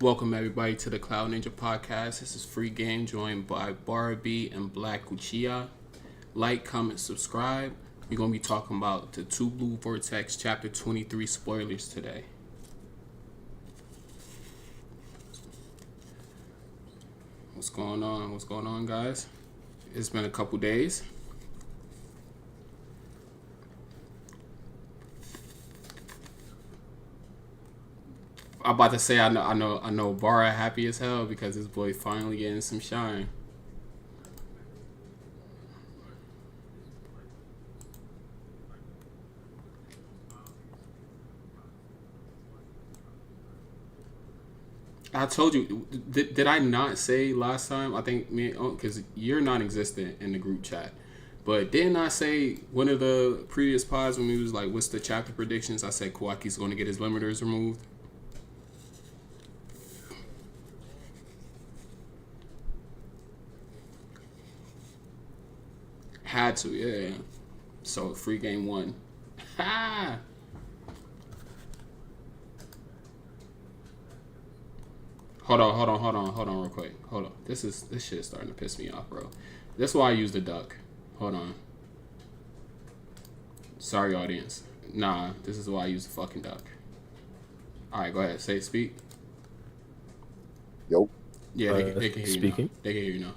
Welcome everybody to the Cloud Ninja Podcast. This is Free Game, joined by Barbie and Black Uchiha. Like, comment, subscribe. We're gonna be talking about the Two Blue Vortex Chapter 23 spoilers today. What's going on? What's going on, guys? It's been a couple days. I'm about to say I know Bara happy as hell because his boy finally getting some shine. I told you, did I not say last time? I think me, because you're non-existent in the group chat. But didn't I say one of the previous pods when we was like, what's the chapter predictions? I said Kawaki's going to get his limiters removed. Had to, yeah. So free game 1. Ha! Hold on real quick. Hold on. This shit is starting to piss me off, bro. That's why I use the duck. Hold on. Sorry, audience. Nah, this is why I use the fucking duck. Alright, go ahead. Speak. Yo. Yeah, they can hear you speaking. now. They can hear you now.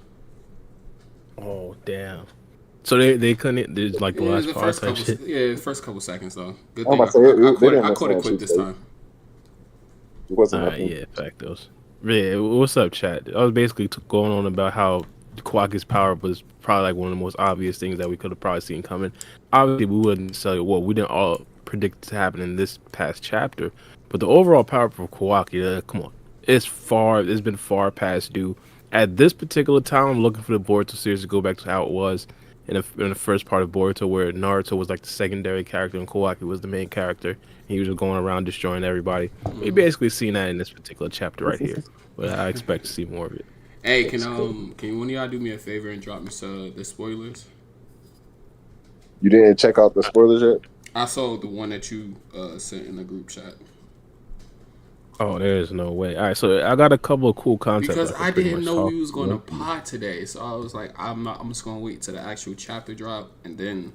Oh, damn. So they couldn't. There's like the last part type shit. Yeah, the first couple seconds though. Good I'm thing about to say, I caught it quick this time. It wasn't nothing. Yeah, fact those. Yeah, what's up, chat? I was basically going on about how Kawaki's power was probably like one of the most obvious things that we could have probably seen coming. Obviously, we wouldn't say we didn't all predict it to happen in this past chapter, but the overall power for Kawaki, come on, it's been far past due. At this particular time, I'm looking for the Boruto series to go back to how it was in the first part of Boruto, where Naruto was like the secondary character and Kawaki was the main character. He was just going around destroying everybody. We basically seen that in this particular chapter right here, but I expect to see more of it. Hey, can one of y'all do me a favor and drop me the spoilers? You didn't check out the spoilers yet? I saw the one that you sent in the group chat. Oh, there's no way. All right, so I got a couple of cool concepts. Because I didn't know we was going to pod today, so I was like, I'm just going to wait till the actual chapter drop, and then...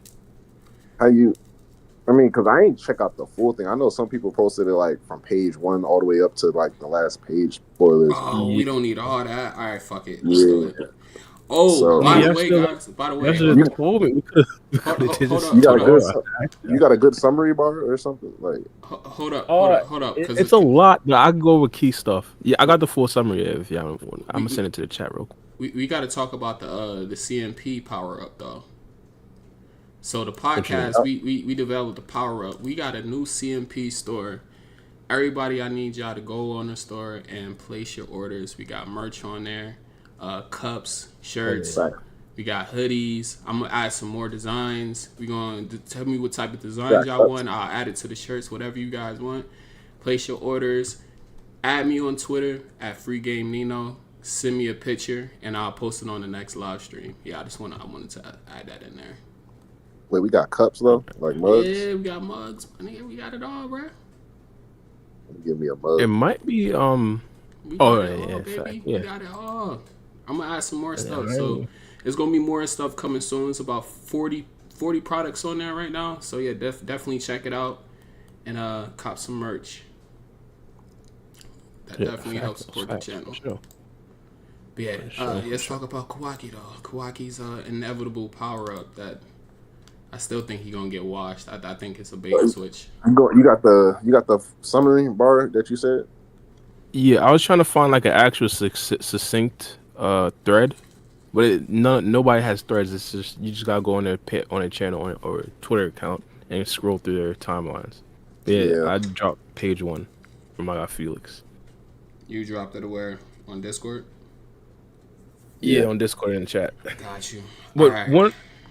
Because I ain't check out the full thing. I know some people posted it like from page 1 all the way up to like the last page spoilers. Oh, we don't need all that. All right, fuck it. Yeah. Do it. Oh, So, by the way, guys. You got a good summary bar or something? Like, hold up. It's a lot, but I can go over key stuff. Yeah, I got the full summary if y'all want. I'm gonna send it to the chat real quick. We got to talk about the CMP power up though. So the podcast, we developed the power up. We got a new CMP store. Everybody, I need y'all to go on the store and place your orders. We got merch on there. Cups, shirts, we got hoodies. I'm gonna add some more designs. We gonna tell me what type of designs y'all want. I'll add it to the shirts, whatever you guys want. Place your orders. Add me on Twitter at FreeGameNino. Send me a picture and I'll post it on the next live stream. Yeah, I wanted to add that in there. Wait, we got cups though, like mugs. Yeah, we got mugs. We got it all, bro. Give me a mug. It might be We got it all. I'm gonna add some more stuff. Right. So it's gonna be more stuff coming soon. It's about 40 products on there right now. So yeah, definitely check it out and cop some merch. That definitely helps support the channel. Sure. But yeah, let's talk about Kawaki though. Kawaki's inevitable power up that I still think he's gonna get washed. I think it's a bait and switch. You got the summary bar that you said? Yeah, I was trying to find like an actual succinct thread, but nobody has threads. It's just you just gotta go on their channel or Twitter account and scroll through their timelines. Yeah. I dropped page 1 from my guy Felix. You dropped it where on Discord? Yeah, on Discord in the chat. Got you. But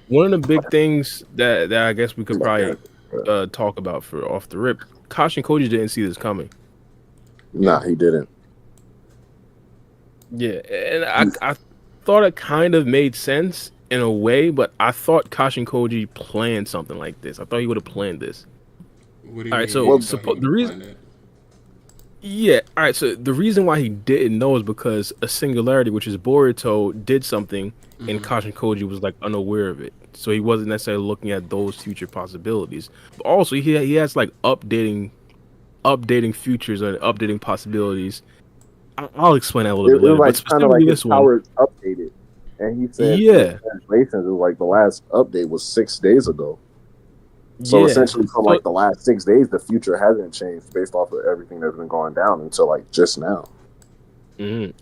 one of the big things that I guess we could probably talk about for off the rip, Kosh and Koji didn't see this coming. Nah, he didn't. Yeah, and I thought it kind of made sense in a way, but I thought Kosh and Koji planned something like this. I thought he would have planned this. What do you All right, mean? so the reason Yeah, all right. So the reason why he didn't know is because a singularity, which is Boruto, did something, and Kashin Koji was like unaware of it. So he wasn't necessarily looking at those future possibilities. But also, he has like updating futures and updating possibilities. I'll explain that a little It bit was later. But like kind of specifically like his this one, powers updated, and he said in the yeah, translations, it was like the last update was 6 days ago. So yeah. essentially, from So like the last 6 days, the future hasn't changed based off of everything that's been going down until like just now. And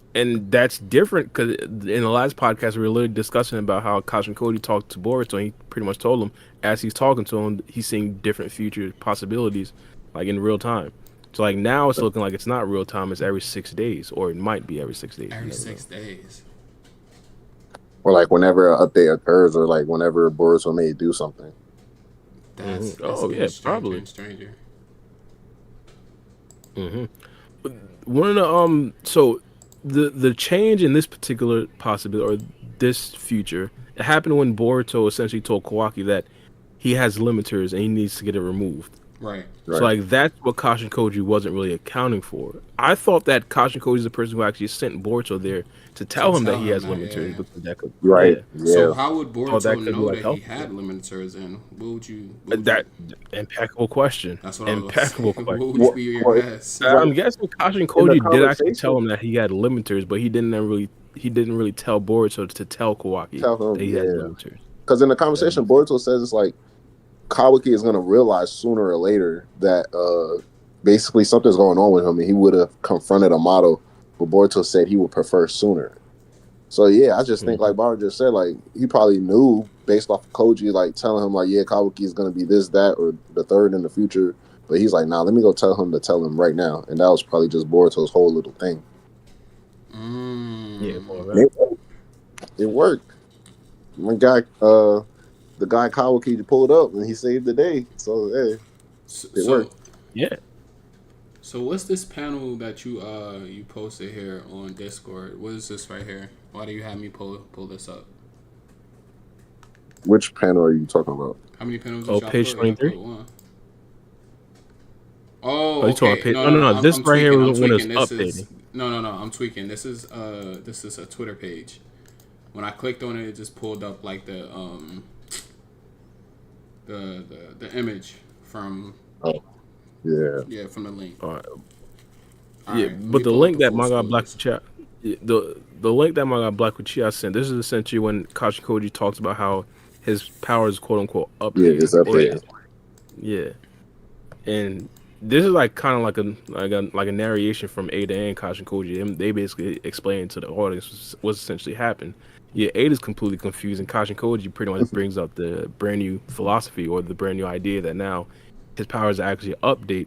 that's different because in the last podcast we were literally discussing about how Kashin Cody talked to Boruto, and he pretty much told him as he's talking to him, he's seeing different future possibilities, like in real time. So like now it's looking like it's not real time; it's every 6 days, or it might be every 6 days. Every 6 days. Or like whenever an update occurs, or like whenever Boruto may do something. That's Oh getting yeah, stranger probably. and stranger. One of the so the change in this particular possibility or this future, it happened when Boruto essentially told Kawaki that he has limiters and he needs to get it removed. Right. So like that's what Kashin Koji wasn't really accounting for. I thought that Kashin Koji is the person who actually sent Boruto there to tell him that he has limiters, yeah. because that could Right. yeah. Yeah. So how would Oh, that Boruto could be know like that he helpful. had limiters, and what would you? That impeccable question. That's what I was Impeccable saying. question. What would be your guess? I'm guessing Kashin In the Koji did actually conversation, tell him that he had limiters, but he didn't really tell Boruto to tell Kawaki tell that him, he had yeah. limiters. Because in the conversation, Boruto says it's like Kawaki is going to realize sooner or later that basically something's going on with him, and he would have confronted Amato, but Boruto said he would prefer sooner. So yeah, I just think like Barbara just said, like he probably knew based off of Koji, like telling him like, yeah, Kawaki is going to be this, that, or the third in the future. But he's like, nah, let me go tell him to tell him right now, and that was probably just Boruto's whole little thing. Yeah, It worked. My guy, the guy Kawaki pulled up and he saved the day. So hey, it worked. Yeah. So what's this panel that you posted here on Discord? What is this right here? Why do you have me pull this up? Which panel are you talking about? How many panels? Oh, page 23. Oh, you talking okay. page? No, No. This I'm right here tweaking. was when it's This updating. is no. I'm tweaking. This is a Twitter page. When I clicked on it, it just pulled up like the image from. Oh, yeah, from the link. All right. All Yeah, right, but the link that full my guy screen. Black Chat, the link that my guy Black with Chia sent. This is essentially when Kashin Koji talks about how his powers, quote unquote, updated. yeah, it's updated. Yeah, and this is like kind of like a narration from Ada and Kashin Koji. They basically explain to the audience what's essentially happened. Yeah, Ada's completely confused, and Kashin Koji pretty much brings up the brand new philosophy or the brand new idea that now his powers actually update.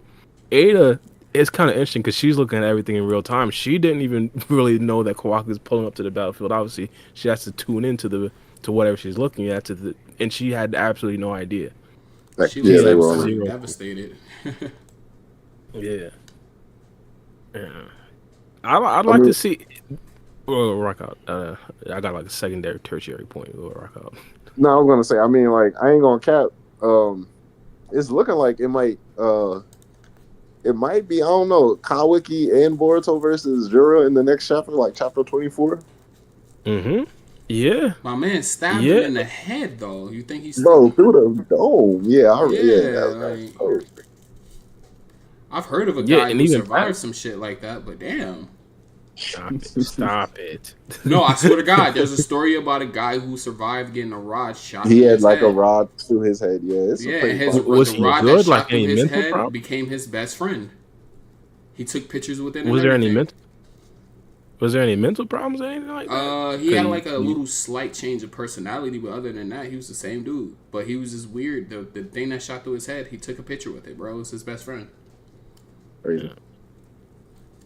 Ada is kind of interesting because she's looking at everything in real time. She didn't even really know that Kawaki was pulling up to the battlefield. Obviously, she has to tune into whatever she's looking at and she had absolutely no idea. She was they were absolutely devastated. Yeah. I'd like to see. Well, rock out. I got like a secondary, tertiary point. We'll rock out. No, I was gonna say. I mean, like I ain't gonna cap. It's looking like it might be. I don't know. Kawaki and Boruto versus Jura in the next chapter, like chapter 24. Yeah. My man stabbed him in the head, though. You think he's through the dome? Yeah, I've heard of a guy who survived back. some shit like that, but damn. Stop it. No, I swear to God, there's a story about a guy who survived getting a rod shot. He had like a rod through his head. Yeah, and was he rod good? that shot Like through any his mental head problem? became his best friend. He took pictures with it. Was there any mental problems or anything like that? He had like a little slight change of personality, but other than that, he was the same dude. But he was just weird. The thing that shot through his head, he took a picture with it, bro. It was his best friend. Crazy.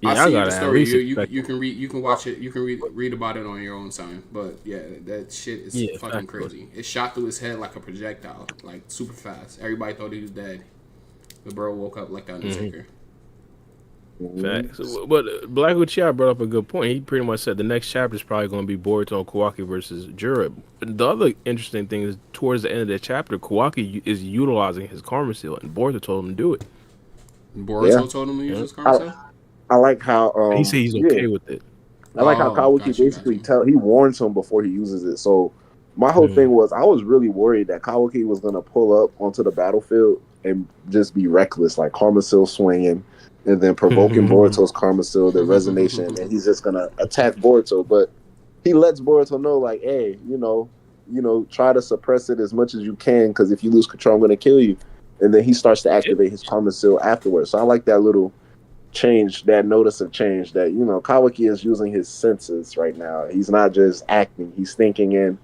Yeah, I'll see I the gotta story. at You can read. You can watch it. You can read about it on your own time. But yeah, that shit is fucking crazy. It shot through his head like a projectile, like super fast. Everybody thought he was dead. The bro woke up like the Undertaker. Facts. But Black Uchiha brought up a good point. He pretty much said the next chapter is probably going to be Boruto and Kawaki versus Jura. The other interesting thing is towards the end of the chapter, Kawaki is utilizing his karma seal, and Boruto told him to do it. Boruto told him to use his karma seal? I like how He said he's okay with it. I like how Oh, Kawaki got you, got basically you. he warns him before he uses it. So my whole thing was I was really worried that Kawaki was gonna pull up onto the battlefield and just be reckless, like Karma Seal swinging, and then provoking Boruto's Karma Seal, the resonation, and he's just gonna attack Boruto. But he lets Boruto know, like, hey, try to suppress it as much as you can, because if you lose control, I'm gonna kill you. And then he starts to activate his Karma Seal afterwards. So I like that little change, that notice of change, that Kawaki is using his senses right now. He's not just acting, he's thinking and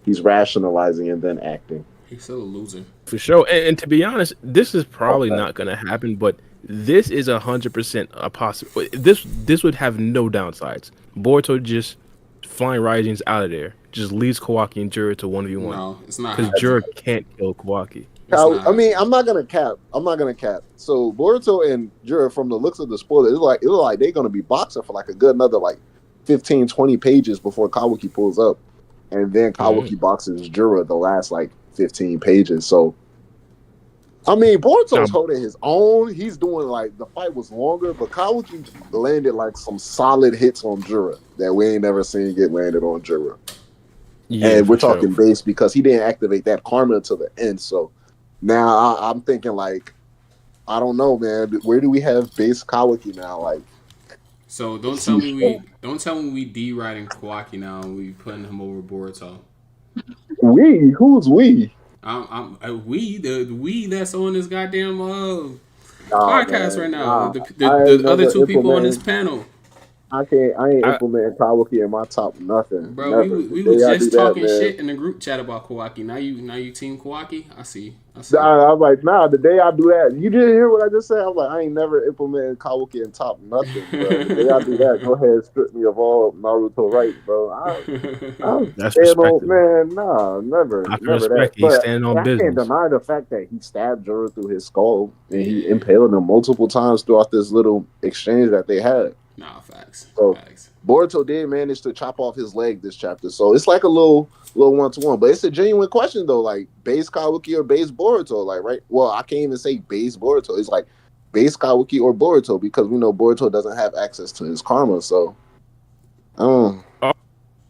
he's rationalizing and then acting. He's still a loser. For sure. And to be honest, this is probably Okay. not going to happen, but this is 100% a possible. This would have no downsides. Boruto just flying Raijins out of there, just leaves Kawaki and Jura to 1v1. No, it's not Because happening. Jura can't kill Kawaki. It's not I mean, happening. I'm not gonna cap. So Boruto and Jura, from the looks of the spoiler, it look like they're gonna be boxing for like a good another like 15, 20 pages before Kawaki pulls up, and then Kawaki boxes Jura the last like 15 pages. So I mean, Boruto's holding his own. He's doing, like, the fight was longer, but Kawaki landed like some solid hits on Jura that we ain't never seen get landed on Jura. Yeah, And we're for talking sure. base because he didn't activate that karma until the end. So now I'm thinking, like, I don't know, man. Where do we have base Kawaki now? Like, So don't tell me we de-writing Kawaki now and we putting him over Boruto. who's we? We that's on this goddamn Nah, podcast right man. now. Nah, The, I the, ain't the other never two people on this implementing. panel. I ain't I, implementing Kawaki in my top nothing. Bro, Never. The we day was I do just that, talking man. shit in the group chat about Kawaki. Now you team Kawaki? I see. I'm like, nah, the day I do that, you didn't hear what I just said? I'm like, I ain't never implemented Kawaki in top nothing, bro. The day I do that, go ahead and strip me of all Naruto rights, bro. I'm that's stand on, respectable. man, nah, I can never that. respect it. He's But standing on I can't business. deny the fact that he stabbed Jura through his skull and he Yeah. impaled him multiple times throughout this little exchange that they had. Nah, facts. So Facts. Boruto did manage to chop off his leg this chapter. So it's like a little 1-to-1. But it's a genuine question though, like base Kawaki or base Boruto. Like, right? Well, I can't even say base Boruto. It's like base Kawaki or Boruto, because we know Boruto doesn't have access to his karma. So All,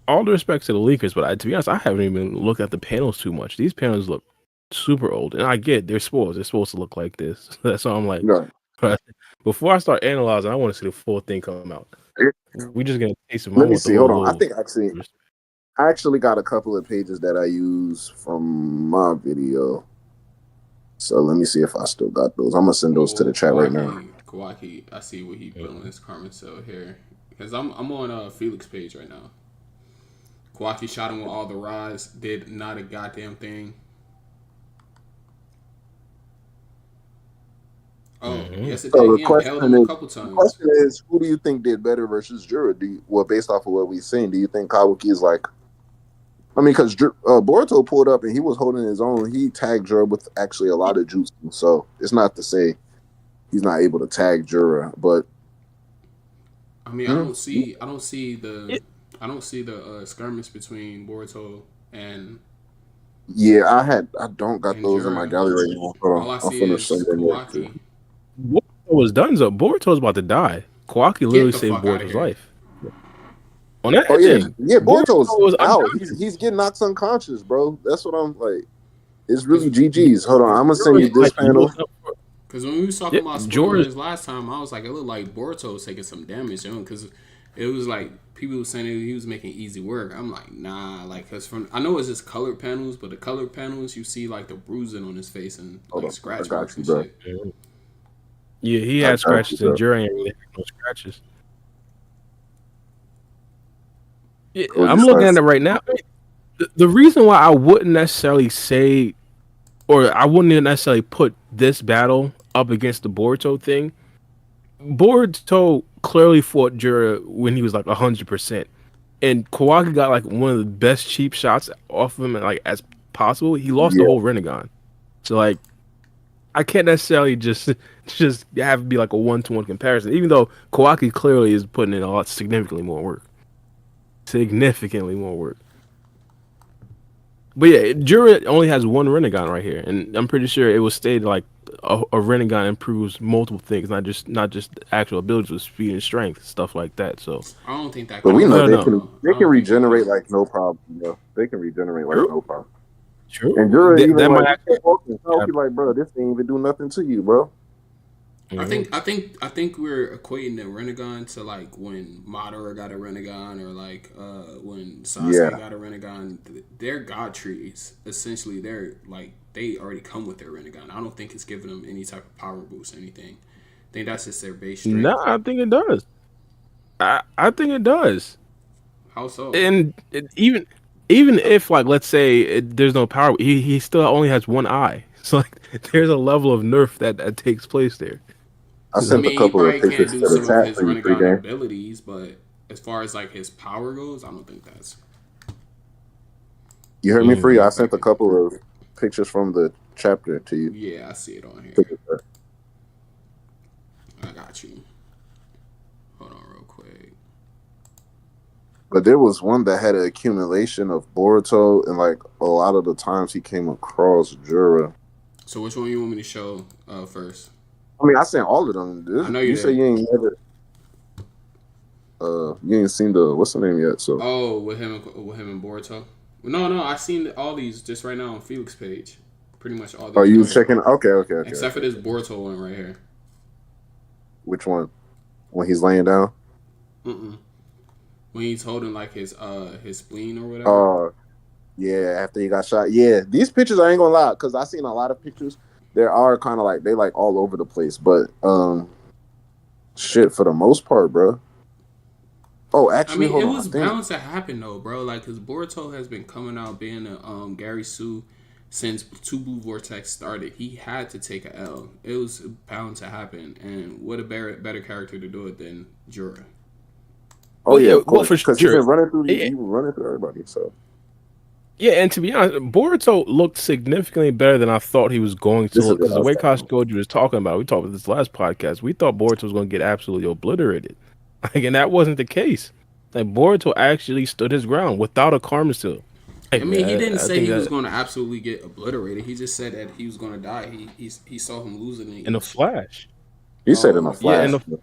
all the respect to the leakers, but to be honest, I haven't even looked at the panels too much. These panels look super old, and I get they're spoiled. They're supposed to look like this. That's why I'm like, right. before I start analyzing, I want to see the full thing come out. We just gonna taste them. I Let me want the see. Hold on. I whole. think I actually got a couple of pages that I use from my video. So let me see if I still got those. I'm gonna send those to the chat right now. Kawaki, I see what he put on his Carmen cell here. Because I'm on Felix page right now. Kawaki shot him with all the rods, did not a goddamn thing. Oh, yesterday So he impaled him a couple the times. question is, who do you think did better versus Jura? Based off of what we've seen, do you think Kawaki is like? I mean, because Boruto pulled up and he was holding his own. He tagged Jura with actually a lot of juice, so it's not to say he's not able to tag Jura, but I mean, I don't see the skirmish between Boruto and yeah, I don't got those in my Jura. gallery right now. Hold All on, I I'll see finish is sending it to. Kawaki. Boruto was done. So Boruto was about to die. Kawaki Get literally the saved fuck out of Boruto's here. life. On that Oh thing, yeah, Boruto's was out. unconscious. He's getting knocked unconscious, bro. That's what I'm like. It's really Because GG's. Hold on, I'm gonna send you this Like, panel. when we was talking about Jorah's spoilers last time, I was like, it looked like Boruto was taking some damage, because it was like people were saying he was making easy work. I'm like, nah, like, because I know it's just colored panels, but the colored panels you see like the bruising on his face and like scratch marks and bro. shit. Yeah, he I had got scratches, you, and bro. Jura ain't really had no scratches. Yeah, Cool, I'm just looking like, at it right now. The reason why I wouldn't necessarily say, or I wouldn't even necessarily put this battle up against the Boruto thing, Boruto clearly fought Jura when he was like 100%. And Kawaki got like one of the best cheap shots off of him, like as possible. He lost the yeah, whole Rinnegan. So like, I can't necessarily just have it be like a 1-to-1 comparison, even though Kawaki clearly is putting in a lot significantly more work. But yeah, Jura only has one Rinnegan right here, and I'm pretty sure it was stated like a Rinnegan improves multiple things, not just actual abilities, with speed and strength, stuff like that. So I don't think that But we counts know I don't though, know. bro. they I can don't think that regenerate counts. like no problem. They can regenerate like True, no problem. And true. Jura even That might like actually. Kawaki like, bro, this didn't even do nothing to you, bro. Mhm. I think we're equating the Renegon to like when Madara got a Renegon or like when Sasuke Yeah, got a Renegon. Their god trees essentially they're like they already come with their Renegon. I don't think it's giving them any type of power boost or anything. I think that's just their base No, strength. I think it does. I think it does. How so? And even if like let's say there's no power, he still only has one eye. So like there's a level of nerf that takes place there. I I sent a mean, he couple of probably can't pictures do to the some of chat his for you Renegon pregame. abilities, but as far as like his power goes, I don't think that's. You heard me free. I Mm. sent a couple of pictures from the chapter to you. Yeah, I see it on here. I got you. Hold on, real quick. But there was one that had an accumulation of Boruto, and like a lot of the times he came across Jura. So which one you want me to show first? I mean, I sent all of them. I know you You say did. you ain't never, you ain't seen the what's the name yet? So, Oh, with him and Boruto. No, I seen all these just right now on Felix page. Pretty much all are these you right here, checking? except for Okay. this Boruto one right here. Which one? When he's laying down? Mm-mm. When he's holding like his spleen or whatever. Yeah. After he got shot. Yeah, these pictures I ain't gonna lie, because I seen a lot of pictures. There are kind of like they like all over the place, but shit for the most part, bro. Oh, I actually, mean, it hold on. I was think bound to happen though, bro. Like, cause Boruto has been coming out being a Gary Sue since Two Blue Vortex started. He had to take a L. It was bound to happen, and what a better character to do it than Jura. Oh Well, yeah, yeah, of well course, for because sure. he been running through everybody. So Yeah, and to be honest, Boruto looked significantly better than I thought he was going to this is look. what Because I the was way talking Kashikoji was talking about, we talked about this last podcast. We thought Boruto was going to get absolutely obliterated, like, and that wasn't the case. Like Boruto actually stood his ground without a karma seal. I Like, mean, he didn't I say think he was that going to absolutely get obliterated. He just said that he was going to die. He saw him losing in in a each. flash. He said in Oh, a Yeah, okay. and flash.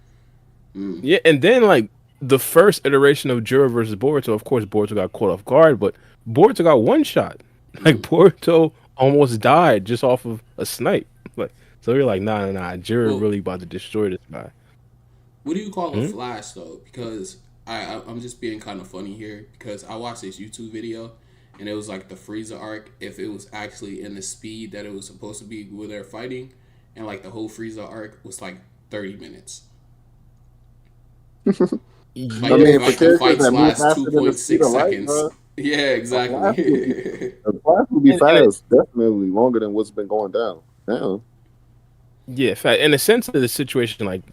yeah, and then like the first iteration of Jura versus Boruto, of course, Boruto got caught off guard, but Boruto got one shot. Like Boruto almost died just off of a snipe. Like so, you're like, nah, Jura Well, really about to destroy this guy. what do you call a Hmm? flash though? Because I'm just being kind of funny here because I watched this YouTube video and it was like the Frieza arc if it was actually in the speed that it was supposed to be where they're fighting, and like the whole Frieza arc was like 30 minutes. I mean, for Like the characters fights that move last faster than the speed 2.6 of light, seconds. Yeah, a flash would be exactly. a flash would be And it, fast. Definitely longer than what's been going down. Now, yeah, fact. In a sense of the situation like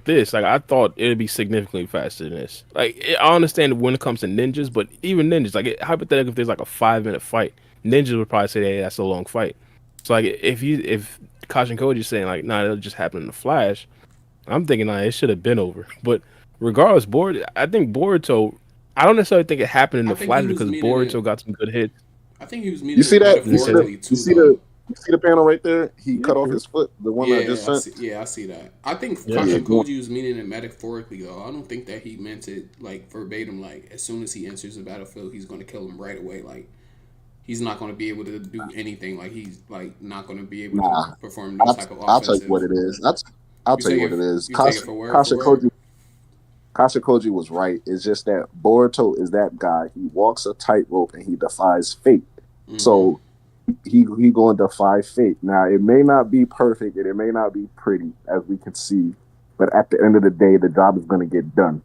this, like I thought it'd be significantly faster than this. Like I understand when it comes to ninjas, but even ninjas, like hypothetically, if there's like a 5 minute fight, ninjas would probably say, "Hey, that's a long fight." So like if Kashin Koji's saying like, "Nah, it'll just happen in the flash," I'm thinking, "Nah, it should have been over." But regardless, I think Boruto. I don't necessarily think it happened in I the think he flash was because meaning it. Boruto got some good hits. I think he was you meaning see it that? And he said, metaphorically You too, see though. the panel right there? He "Yeah, cut off true. his foot. The one that I just Yeah, sent. I see that. I think Yeah, Yeah, Kashin yeah." Koji was meaning it metaphorically though. I don't think that he meant it like verbatim. Like as soon as he enters the battlefield, he's going to kill him right away. Like he's not going to be able to do anything. Like he's like not going to be able to Nah, perform no type of I'll tell you what offensive. it is. I'll tell you what it is. You take it for Kasha word. Koji Kasha Koji was right. It's just that Boruto is that guy. He walks a tightrope and he defies fate. Mm-hmm. So he going to defy fate. Now it may not be perfect and it may not be pretty as we can see, but at the end of the day, the job is going to get done.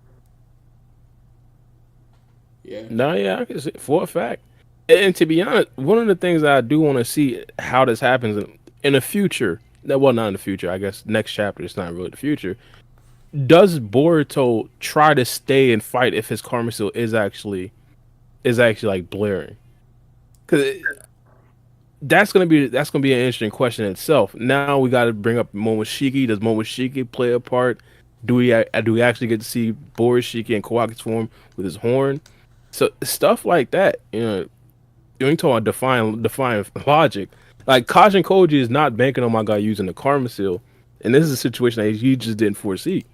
Yeah. No, yeah, I can see for a fact. And to be honest, one of the things that I do want to see how this happens in the future. Well, not in the future. I guess next chapter. It's not really the future. Does Boruto try to stay and fight if his karma seal is actually like blaring? Because that's gonna be an interesting question in itself. Now we got to bring up Momoshiki. Does Momoshiki play a part? Do we actually get to see Borushiki and Kawaki's form with his horn? So stuff like that, You ain't talking about define logic. Like Kajin Koji is not banking on my guy using the karma seal, and this is a situation that he just didn't foresee.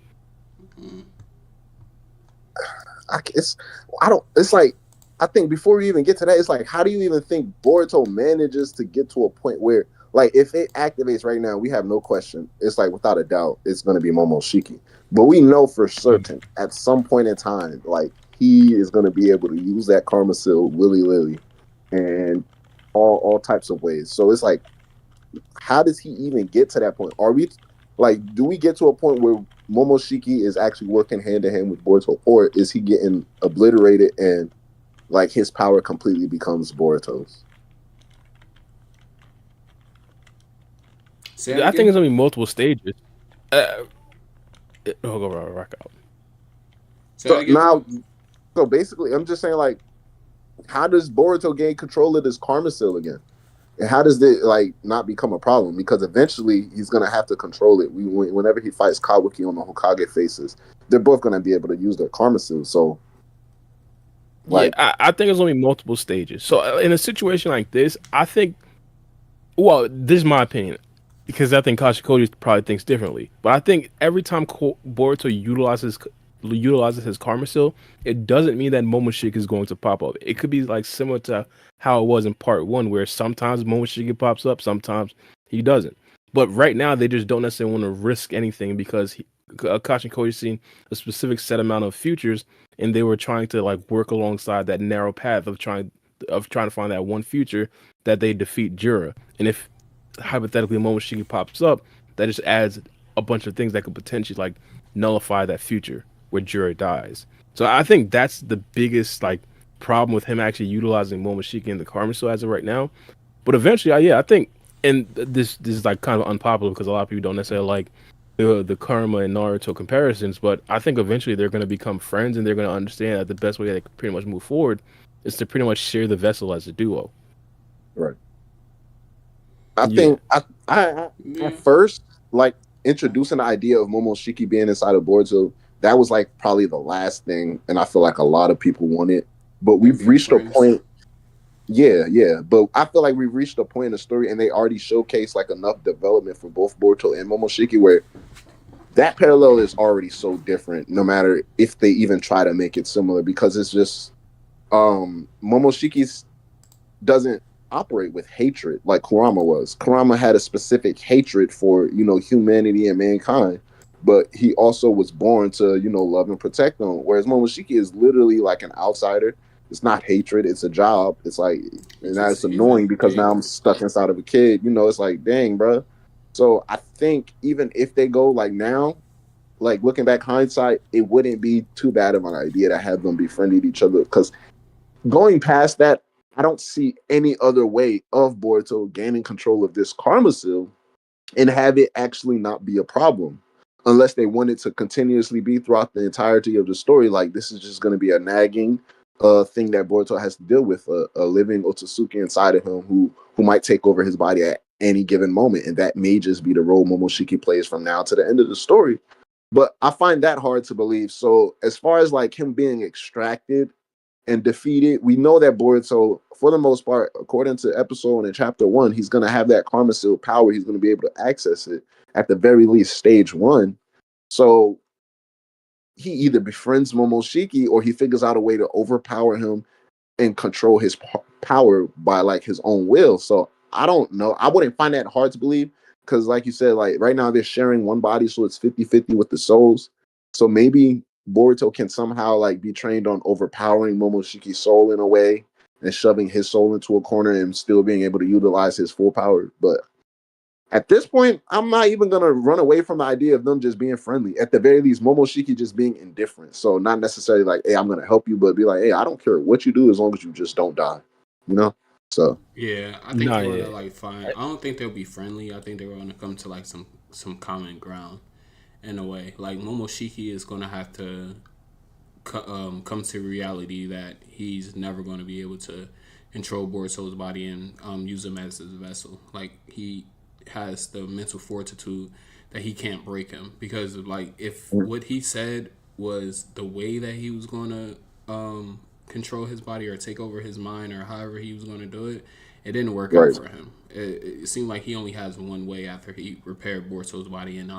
It's I don't. It's like I think before we even get to that, it's like how do you even think Boruto manages to get to a point where like if it activates right now, we have no question. It's like without a doubt, it's going to be Momoshiki. But we know for certain at some point in time, like he is going to be able to use that karma seal willy nilly, and all types of ways. So it's like, how does he even get to that point? Are we like, do we get to a point where Momoshiki is actually working hand in hand with Boruto, or is he getting obliterated and like his power completely becomes Boruto's? Say that I think again. it's gonna be multiple stages. Go rock out. Say that So again, now, Paul. so basically, I'm just saying, like, how does Boruto gain control of this karma seal again? And how does it like not become a problem? Because eventually he's gonna have to control it. Whenever he fights Kawaki on the Hokage faces, they're both gonna be able to use their karma seal. So, Yeah, like, I think it's gonna be multiple stages. So in a situation like this, I think, well, this is my opinion, because I think Kashikoji probably thinks differently. But I think every time Boruto utilizes his karma seal, it doesn't mean that Momoshiki is going to pop up. It could be like similar to how it was in part one, where sometimes Momoshiki pops up, sometimes he doesn't. But right now, they just don't necessarily want to risk anything because Kashikoji's seen a specific set amount of futures, and they were trying to like work alongside that narrow path of trying to find that one future that they defeat Jura. And if hypothetically Momoshiki pops up, that just adds a bunch of things that could potentially like nullify that future where Jura dies. So I think that's the biggest like problem with him actually utilizing Momoshiki in the Karma Seal as of right now. But eventually, yeah, I think, and this is like kind of unpopular because a lot of people don't necessarily like the Karma and Naruto comparisons. But I think eventually they're going to become friends and they're going to understand that the best way they can pretty much move forward is to pretty much share the vessel as a duo. right. I Yeah. think I Yeah. at first like introducing the idea of Momoshiki being inside of Boruto, that was like probably the last thing, and I feel like a lot of people want it. But Them we've being reached a friends. point. Yeah, yeah. But I feel like we've reached a point in the story, and they already showcased like enough development for both Boruto and Momoshiki, where that parallel is already so different. No matter if they even try to make it similar, because it's just Momoshiki's doesn't operate with hatred like Kurama was. Kurama had a specific hatred for, humanity and mankind, but he also was born to, love and protect them. Whereas Momoshiki is literally like an outsider. It's not hatred, it's a job. It's like, He and that's just he's a annoying because now pig. I'm stuck inside of a kid. It's like, dang, bro. So I think even if they go like now, like looking back hindsight, it wouldn't be too bad of an idea to have them befriended each other because going past that, I don't see any other way of Boruto gaining control of this karma seal and have it actually not be a problem. Unless they want it to continuously be throughout the entirety of the story, like this is just going to be a nagging thing that Boruto has to deal with, a living Otsutsuki inside of him who might take over his body at any given moment, and that may just be the role Momoshiki plays from now to the end of the story. But I find that hard to believe. So as far as like him being extracted and defeated, we know that Boruto, for the most part, according to episode in chapter 1, he's going to have that karma seal power. He's going to be able to access it at the very least, stage 1. So he either befriends Momoshiki or he figures out a way to overpower him and control his power by like his own will. So I don't know. I wouldn't find that hard to believe because, like you said, like right now they're sharing one body, so it's 50-50 with the souls. So maybe Boruto can somehow like be trained on overpowering Momoshiki's soul in a way and shoving his soul into a corner and still being able to utilize his full power. But at this point, I'm not even gonna run away from the idea of them just being friendly. At the very least, Momoshiki just being indifferent. So not necessarily like, hey, I'm gonna help you, but be like, hey, I don't care what you do as long as you just don't die. You know? So Yeah, I think No, they're gonna yeah. like find. I don't think they'll be friendly. I think they're gonna come to like some common ground in a way. Like Momoshiki is gonna have to come to reality that he's never going to be able to control Boruto's body and use him as his vessel. Like he has the mental fortitude that he can't break him because like if what he said was the way that he was going to control his body or take over his mind or however he was going to do it, it didn't work out Right. for him. It seemed like he only has one way after he repaired Boruto's body and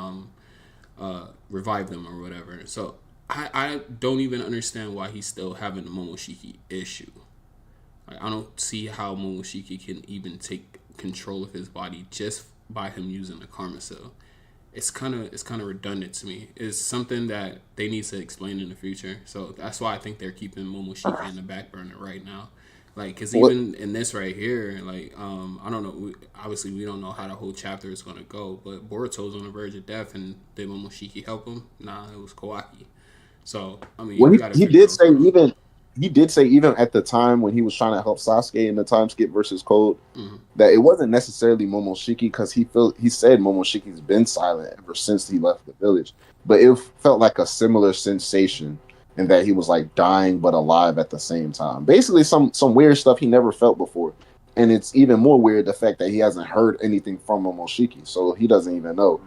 revived them or whatever. So I don't even understand why he's still having the Momoshiki issue. Like, I don't see how Momoshiki can even take control of his body just by him using the karma cell. It's kind of redundant to me. It's something that they need to explain in the future. So that's why I think they're keeping Momoshiki in the back burner right now. Like, because even in this right here, like, I don't know. Obviously, we don't know how the whole chapter is going to go. But Boruto's on the verge of death, and did Momoshiki help him? Nah, it was Kawaki. So, I mean, Well, you gotta he figure did out. say even at the time when he was trying to help Sasuke in the time skip versus Code, that it wasn't necessarily Momoshiki because he said Momoshiki's been silent ever since he left the village, but it felt like a similar sensation in that he was like dying but alive at the same time. Basically, some weird stuff he never felt before, and it's even more weird the fact that he hasn't heard anything from Momoshiki, so he doesn't even know.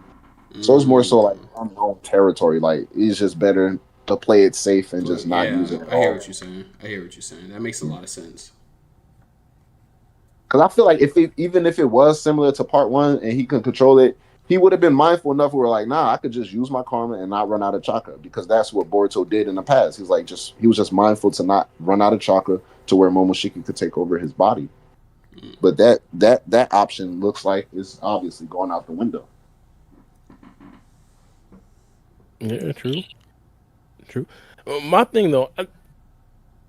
So it's more so like unknown territory. Like it's just better to play it safe and just not use Yeah, it at I hear all. what you're saying. That makes a lot of sense. Because I feel like even if it was similar to part one and he could control it, he would have been mindful enough where like, nah, I could just use my karma and not run out of chakra because that's what Boruto did in the past. He was just mindful to not run out of chakra to where Momoshiki could take over his body. But that option looks like is obviously going out the window. Yeah, true. My thing though,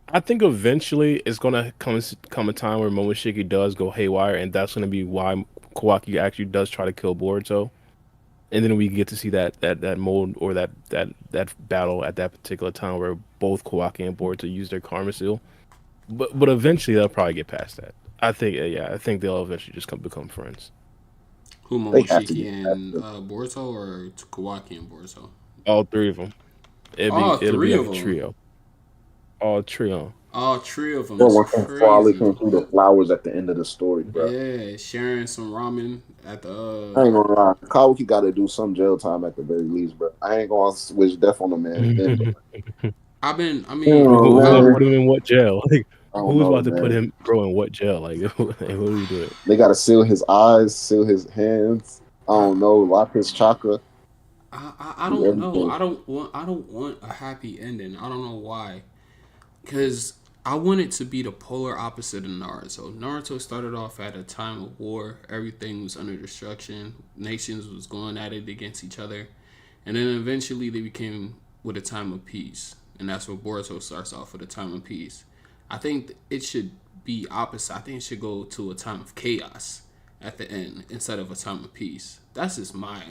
I think eventually it's gonna come a time where Momoshiki does go haywire, and that's gonna be why Kawaki actually does try to kill Boruto, and then we get to see that mode or that battle at that particular time where both Kawaki and Boruto use their karma seal. But eventually they'll probably get past that. I think they'll eventually just become friends. Who, They have to Momoshiki get and Boruto, or Kawaki and Boruto? All three of them. All It'll be three like of a them. trio. All trio. All three of them Don't is want them frolicking crazy. through the flowers at the end of the story, bro. Yeah, sharing some ramen at the. I ain't gonna lie. Kawaki got to do some jail time at the very least, bro. I ain't gonna wish death on the man. Then, but, I've been. I you mean, know, Who gonna man, put him in what jail? Like, I don't who's know, about to put man. him, bro, in what jail? Like, what are we doing? They got to seal his eyes, seal his hands. I I, don't know, lock his chakra, I do don't know. everything. I don't want a happy ending. I don't know why. Because I want it to be the polar opposite of Naruto. Naruto started off at a time of war. Everything was under destruction. Nations was going at it against each other. And then eventually they became with a time of peace. And that's where Boruto starts off with a time of peace. I think it should be opposite. I think it should go to a time of chaos at the end instead of a time of peace. That's just my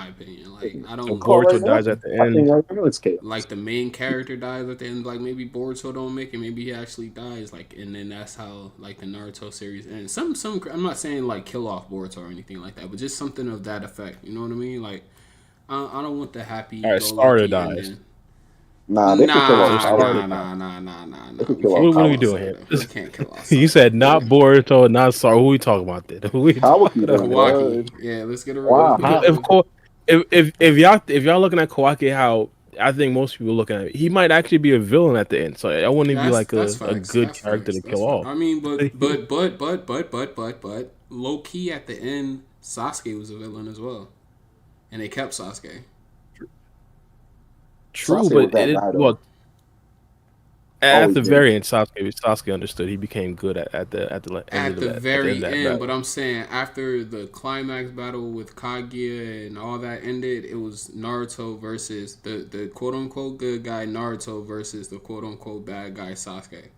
opinion. Like, I So don't Oh, right Boruto now, dies at the I think end. right now it's chaos. like the main character dies at the end. Like, maybe Boruto don't make it. Maybe he actually dies. Like, and then that's how like the Naruto series ends. Some. I'm not saying like kill off Boruto or anything like that, but just something of that effect. You know what I mean? Like, I don't want the happy All right, go Sarada lucky dies. ending. Nah, they could kill So off Nah, Sarada Kawaki. nah, dies. nah, nah, nah, They nah. could We kill off can't What kill are we off Kawaki. doing here? Sarada. We can't kill off You said not Sarada. Boruto, not Sar. Who we talking about then? Who we talking Kawaki then, about? bro. Kawaki. Yeah, let's get a Wow. Because if y'all looking at Kawaki, how I think most people looking at it, he might actually be a villain at the end. So I wouldn't even be like That's a facts. good That's character facts. to That's kill facts. off. I mean, but low key at the end, Sasuke was a villain as well, and they kept Sasuke. True, Sasuke was but that guy though. well at Always the been. very end, Sasuke understood. He became good at the end At of the that at the end very of that end, but battle. I'm saying after the climax battle with Kaguya and all that ended, it was Naruto versus the quote unquote good guy Naruto versus the quote unquote bad guy Sasuke.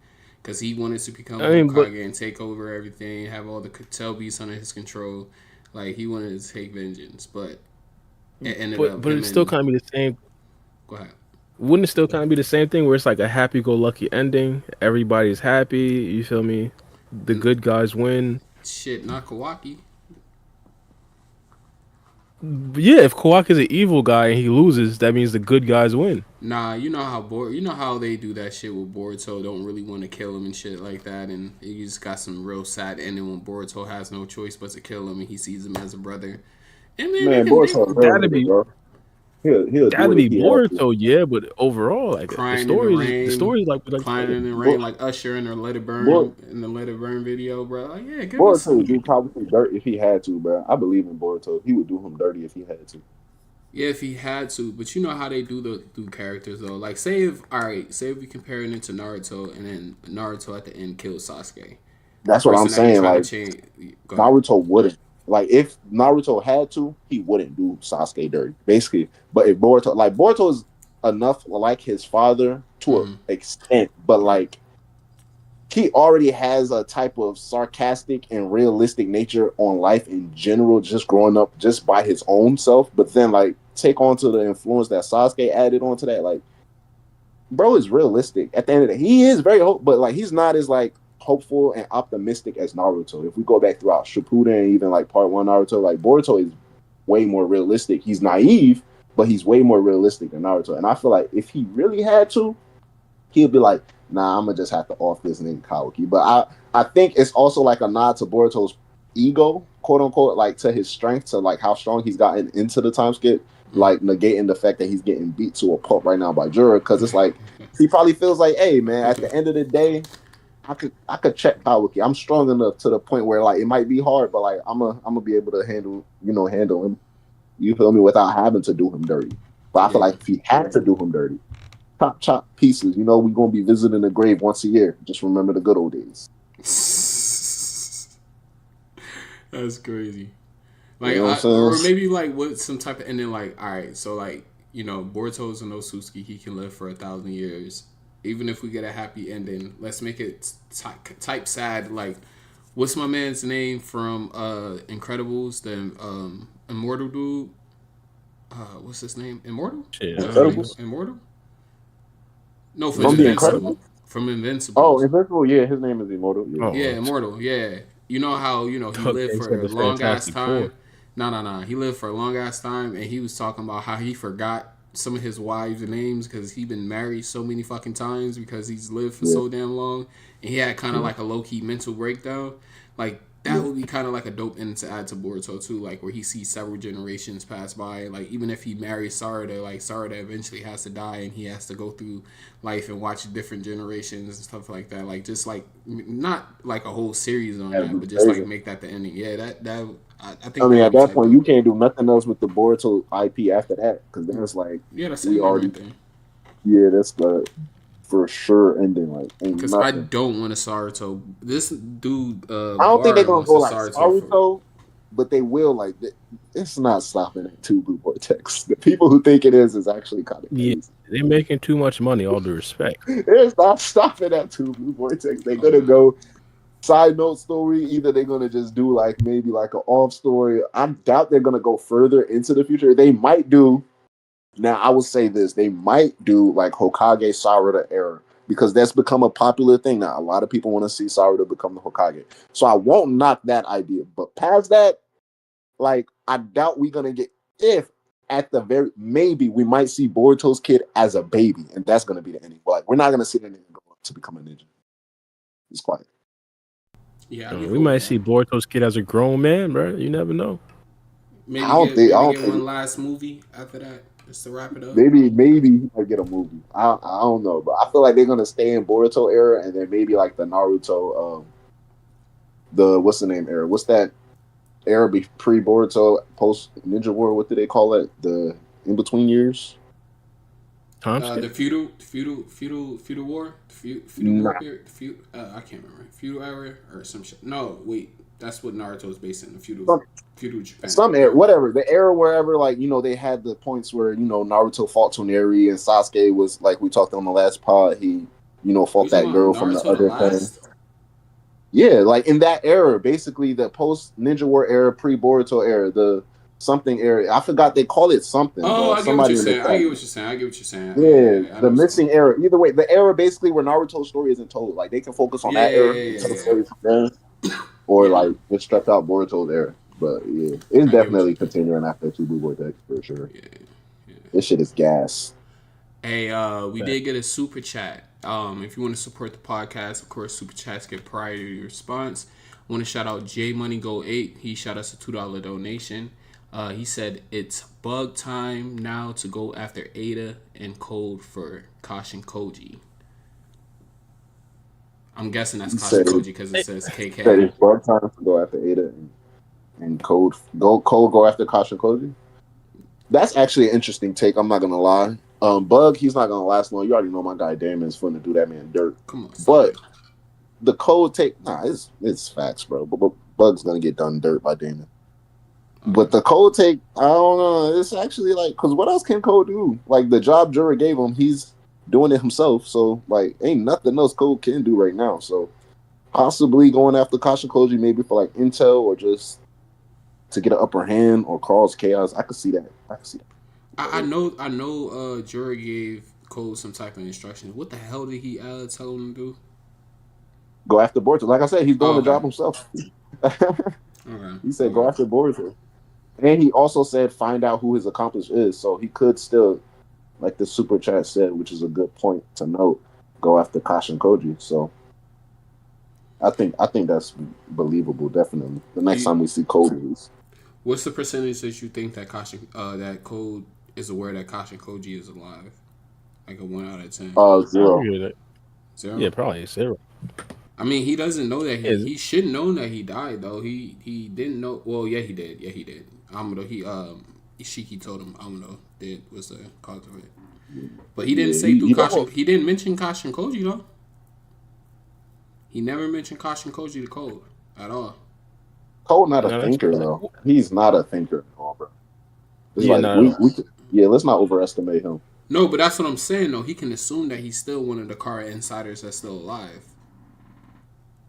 Because he wanted to become I mean, but Hokage and take over everything, have all the Tell beasts under his control. Like, he wanted to take vengeance, but it ended up but him it still and. kind of be the same. Go ahead. Wouldn't it still kind of be the same thing where it's like a happy-go-lucky ending? Everybody's happy. You feel me? The good guys win. Shit, not Kawaki. Yeah, if Kawaki is an evil guy and he loses, that means the good guys win. Nah, you know how they do that shit with Boruto. Don't really want to kill him and shit like that, and you just got some real sad ending when Boruto has no choice but to kill him, and he sees him as a brother. And then Man, Boruto a real That'd nigga, be bro. He'll do Gotta it if be he had to. Boruto, yeah, but overall, like Crying in the the rain, stories like climbing in the rain Bor- like Usher in the Let It Burn Bor- video, bro. Like, yeah, give us Boruto would some. do probably dirt if he had to, bro. I believe in Boruto. He would do him dirty if he had to. Yeah, if he had to, but you know how they do characters though. Like, say if we compare it into Naruto, and then Naruto at the end kills Sasuke, the That's what I'm person that he saying. tried to Like change. Go ahead. Naruto wouldn't. Like if Naruto had to, he wouldn't do Sasuke dirty, basically. But if Boruto, like Boruto is enough like his father to an Mm-hmm. extent, but like he already has a type of sarcastic and realistic nature on life in general, just growing up just by his own self. But then like take on to the influence that Sasuke added onto that, like bro is realistic. At the end of the day, he is very hope, but like he's not as like hopeful and optimistic as Naruto. If we go back throughout Shippuden and even like part one Naruto, like Boruto is way more realistic. He's naive, but he's way more realistic than Naruto. And I feel like if he really had to, he'll be like, nah, I'm gonna just have to off this nigga Kawaki. But I think it's also like a nod to Boruto's ego, quote unquote, like to his strength, to like how strong he's gotten into the time skip, like negating the fact that he's getting beat to a pulp right now by Jura, because it's like he probably feels like, hey man, at the end of the day, I could check Kawaki. I'm strong enough to the point where like it might be hard, but like I'm gonna be able to handle him. You feel me, without having to do him dirty. But I feel Yeah. like if he had to do him dirty, chop pieces. We're gonna be visiting the grave once a year. Just remember the good old days. That's crazy. You Like, know what I'm or saying? maybe like what some type of ending. Like, all right, so like Boruto's an Osusuki. He can live for 1,000 years. Even if we get a happy ending, let's make it type sad. Like, what's my man's name from Incredibles? The immortal dude. What's his name? Immortal? shit. Incredibles. Immortal? No, from From the Invincible. Incredibles. From Oh, Invincibles. Invincible. Yeah, his name is Immortal. Yeah. Oh, Yeah, Immortal. Yeah. You know how, he lived okay, for said a the long ass Fantastic Four. time? No. He lived for a long ass time, and he was talking about how he forgot some of his wives' names because he been married so many fucking times because he's lived for Yeah. so damn long. And he had kind of like a low key mental breakdown. Like, that would be kind of like a dope ending to add to Boruto too, like where he sees several generations pass by. Like, even if he marries Sarada, like Sarada eventually has to die and he has to go through life and watch different generations and stuff like that. Like, just like not like a whole series on That'd that, be but just like crazy. make that the ending. Yeah, that I I think mean, that at would be that type point, dope. you can't do nothing else with the Boruto IP after that, because then it's like Yeah, that's the we ending already, right there. yeah, that's the for sure ending. Like, ain't Because I nothing. don't want a Saruto. This dude, I don't think they're Bar gonna wants go a like Saruto for. Naruto, but they will. Like, it's not stopping at two Blue Vortex. The people who think it is actually kind of Yeah, crazy. they're making too much money. All due respect. It's not stopping at two Blue Vortex. They're Oh gonna no. go side note story. Either they're gonna just do like maybe like an off story. I doubt they're gonna go further into the future. They might do. Now I will say this: they might do like Hokage Sarada era, because that's become a popular thing now. A lot of people want to see Sarada become the Hokage. So I won't knock that idea. But past that, like I doubt we're gonna get, if at the very maybe we might see Boruto's kid as a baby, and that's gonna be the ending. But like, we're not gonna see the nigga go up to become a ninja. It's quiet. Yeah, I be We hoping might that. see Boruto's kid as a grown man, bro. You never know. I don't think. I Maybe don't get think. one last movie after that just to wrap it up. Maybe he might get a movie. I don't know, but I feel like they're gonna stay in Boruto era, and then maybe like the Naruto, the what's the name era? What's that era pre Boruto, post Ninja War? What do they call it? The in between years? Time The skip. feudal war, feudal war Nah, period, I can't remember, feudal era or some shit. No, wait, that's what Naruto is based in, the some, feudal Japan. some era, whatever the era, wherever like they had the points where Naruto fought Toneri and Sasuke was like we talked on the last pod. He You fought talking that about girl from the Naruto the other thing. last? Yeah, like in that era, basically the post Ninja War era, pre Boruto era, the something era. I forgot they call it something, Oh, bro. I get what you're Somebody in the saying. I chat. get what you're saying. I get what you're saying. Yeah, Yeah. I know the what you're talking missing about. era. Either way, the era basically where Naruto's story isn't told. Like they can focus on Yeah, that yeah, era yeah, and tell yeah, the yeah. story from there, or Yeah, like just stretch out Boruto's era. But yeah, it's I get what definitely you. continuing after Tubu Vortex for sure. Yeah, yeah. This shit is gas. Hey, we did get a super chat. If you want to support the podcast, of course, super chats get priority response. I want to shout out J Money Go 8. He shot us a $2 donation. He said it's bug time now to go after Ada and code for Kashin Koji. I'm guessing that's He Kashin said Koji because it says that KK. it's bug time to go after Ada and Code go after Kasha Koji. That's actually an interesting take. I'm not gonna lie. Bug, he's not gonna last long. You already know my guy Damon's fun to do that man dirt. Come on, but the Code take, it's facts, bro. But Bug's gonna get done dirt by Damon. But the Code take, I don't know. It's actually like, because what else can Code do? Like the job Jura gave him, he's doing it himself. So like, ain't nothing else Code can do right now. So possibly going after Kasha Koji maybe for like intel or just to get an upper hand or cause chaos. I could see that. I know. Jura gave Code some type of instructions. What the hell did he tell him to do? Go after Boruto. Like I said, he's doing the job himself. He said go after Boruto. And he also said find out who his accomplice is. So he could still, like the super chat said, which is a good point to note, go after Kashin Koji. So I think that's believable, definitely. The next time we see Koji. What's the percentage that you think that that Code is aware that Kashin Koji is alive? Like a 1 out of 10. 0. 0? Yeah, probably 0. I mean, he doesn't know that he should know that he died though. He didn't know. Well, yeah, he did. Yeah, he did. Amado, Ishiki told him Amado was the cause of it. But he didn't say Kashin. He didn't mention Kashin Koji though. He never mentioned Kashin Koji to Code at all. Code not a thinker though. He's not a thinker at all, bro. It's let's not overestimate him. No, but that's what I'm saying though. He can assume that he's still one of the Kara insiders that's still alive.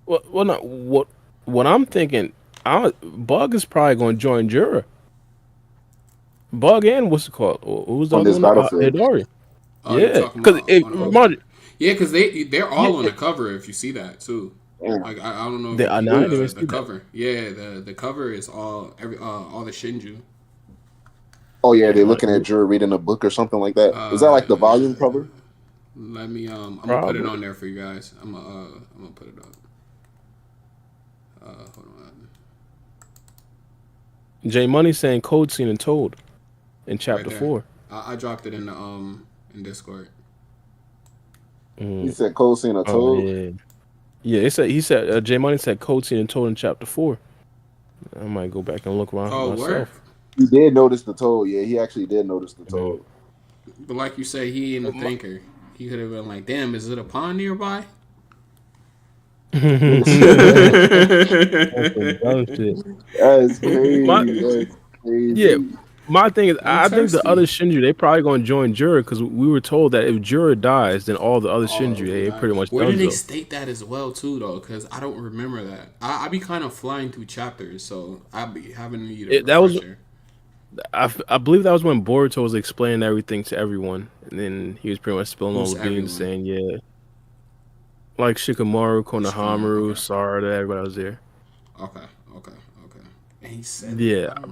Well, no. What I'm thinking, Bug is probably going to join Jura. Bug and what's it called? Who's the other one? Hidori. Yeah, because they're all on the cover. If you see that too, like I don't know. If the cover. That. Yeah, the cover is all the Shinju. Oh yeah, they're looking at Jura reading a book or something like that. Is that like the volume cover? Let me I'm gonna put it on there for you guys. I'm gonna put it up. Hold on. J Money saying Code Scene and Told in chapter 4. I dropped it in the in Discord. He said Code Scene and Told. Yeah. He said J Money said Code Scene and Told in chapter 4. I might go back and look around myself. Where? He did notice the Told. Yeah, he actually did notice the Told. But like you said, he ain't a thinker. He could have been like, "Damn, is it a pond nearby?" That's crazy. Yeah, my thing is, I think the other Shinju, they probably going to join Jura because we were told that if Jura dies, then all the other Shinju, they pretty much. Where did they state that as well, too, though? Because I don't remember that. I be kind of flying through chapters, so I be having to need a refresher. I believe that was when Boruto was explaining everything to everyone, and then he was pretty much spilling all the beans, saying, "Yeah." Like Shikamaru, Konohamaru, Sarada, everybody was there. Okay. And he said,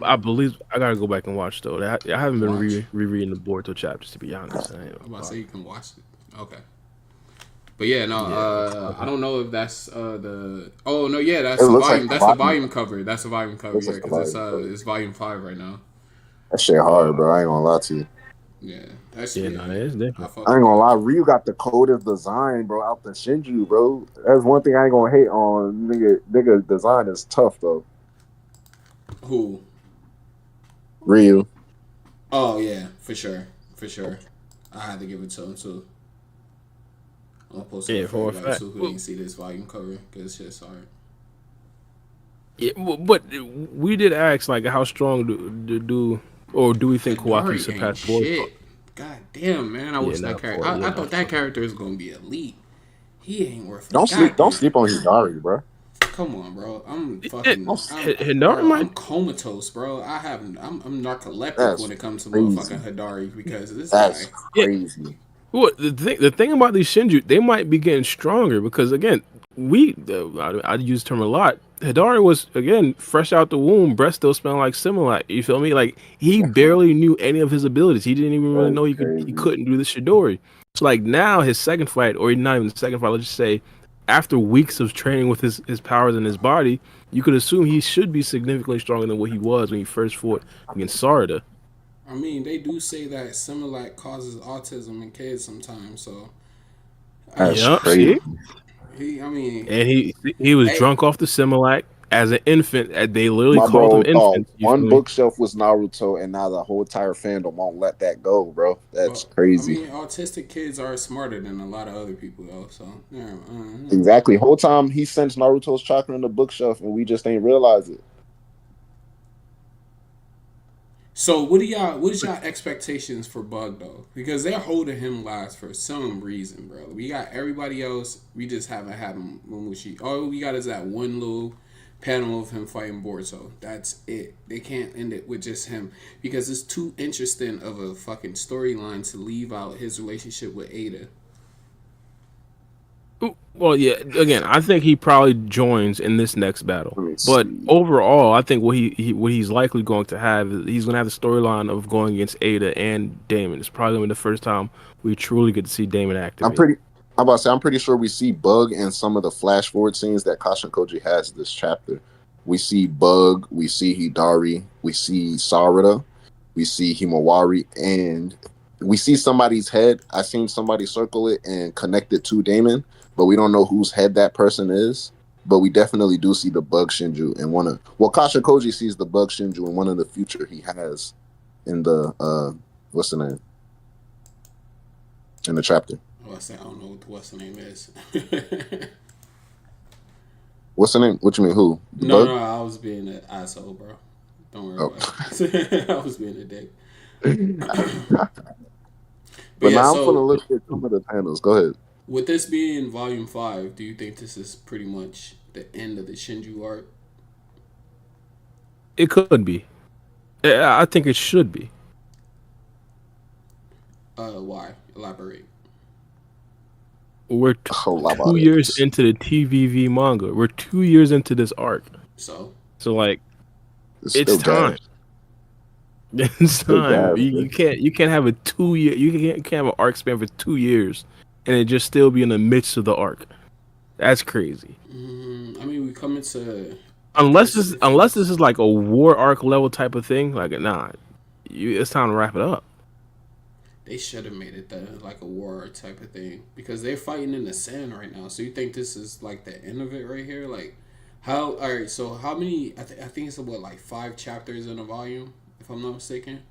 I believe I gotta go back and watch though. I haven't been rereading the Boruto chapters to be honest. I'm about to say you can watch it. Okay. But yeah, no, I don't know if that's the. Oh no, yeah, that's the volume. That's the volume cover. That's the volume cover. Yeah, because it's volume 5 right now. That shit hard, bro. I ain't gonna lie to you. Yeah, that's it's different. I ain't gonna lie, Ryu got the coldest design, bro, out the Shinju, bro. That's one thing I ain't gonna hate on. Nigga design is tough though. Who? Ryu. Oh yeah, for sure. I had to give it to him too. I'm gonna post it for you guys who didn't see this volume cover because shit's hard. Yeah, but we did ask like how strong do we think Kawaki surpassed Boruto? God damn, man! I wish that character. I thought that character was gonna be elite. He ain't worth. Don't sleep on Hidari, bro. Come on, bro. I'm fucking. I'm comatose, bro. I'm narcoleptic when it comes to motherfucking Hidari because this That's crazy. Well, the thing about these Shinju, they might be getting stronger because again, I use the term a lot. Hidari was again fresh out the womb, breath still smelling like Similac. You feel me? Like he barely knew any of his abilities. He didn't even really know he couldn't do the Shidori. So like now his second fight, or not even the second fight, let's just say after weeks of training with his powers in his body, you could assume he should be significantly stronger than what he was when he first fought against Sarada. I mean, they do say that Similac causes autism in kids sometimes. So, I That's mean, Yep, crazy. see, I mean, and he was hey, drunk off the Similac as an infant. They literally My called him bro thought infant. You one feel me? bookshelf was Naruto, and now the whole entire fandom won't let that go, bro. That's well, I crazy. mean, autistic kids are smarter than a lot of other people, though. So, yeah, Exactly. Whole time he sends Naruto's chakra in the bookshelf, and we just ain't realize it. So what is y'all expectations for Bug though? Because they're holding him last for some reason, bro. We got everybody else. We just haven't had Momoshiki. All we got is that one little panel of him fighting Boruto. That's it. They can't end it with just him because it's too interesting of a fucking storyline to leave out his relationship with Ada. Well, yeah. Again, I think he probably joins in this next battle. Let me But see. overall, I think what what he's likely going to have is he's going to have the storyline of going against Ada and Damon. It's probably going to be the first time we truly get to see Damon I'm activate. pretty. I'm about to say I'm pretty sure we see Bug in some of the flash forward scenes that Kashin Koji has this chapter. We see Bug, we see Hidari, we see Sarada, we see Himawari, and we see somebody's head. I seen somebody circle it and connect it to Damon, but we don't know whose head that person is. But we definitely do see the Bug Shinju in one of. Well, Kashin Koji sees the Bug Shinju in one of the future he has in the what's the name in the chapter. Oh, I said I don't know what's the name is. What's the name? What you mean? Who? The No, Bug? no, I was being an asshole, bro. Don't worry Oh. about it. I was being a dick. But But yeah, now I'm gonna so look at some of the panels. Go ahead. with this being volume 5, do you think this is pretty much the end of the Shinju arc? It could be. I think it should be. Why? Elaborate. We're A whole lot 2 about years it. into the TVV manga. We're 2 years into this arc. So So like, It's it's still time. gas. It's Still time. gas. You can't have a 2 year. You can't have an arc span for 2 years and it just still be in the midst of the arc. That's crazy. I mean, we come into Unless this precipice. is like a war arc level type of thing. Like nah, it's time to wrap it up. They should have made it like a war type of thing because they're fighting in the sand right now. So you think this is like the end of it right here? Like how? All right. So how many? I think it's what like 5 chapters in a volume, if I'm not mistaken.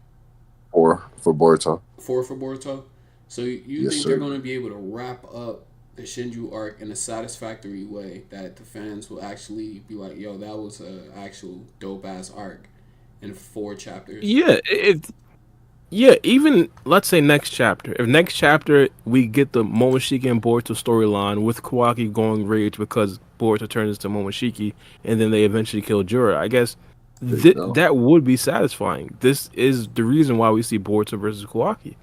Or for Boruto. 4 for Boruto. So you Yes, think sir. they're going to be able to wrap up the Shinju arc in a satisfactory way that the fans will actually be like, "Yo, that was a actual dope ass arc in 4 chapters." Yeah, even let's say next chapter. If next chapter we get the Momoshiki and Boruto storyline with Kawaki going rage because Boruto turns into Momoshiki, and then they eventually kill Jura, I guess There you go. that would be satisfying. This is the reason why we see Boruto versus Kawaki.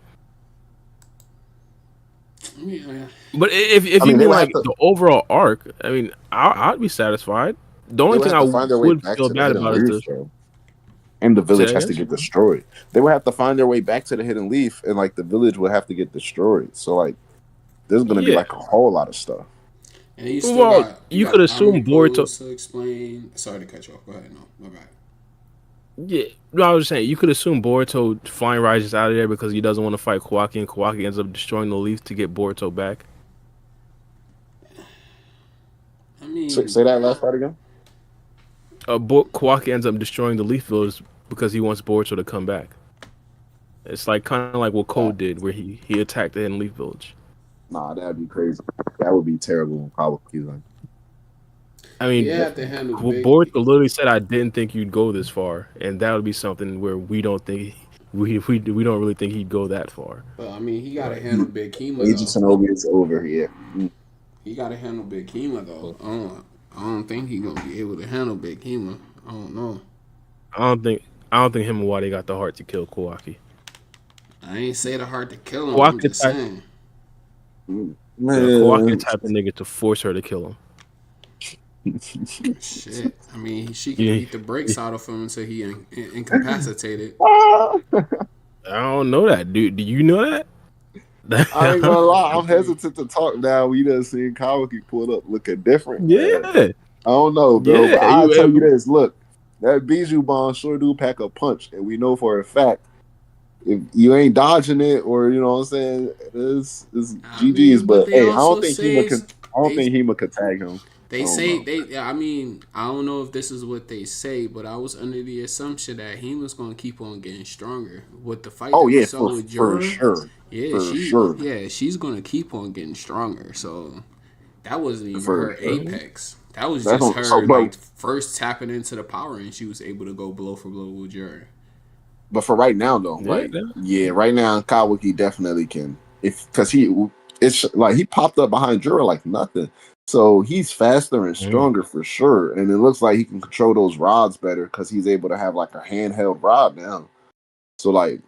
Yeah. But if I you mean, they mean would have like to. the overall arc, I mean, I'd be satisfied. The They only would thing have I to find their way would back feel to the bad hidden about is leaf, this. bro. And the Say village that has again? to get destroyed. They would have to find their way back to the hidden leaf, and like the village would have to get destroyed. So like, there's gonna be Yeah. like a whole lot of stuff. And you still Well, got you could armor assume Boruto. pose to explain. Sorry to cut you off. Go ahead. No, my bad. Yeah, no, I was just saying you could assume Boruto flying rises out of there because he doesn't want to fight Kawaki, and Kawaki ends up destroying the leaf to get Boruto back. I Say, mean, say that last part again. Kawaki ends up destroying the leaf village because he wants Boruto to come back. It's like kind of like what Code did, where he attacked the hidden leaf village. Nah, that'd be crazy. That would be terrible when Kawaki's like. I mean, he had to handle Boruto big. literally said, "I didn't think you'd go this far," and that would be something where we don't think we don't really think he'd go that far. But I mean, he got to handle Big Kima Age of though. Shinobi is over here. He got to handle Big Kima though. I don't think he gonna be able to handle Big Kima. I don't know. I don't think him and Wadi got the heart to kill Kawaki. I ain't say the hard to kill him. I'm Kawaki just type, saying. Kawaki the Man, type of nigga to force her to kill him. Shit. I mean, she can Yeah. beat the brakes out of him until he incapacitated. I don't know that, dude. Do you know that? I ain't gonna lie, I'm hesitant to talk now. We done seen Kawaki pulled up looking different. Yeah, I don't know, bro, but yeah. I'll tell you this. Look, that Bijou bomb sure do pack a punch, and we know for a fact if you ain't dodging it or you know what I'm saying, it's I GG's. mean, but But they hey, also say I don't they think Hema could tag him. I they don't say know. they. I mean, I don't know if this is what they say, but I was under the assumption that he was going to keep on getting stronger with the fight Oh that we yeah, saw with for Jura. sure, Yeah, for sure, she's going to keep on getting stronger. So that wasn't even for her sure. apex. That was That's just on, so, her like first tapping into the power, and she was able to go blow for blow with Jura. but for right now though, Yeah, like right now Kawaki definitely can because it's like he popped up behind Jura like nothing. So he's faster and stronger for sure, and it looks like he can control those rods better because he's able to have like a handheld rod now. So like,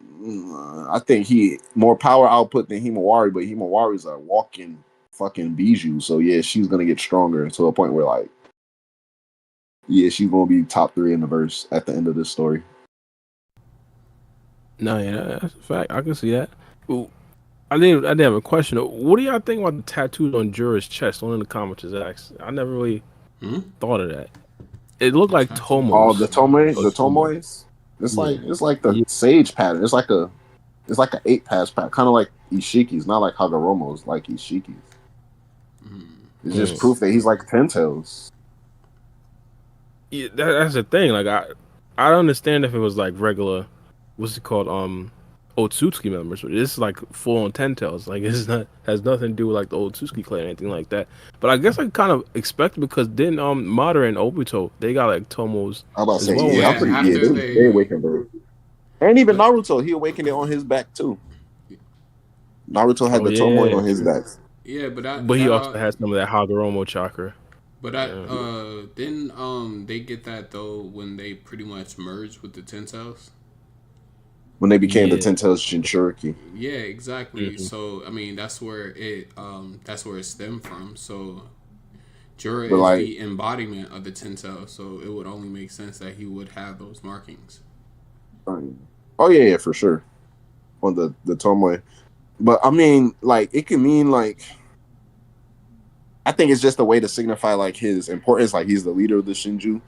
I think he more power output than Himawari, but Himawari's a walking fucking bijou. So yeah, she's gonna get stronger to a point where like, yeah, she's gonna be top 3 in the verse at the end of this story. No, yeah, that's a fact. I can see that. Ooh, I did have a question. What do y'all think about the tattoos on Jura's chest? One of the comments is asked. I never really thought of that. It looked like Oh, Tomo's. the Tomoes. It's like the Yeah. sage pattern. It's like a 8-pass pattern, kind of like Ishiki's, not like Hagoromo's, like Ishiki's. It's just proof that he's like 10 tails. Yeah, that's the thing. Like I don't understand if it was like regular, what's it called? Otsutsuki members. But this is like full on ten tails. Like it's not has nothing to do with like the Otsutsuki clan or anything like that. But I guess I kind of expected because then Madara and Obito they got like Tomos I'm about to as say, well. yeah, I'm pretty they awakened her. And even Naruto, he awakened it on his back too. Naruto had the Tomoe on his back. Yeah, but he also has some of that Hagoromo chakra. But didn't they get that though when they pretty much merged with the Ten Tails? When they became the Ten Tails Jinchuriki. Yeah, exactly. So I mean that's where it stemmed from. So Jura is like, the embodiment of the Ten Tails, so it would only make sense that he would have those markings. Oh yeah, for sure. On the Tomoe. But I mean, like it can mean like I think it's just a way to signify like his importance, like he's the leader of the Shinju.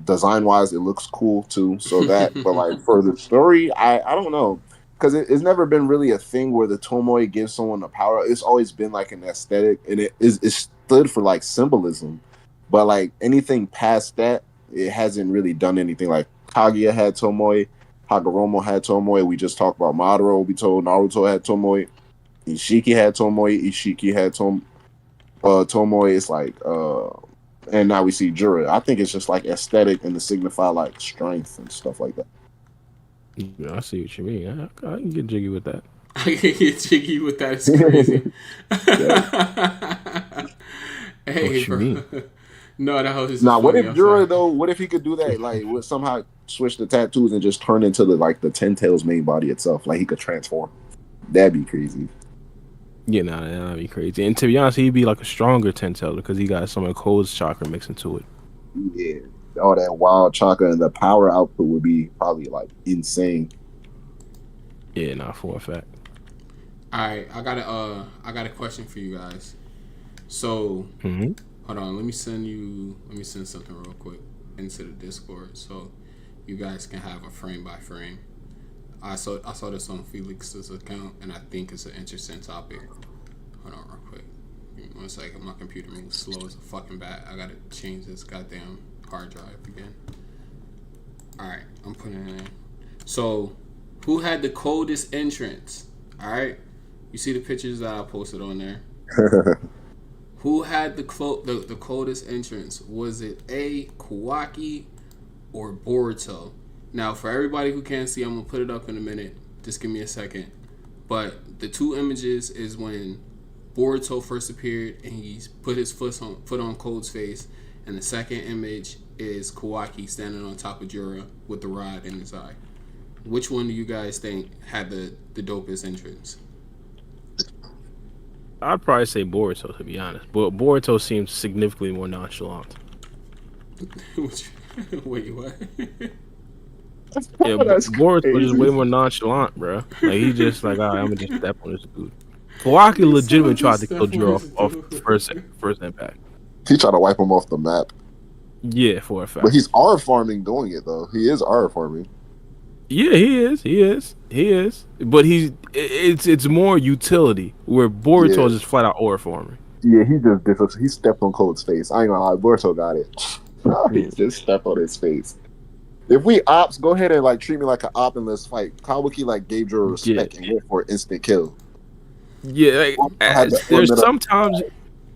Design wise, it looks cool too. So that, but like for the story, I don't know because it's never been really a thing where the Tomoe gives someone the power. It's always been like an aesthetic, and it stood for like symbolism. But like anything past that, it hasn't really done anything. Like Kaguya had Tomoe, Hagoromo had Tomoe. We just talked about Madara. We told Naruto had Tomoe. Ishiki had Tomoe. Ishiki had Tomoe is like and now we see Jura. I think it's just like aesthetic and to signify like strength and stuff like that. Yeah, I see what you mean. I can get jiggy with that. I can get jiggy with that. It's crazy. Hey, what you mean? No, that was just what if Jura though? What if he could do that? Like, would somehow switch the tattoos and just turn into the Ten Tails main body itself? Like he could transform. That'd be crazy. Yeah, that'd be crazy. And to be honest, he'd be like a stronger Ten Tails because he got some of Cold's chakra mixed into it. Yeah, all that wild chakra and the power output would be probably like insane. Yeah, not for a fact. All right, I got a question for you guys. So, hold on, let me send something real quick into the Discord so you guys can have a frame by frame. I saw this on Felix's account, and I think it's an interesting topic. Hold on real quick. Give me 1 second. My computer moves slow as a fucking bat. I gotta change this goddamn hard drive again. Alright, I'm putting it in. So, who had the coldest entrance? Alright? You see the pictures that I posted on there? Who had the coldest entrance? Was it A, Kawaki, or Boruto? Now, for everybody who can't see, I'm going to put it up in a minute. Just give me a second. But the two images is when Boruto first appeared and he's put his foot on Cold's face. And the second image is Kawaki standing on top of Jura with the rod in his eye. Which one do you guys think had the dopest entrance? I'd probably say Boruto, to be honest. But Boruto seems significantly more nonchalant. Wait, what? Yeah, That's Boruto was just way crazy. more nonchalant, bro. Like he just like, all right, I'm gonna just step on this dude. Kawaki He said legitimately tried just to kill step on Jura his off dude. first impact. He tried to wipe him off the map, Yeah, for a but fact. he's R farming doing it though. He is R farming. Yeah, he is. But it's more utility where Boruto Yeah, is just flat out ore farming. yeah. He stepped on Cold's face. I ain't gonna lie, Boruto got it. He Yeah. just stepped on his face. If we ops, go ahead and like treat me like an op and let's fight. Kawaki like gave Jura Yeah, respect and went for an instant kill. yeah. Like, I had the there's element of sometimes,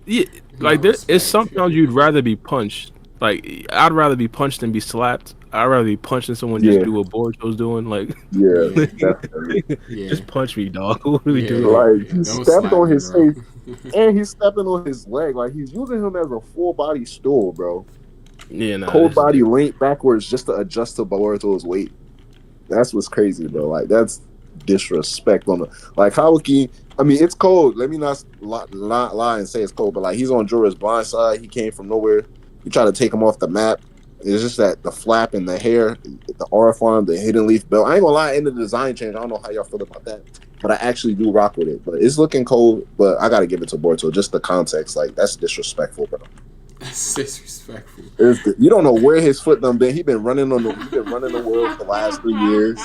yeah, like Not there is respect. sometimes you'd rather be punched. Like I'd rather be punched than be slapped. I'd rather be punched than someone just yeah, do what Boruto's doing. Like, yeah, Yeah, definitely. yeah, just punch me, dog. What are we yeah, doing? Like yeah. he Don't stepped slap on me, his bro. face and he's stepping on his leg. Like he's using him as a full body stool, bro. Yeah, nah, Cold this is body different. leaned backwards just to adjust to Boruto's weight. That's what's crazy, bro. Like that's disrespect on the like Kawaki. I mean, it's cold. Let me not lie and say it's cold, but like he's on Jura's blind side. He came from nowhere. He tried to take him off the map. It's just that the flap and the hair, the aura farm, the hidden leaf belt. I ain't gonna lie, in the design change, I don't know how y'all feel about that, but I actually do rock with it. But it's looking cold. But I gotta give it to Boruto. Just the context, like that's disrespectful, bro. That's disrespectful. You don't know where his foot done been. He been running the world for the last 3 years.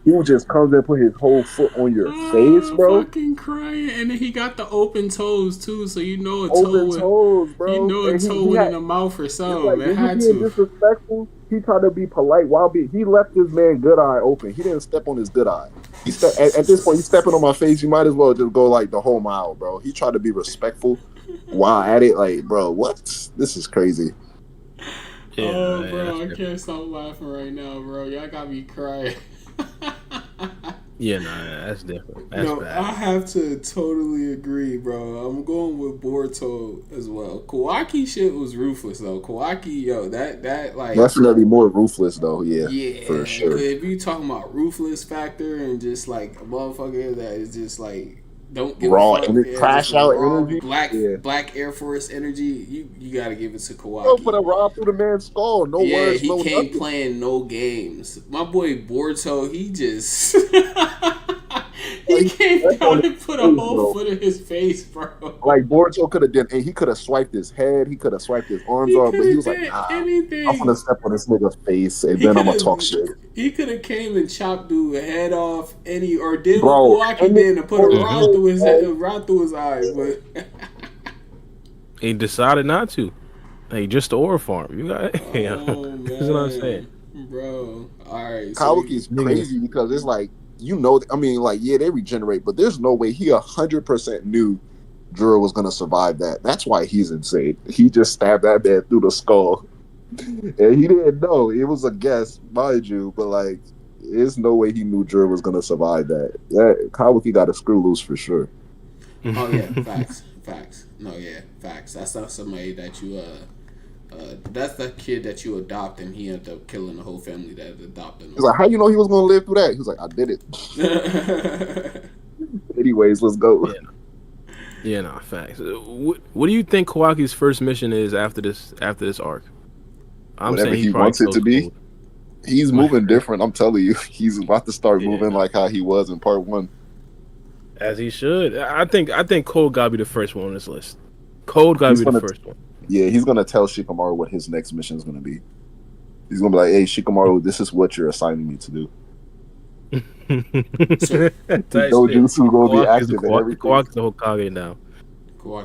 He just comes and put his whole foot on your face, bro. Fucking crying, and then he got the open toes too, so you know a toe Open went, toes, bro. And he in had the mouth or it's something. like It when he had being to. disrespectful, he tried to be polite he left this man good eye open. He didn't step on his good eye. At this point, you stepping on my face, you might as well just go like the whole mile, bro. He tried to be respectful while at it, like, bro, what? This is crazy. Yeah, nah, Oh, yeah, bro, that's I different. can't stop laughing right now, bro. Y'all got me crying. Yeah, nah, that's different. That's No, bad. I have to totally agree, bro. I'm going with Boruto as well. Kawaki shit was ruthless though. Kawaki, yo, that like, Definitely more ruthless though, yeah, for yeah. Cause sure. if you talking about ruthless factor and just like a motherfucker that is just like don't give a Raw fuck, and yeah, just crash out raw energy. Yeah. black Air Force energy. You gotta give it to Go for Kawaki. the rob through the man's skull. No Yeah, words, he no came nothing. playing no games. My boy Boruto, he just he Like came that's on down his and put a face, whole bro. foot in his face, bro. Like Boruto could have done, and he could have swiped his head, he could have swiped his arms He off, could but he have was like, did "Nah, I'm gonna anything. step on this nigga's face, and He then I'm could gonna talk have shit, came and chopped dude head off or did what bro." Kawaki And then did and put a rod through his bro, rod through his eye, but He decided not to. Hey, just the ore farm. You got yeah. oh That's what I'm saying. man, bro. All right, so Kawaki is Nigga. crazy because it's like I mean, like yeah, they regenerate, but there's no way he 100% knew Jura was gonna survive that. That's why he's insane. He just stabbed that man through the skull. And he didn't know. It was a guess, mind you, but like, there's no way he knew Jura was gonna survive that. Yeah, Kawaki got a screw loose for sure. oh yeah, facts. No, yeah, facts. That's not somebody that you that's the kid that you adopt and he ended up killing the whole family that adopted He's like, "How you know he was gonna live through that?" He was like, "I did it." him. Anyways, let's go. Yeah. Yeah, nah, facts. What do you think Kawaki's first mission is after this arc? I'm Whatever saying he he probably wants it kills to be, Cold. he's moving different. I'm telling you, he's about to start Yeah, moving nah. like how he was in part one. As he should. I think Cold gotta be the first one on this list. Cold gotta He's be the gonna, first one. yeah, he's gonna tell Shikamaru what his next mission is gonna be. He's gonna be like, "Hey, Shikamaru, this is what you're assigning me to do." So Type No shit. jutsu gonna be Kawaki's the active and everything. Kawaki's the Hokage now.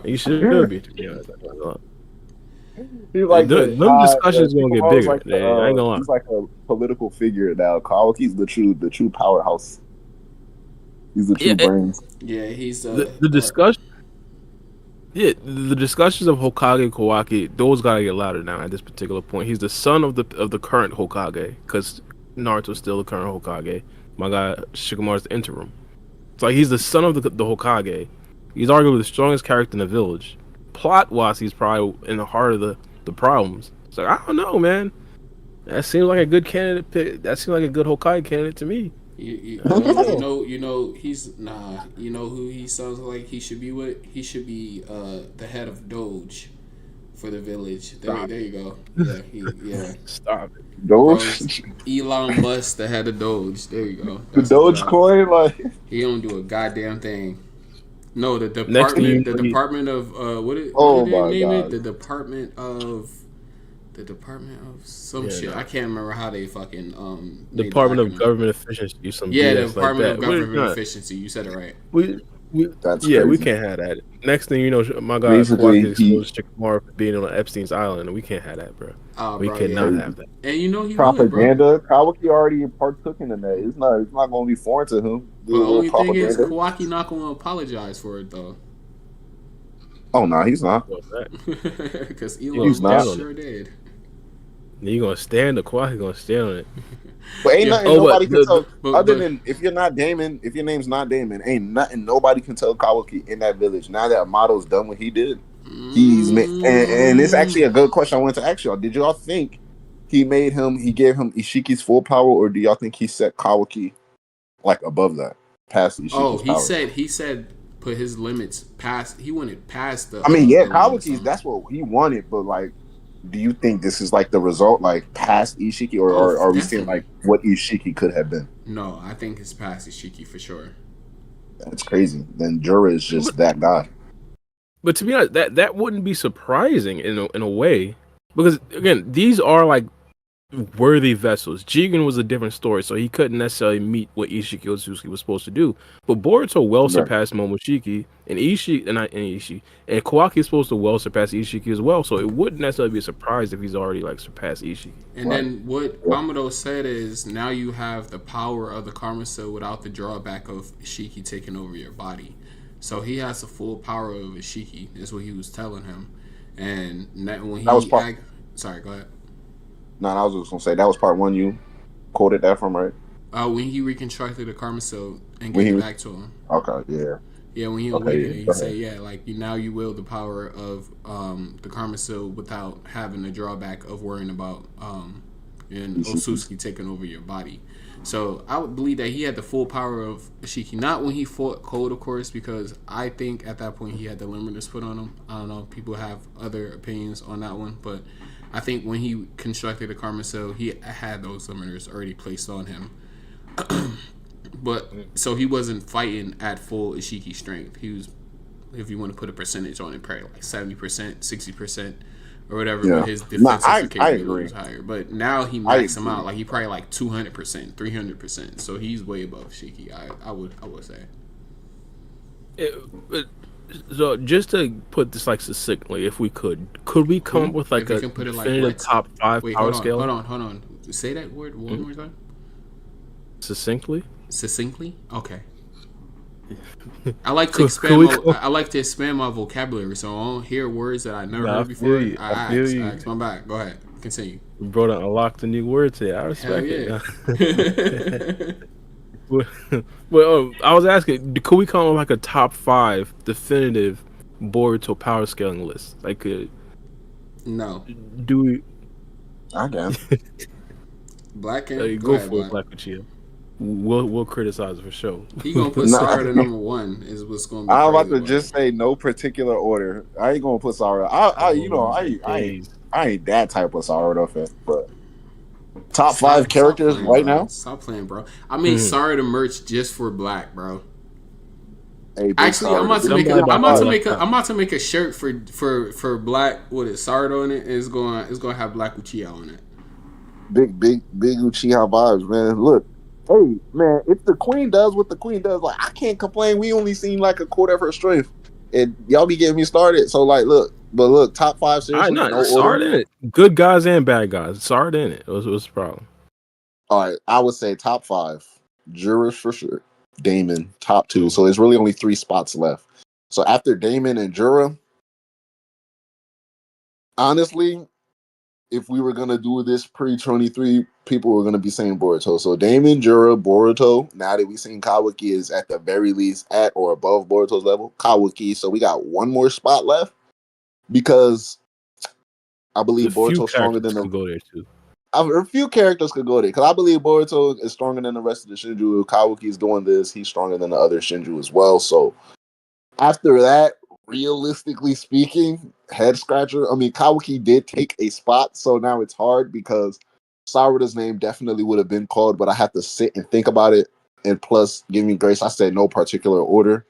He Kawaki. should be. To be honest. He's like Them discussions gonna get Shikamaru's bigger. like I ain't gonna lie. he's like a political figure now. Kawaki's the true powerhouse. He's the true Yeah, brains. Yeah, he's the discussion. Yeah, the discussions of Hokage and Kawaki, those gotta get louder now at this particular point. He's the son of the current Hokage, because Naruto's still the current Hokage. My guy Shikamaru's the interim. It's like he's the son of the Hokage. He's arguably the strongest character in the village. Plot-wise, he's probably in the heart of the problems. It's like, I don't know, man. That seems like a good candidate pick. That seems like a good Hokage candidate to me. you know he's nah. You know who he sounds like he should be with? He should be the head of Doge for the village. There you go. Yeah. Stop it. Bros, Doge, Elon Musk, the head of Doge. There you go. the That's his job. Dogecoin, like He don't do a goddamn thing. No, Next thing you the know, department of what oh did they my name it? god, The department of some yeah, shit. no. I can't remember how they fucking made Department the of acronym. Government Efficiency, some Yeah, the BS like Department of that. Government Efficiency. You said it right. We that's yeah, we crazy. can't have that. Next thing you know, my God, Basically, Kawaki exposed Shikamaru for being on Epstein's island, and we can't have that, bro. We Bro, yeah. cannot crazy have that. And you know he would, bro. propaganda. Kawaki already partook in that. It's not going to be foreign to him. Do But a little only thing is, propaganda. Kawaki not gonna apologize for it though, Oh no, he's not. What's that? because You Elon gonna stand Musk on sure it? did. You gonna stand? The Kawaki gonna stand on it? But ain't Yeah. nothing Oh, nobody but can tell. Other But than if you're not Damon, if your name's not Damon, ain't nothing nobody can tell Kawaki in that village. Now that Amado's done what he did, and it's actually a good question I wanted to ask y'all. Did y'all think he gave him Ishiki's full power, or do y'all think he set Kawaki like above that, past oh, Ishiki's power? he said put his limits past. He went it past I mean, yeah, the limits Kawaki's on him. that's what he wanted, but like, do you think this is like the result, like past Ishiki, or Oh, are we seeing definitely. like what Ishiki could have been? No, I think it's past Ishiki for sure. That's crazy. Then Jura is just that guy. But to be honest, that wouldn't be surprising in a way, because again, these are like worthy vessels. Jigen was a different story, so he couldn't necessarily meet what Ishiki Otsutsuki was supposed to do. But Boruto well Right. surpassed Momoshiki, and and Kawaki is supposed to well surpass Ishiki as well. So it wouldn't necessarily be a surprise if he's already like surpassed Ishiki. And Right. then what Yeah. Amado said is now you have the power of the Karma Seal without the drawback of Ishiki taking over your body. So he has the full power of Ishiki, is what he was telling him. And when That was he part. sorry, go ahead. No, I was just gonna say that was part one. You quoted that from, right? When he reconstructed the Karma Seal and When gave he it was back to him. okay, yeah, Yeah, when he okay, awakened, yeah. he Go said, ahead. "Yeah, like now you wield the power of the Karma Seal without having the drawback of worrying about and Otsutsuki taking over your body." So I would believe that he had the full power of Ishiki. Not when he fought Code, of course, because I think at that point he had the limiters put on him. I don't know. People have other opinions on that one, but I think when he constructed the Karma Seal, he had those limiters already placed on him. But so he wasn't fighting at full Ishiki strength. He was, if you want to put a percentage on it, probably like 70%, 60%, or whatever. Yeah. But his No, defensive I capability agree. was higher. But now he I maxed him agree. out. Like he probably like 200%, 300%. So he's way above Ishiki. I would say. So just to put this like succinctly, if we could we come up with like If you a can put it like definitive what? top 5 Wait, power scale? hold on. Say that word one more time. Succinctly? Succinctly. Okay. I like to Could expand we my come- I like to expand my vocabulary, so I don't hear words that I never Nah, I heard before. feel you. I I feel you. ask. My back. Go ahead. Continue. Bro, done unlocked a new word today. I Hell respect yeah. it. Well, I was asking, could we come up with like a top 5 definitive Boruto power scaling list? Like, No. do we I can. Black and go ahead, for it, Black. Black Uchiha? We'll criticize it for sure. He gonna put No. Sarada number 1 is what's gonna be I'm crazy about to about just it. say no particular order. I ain't gonna put Sarah. Days. I ain't that type of Sarah fan. But top 5 Stop characters playing, right bro. now. Stop playing, bro. I made Sarada merch just for Black, bro. Hey, big Actually, I'm Sarah. about to make a. Somebody I'm about to like make a. that. I'm about to make a shirt for Black with it Sarada on it. It's gonna have Black Uchiha on it. big Uchiha vibes, man. Look, hey, man, if the queen does what the queen does, like I can't complain. We only seen like a quarter of her strength, and y'all be getting me started. So like, look, top 5 All right, seriously, no, no order. Sarda in it. Good guys and bad guys. Sarda in it. What's the problem? All right, I would say top 5. Jurors for sure. Damon, top 2. So there's really only 3 spots left. So after Damon and Jura, honestly, if we were gonna do this pre-23, people were gonna be saying Boruto. So Damon, Jura, Boruto. Now that we've seen Kawaki is at the very least at or above Boruto's level, Kawaki. So we got one more spot left because I believe A few Boruto's stronger characters than could go there too. a few characters could go there because I believe Boruto is stronger than the rest of the Shinju. If Kawaki is doing this, he's stronger than the other Shinju as well. So after that, realistically speaking, head scratcher. I mean, Kawaki did take a spot, so now it's hard because Sarada's name definitely would have been called, but I have to sit and think about it. And plus, give me grace, I said no particular order,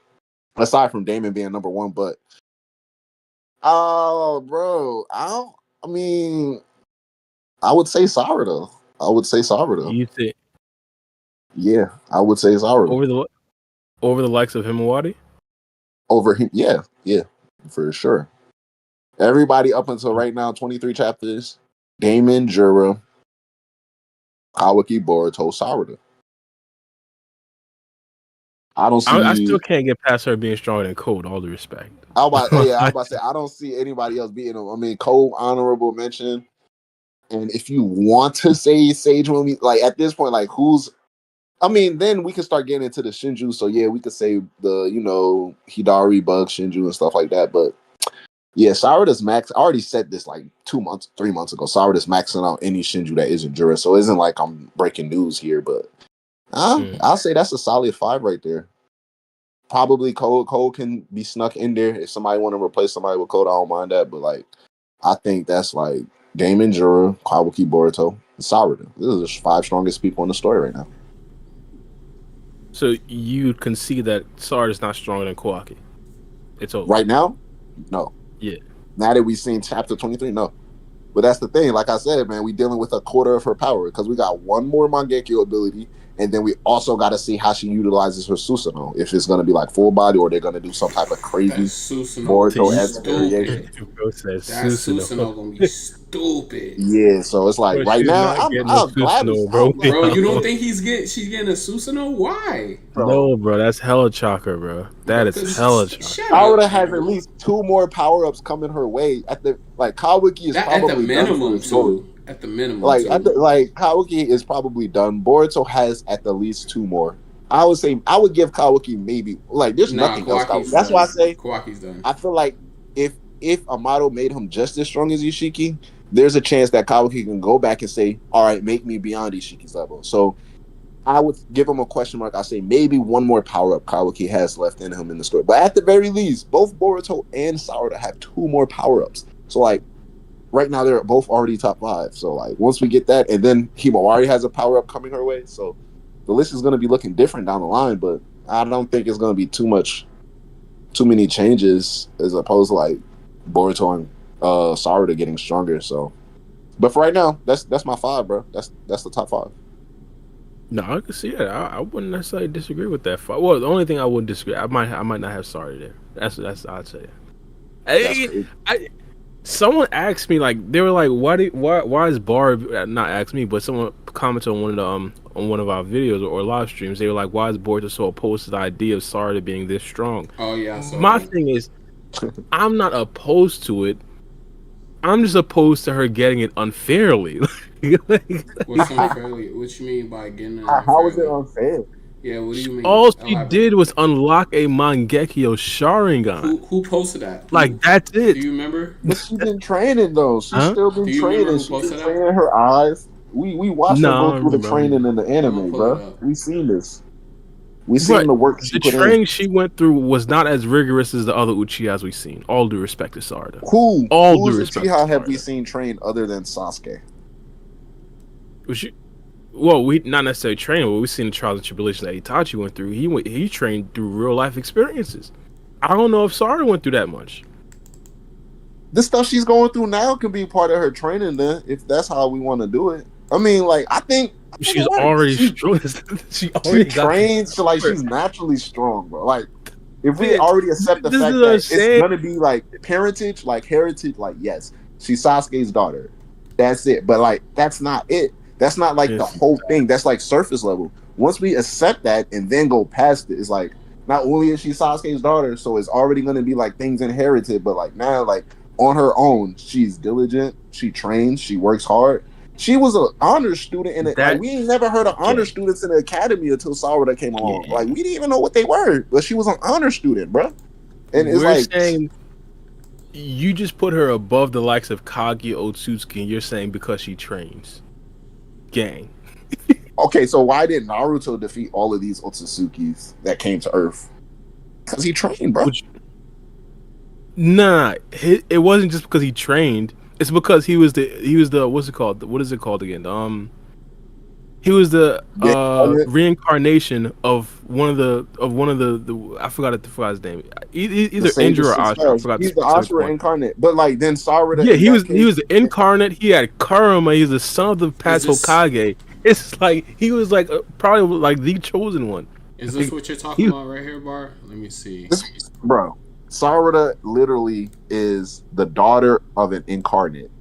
aside from Damon being number one. But oh, bro, I mean, I would say Sarada. I would say Sarada. You think Yeah, I would say Sarada over the likes of Himawari? over him. Yeah, for sure. Everybody up until right now, 23 chapters. Damon, Jura, Kawaki, Boruto, Sarada. I don't see. I still can't get past her being stronger than Code. All due respect. I was about to say I don't see anybody else beating him. I mean, Cole, honorable mention. And if you want to say Sage Mumi, like at this point, like who's? I mean, then we can start getting into the Shinju. So yeah, we could say the Hidari, Bug, Shinju, and stuff like that. But yeah, Sarada's max. I already said this like 3 months ago. Sarada's maxing out any Shinju that isn't Jura. So it isn't like I'm breaking news here, but I'll say that's a solid 5 right there. Probably Cole can be snuck in there if somebody want to replace somebody with Code. I don't mind that, but like I think that's like Damon, Jura, Kawaki, Boruto, and Sarada. These are the 5 strongest people in the story right now. So you concede that Sarada's not stronger than Kawaki? It's over right now. No. Yeah. Now that we've seen chapter 23, no. But that's the thing. Like I said, man, we dealing with a quarter of her power because we got one more Mangekyo ability. And then we also got to see how she utilizes her Susanoo. If it's going to be like full body or they're going to do some type of crazy Boruto-esque variation. That Susanoo going to be stupid. Yeah, so it's like right now, I'm glad. Bro, you don't think she's getting a Susanoo? Why? Bro. No, bro, that's hella chakra, bro. That is hella chakra. Sarada has at least 2 more power-ups coming her way. Kawaki is probably at the minimum too. At the minimum, Kawaki is probably done. Boruto has at the least 2 more. I would say I would give Kawaki maybe there's nothing else. That's why I say Kawaki's done. I feel like if Amato made him just as strong as Ishiki, there's a chance that Kawaki can go back and say, all right, make me beyond Ishiki's level. So I would give him a question mark. I say maybe 1 more power up Kawaki has left in him in the story. But at the very least, both Boruto and Sarada have 2 more power ups. So like right now they're both already top 5. So like once we get that, and then Himawari has a power up coming her way. So the list is going to be looking different down the line. But I don't think it's going to be too many changes as opposed to like Boruto and Sarada getting stronger. So, but for right now, that's my 5, bro. That's the top 5. No, I can see it. I wouldn't necessarily disagree with that. Well, the only thing I would disagree, I might not have Sarada there. That's I'd say. Someone asked me, like, they were like, why is Bar, not asked me, but someone commented on one of our videos or live streams. They were like, why is Boruto so opposed to the idea of Sarada being this strong? Oh yeah. My thing is, I'm not opposed to it. I'm just opposed to her getting it unfairly. What's unfairly? What you mean by getting it unfairly? How is it unfair? Yeah, what do you mean? All she did was unlock a Mangekyo Sharingan. Who posted that? That's it. Do you remember? But she's been training though. She's still been training. She's been training her eyes. We watched her go through the training in the anime, bro. We seen this. We seen the work. The training she went through was not as rigorous as the other Uchihas we've seen. All due respect to Sarada. Who Uchiha have we seen train other than Sasuke? Well, we not necessarily trained, but we've seen the trials and tribulations that Itachi went through. He trained through real life experiences. I don't know if Sarada went through that much. The stuff she's going through now can be part of her training then, if that's how we want to do it. I mean, like, I think she's already strong. She trains to, like, she's naturally strong, bro. Like, if we already accept the fact that it's gonna be like parentage, like heritage, like yes, she's Sasuke's daughter. That's it. But like, that's not it. That's not like the whole thing. That's like surface level. Once we accept that and then go past it, it's like not only is she Sasuke's daughter, so it's already going to be like things inherited, but like now, like on her own, she's diligent. She trains. She works hard. She was an honor student in it. Like, we ain't never heard of honor students in the academy until Sarada came along. Like we didn't even know what they were, but she was an honor student, bro. And it's we're saying you just put her above the likes of Kage Otsutsuki, and you're saying because she trains. Gang. Okay, so why did Naruto defeat all of these Otsutsukis that came to Earth? Because he trained, bro. Nah, it wasn't just because he trained. It's because he was the what's it called? What is it called again? He was the Yeah, reincarnation of one of the I forgot his name. the Either sage of Indra or six Ashura. I hells. forgot the He's the specific Ashura one. incarnate, but like then Sarada Yeah, in he that was he case. was the incarnate. He had Karma. He's the son of the Is past this Hokage. It's like he was like probably like the chosen one. is this Like, what you're talking he, about right here, Bar? Let me see. This, bro, Sarada literally is the daughter of an incarnate.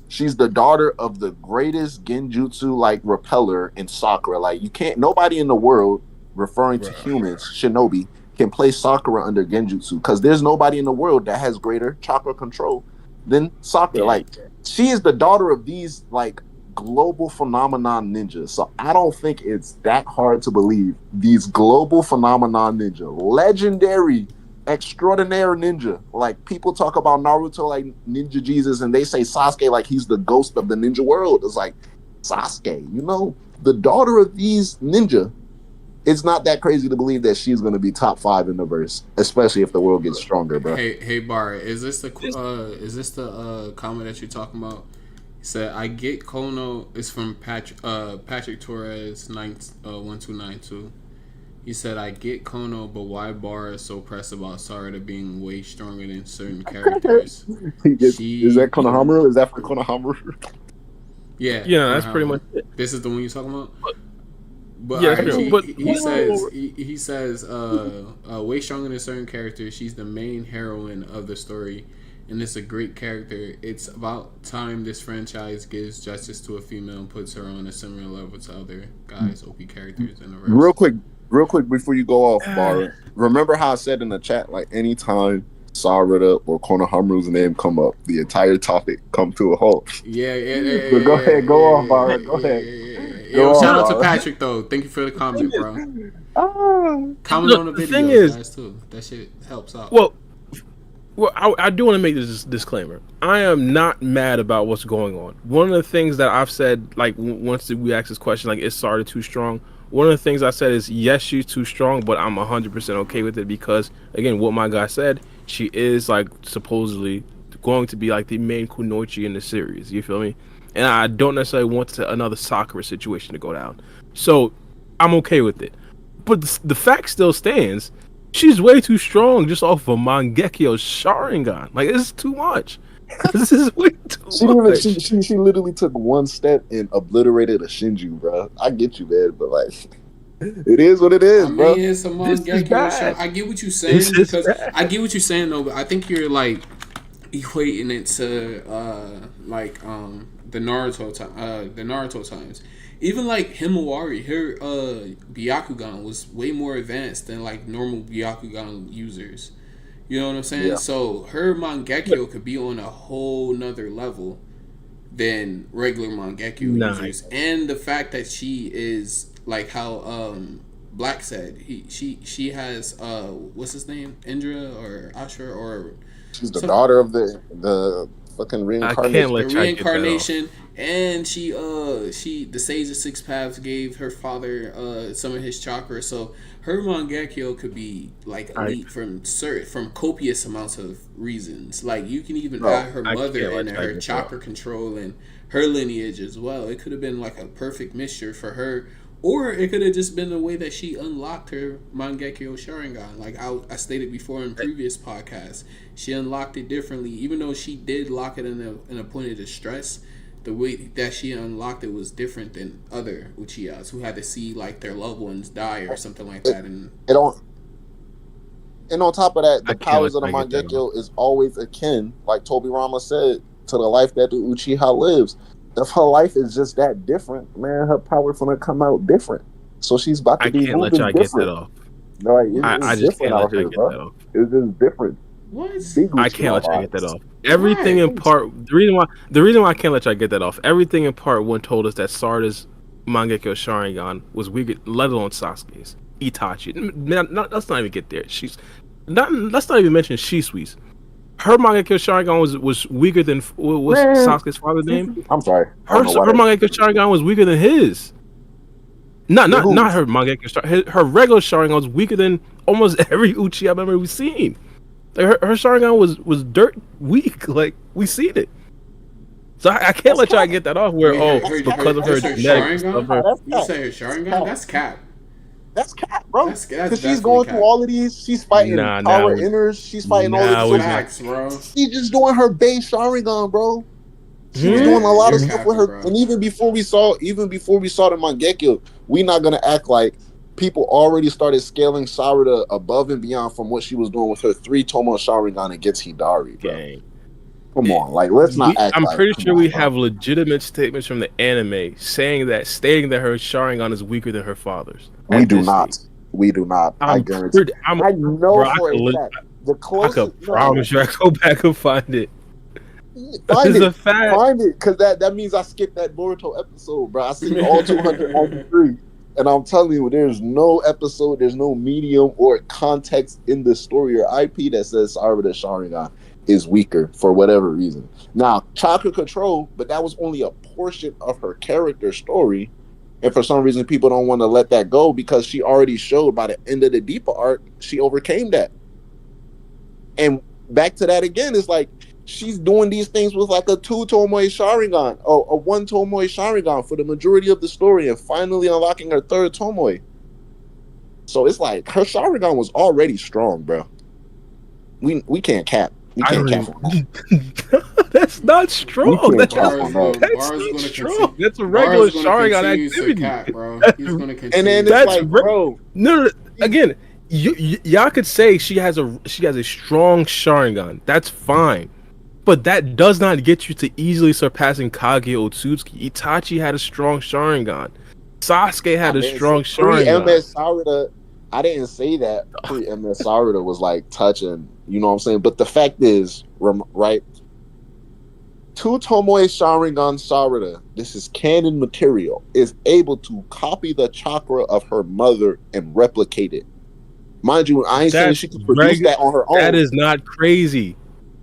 She's the daughter of the greatest genjutsu like repeller in Sakura. Like you can't nobody in the world, referring to humans, shinobi, can play Sakura under genjutsu because there's nobody in the world that has greater chakra control than Sakura. yeah, Like she is the daughter of these like global phenomenon ninjas. So I don't think it's that hard to believe these global phenomenon ninja, legendary extraordinary ninja. Like people talk about Naruto like Ninja Jesus, and they say Sasuke like he's the ghost of the ninja world. It's like Sasuke, the daughter of these ninja. It's not that crazy to believe that she's going to be top 5 in the verse, especially if the world gets stronger, bro. Hey, Bar, is this the comment that you're talking about? He said, "I get Kono." It's from Patrick Torres 1292. He said, "I get Kono, but why Bar is so pressed about Sarada being way stronger than certain characters? Is that She, Konohamaru? Is that for Konohamaru? yeah, yeah, that's pretty much Konohamaru. it. This is the one you're talking about." But Yeah, all that's right, pretty much. he says way stronger than certain characters. She's the main heroine of the story, and it's a great character. It's about time this franchise gives justice to a female and puts her on a similar level to other guys OP characters in the verse. Real quick before you go off, Bara. Remember how I said in the chat, like anytime Sarada or Konohamaru's name come up, the entire topic come to a halt. Yeah. But go ahead, go off, Bara. Go ahead. Yo, Go shout off, out to Bara. Patrick though. Thank you for the comment, bro. Comment Look, on the the videos, thing is, guys, too. That shit helps out. well, I do want to make this disclaimer. I am not mad about what's going on. One of the things that I've said, like once we asked this question, like is Sarda too strong? One of the things I said is yes, she's too strong, but I'm 100% okay with it because again, what my guy said, she is like supposedly going to be like the main kunoichi in the series. You feel me? And I don't necessarily want another Sakura situation to go down. So I'm okay with it. But the fact still stands. She's way too strong just off of Mangekyo Sharingan. Like, this is too much. This is way too much. She literally took one step and obliterated a Shinju, bro. I get you, man, but like, it is what it is, bro. It's a Mangekyo. I get what you're saying because I get what you're saying though, but I think you're like equating it to the Naruto times. Even like Himawari, her Byakugan was way more advanced than like normal Byakugan users. You know what I'm saying? Yeah. So her Mangekyo could be on a whole nother level than regular Mangekyo users. And the fact that she is like how Black said, she has what's his name? Indra or Ashura or she's the daughter of the fucking reincarnation. I can't let you reincarnation, and she the Sage of Six Paths gave her father some of his chakra, so her Mangekyo could be like elite from copious amounts of reasons. Like you can even add her mother and her chakra control and her lineage as well. It could have been like a perfect mixture for her. Or it could have just been the way that she unlocked her Mangekyo Sharingan. Like I stated before in previous podcasts, she unlocked it differently. Even though she did lock it in a point of distress, the way that she unlocked it was different than other Uchihas who had to see like their loved ones die or something like that. And on top of that, the powers of the Mangekyo is always akin, like Toby Rama said, to the life that the Uchiha lives. If her life is just that different, man, her power's gonna come out different. So she's about to be moving different. Get that off. No, like, I just can't let you get that off. It's just different. What? I can't let you get that off. Everything in part. The reason why I can't let you get that off. Everything in part one told us that Sarda's Mangekyo Sharingan was weak, let alone Sasuke's. Itachi. Let's not even get there. Let's not even mention Shisui's. Her Mangekyo Sharingan was weaker than what's Sasuke's father's name? I'm sorry. Her Mangekyo Sharingan was weaker than his. Not her Mangekyo Sharingan. Her regular Sharingan was weaker than almost every Uchiha member we've seen. Like her Sharingan was dirt weak. Like we seen it. So I can't let y'all get that off where Wait, because of her that's her genetics and stuff. Sharingan? That's You cat. say her That's Sharingan? cat. That's cap. That's cat, bro. That's Because she's definitely going through cap. all of these. She's fighting Nah, power inners. She's fighting all of now these. we So not. Facts, bro. she's just doing her base Sharingan, bro. She was doing a lot You're of stuff with capping, her. bro. And even before we saw the Mangekyo, we not gonna act like people already started scaling Sarada above and beyond from what she was doing with her 3 Tomo Sharingan against Hidari, bro. Gang. Come on, like let's not act I'm like. pretty Come sure on, we bro. have legitimate statements from the anime stating that her Sharingan is weaker than her father's. We do not. We do not. I guarantee. I know Bro, for a fact. The I closest, could promise you I go back and find it. find It's a it, fact. find it, because that means I skipped that Boruto episode, bro. I seen all 293, and I'm telling you, there's no episode, there's no medium or context in the story or IP that says Sarada Sharingan is weaker for whatever reason. Now, chakra control, but that was only a portion of her character story. And for some reason, people don't want to let that go because she already showed by the end of the Deepa arc, she overcame that. And back to that again, it's like she's doing these things with like a 2 Tomoe Sharingan or a 1 Tomoe Sharingan for the majority of the story and finally unlocking her 3rd Tomoe. So it's like her Sharingan was already strong, bro. We can't cap. We I can't don't cap even. on that. That's not We strong. can't That's cap on that. that's Bar is not gonna strong. continue. That's a Bar regular is gonna Sharingan continue to activity. cap, bro. He's gonna continue. And then it's That's like, bro. no. Again, y'all could say she has a strong Sharingan. That's fine. But that does not get you to easily surpassing Kage Otsutsuki. Itachi had a strong Sharingan. Sasuke had a strong Sharingan. Pre-MS Sarada, I didn't say that pre-MS Sarada was like touching, you know what I'm saying? But the fact is, right? 2 Tomoe Sharingan Sarada, this is canon material, is able to copy the chakra of her mother and replicate it. Mind you, I ain't saying she could produce that on her own. That is not crazy.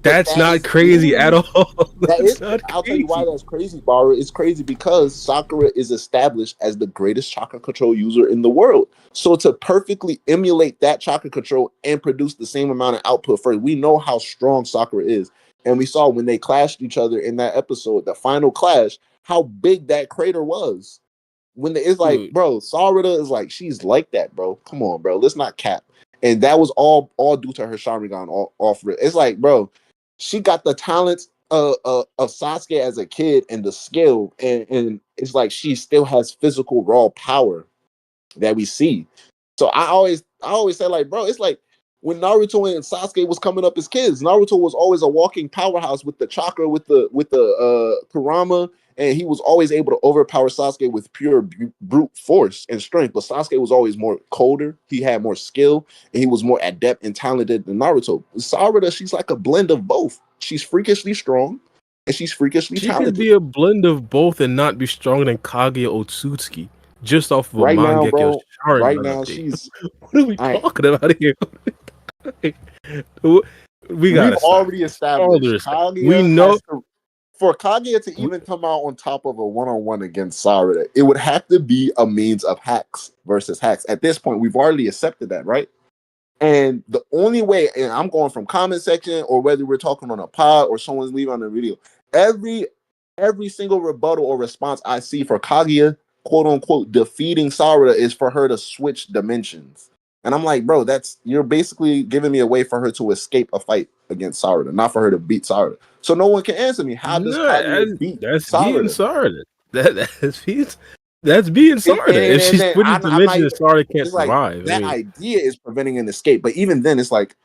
But That's not crazy at all. That is. Not I'll tell crazy. you why that's crazy, Bara. It's crazy because Sakura is established as the greatest chakra control user in the world. So to perfectly emulate that chakra control and produce the same amount of output first, we know how strong Sakura is. And we saw when they clashed each other in that episode, the final clash, how big that crater was. When it's like, Dude. bro, Sarada is like, she's like that, bro. Come on, bro. Let's not cap. And that was all due to her Sharingan off. It's like, bro, she got the talents of Sasuke as a kid and the skill, and it's like she still has physical raw power that we see. So I always say, like, bro, it's like when Naruto and Sasuke was coming up as kids, Naruto was always a walking powerhouse with the chakra, with the Kurama, and he was always able to overpower Sasuke with pure brute force and strength. But Sasuke was always more colder. He had more skill, and he was more adept and talented than Naruto. Sarada, she's like a blend of both. She's freakishly strong, and she's freakishly talented. She could be a blend of both and not be stronger than Kage Otsutsuki. Just off of a Right now, Mangekyo bro. Sharingan Right now, update. she's. What are we talking about here? We've already established Kaguya. We know for Kaguya to even come out on top of a one-on-one against Sarada, it would have to be a means of hacks versus hacks. At this point, we've already accepted that, right? And the only way, and I'm going from comment section or whether we're talking on a pod or someone's leaving on a video, every single rebuttal or response I see for Kaguya, quote unquote, defeating Sarada is for her to switch dimensions. And I'm like, bro, you're basically giving me a way for her to escape a fight against Sarada, not for her to beat Sarada. So no one can answer me. How does Kaguya beat Sarada? That's being Sarada. If she switches dimensions, Sarada can't survive. That idea is preventing an escape. But even then, it's like,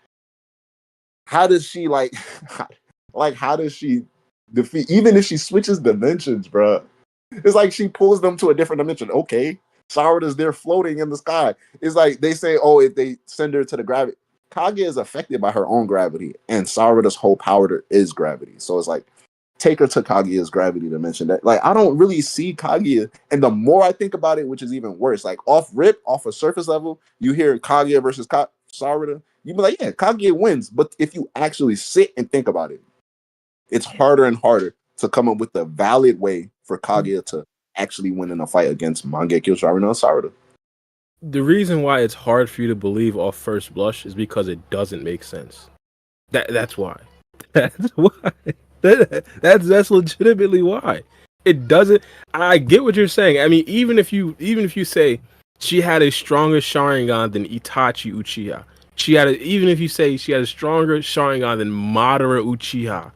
how does she how does she defeat? Even if she switches dimensions, bro, it's like she pulls them to a different dimension. Okay, Sarada's there floating in the sky. It's like they say, oh, if they send her to the gravity, Kaguya is affected by her own gravity, and Sarada's whole power is gravity. So it's like, take her to Kaguya's gravity dimension. That, like, I don't really see Kaguya, and the more I think about it, which is even worse, like off a surface level, you hear Kaguya versus Sarada, you be like, yeah, Kaguya wins. But if you actually sit and think about it, it's harder and harder to come up with a valid way for Kaguya to actually win in a fight against Mangekyo Sharingan Sarada. The reason why it's hard for you to believe off first blush is because it doesn't make sense. That's why. That's why. That's legitimately why. It doesn't. I get what you're saying. I mean, even if you say she had a stronger Sharingan than Itachi Uchiha, even if you say she had a stronger Sharingan than Madara Uchiha,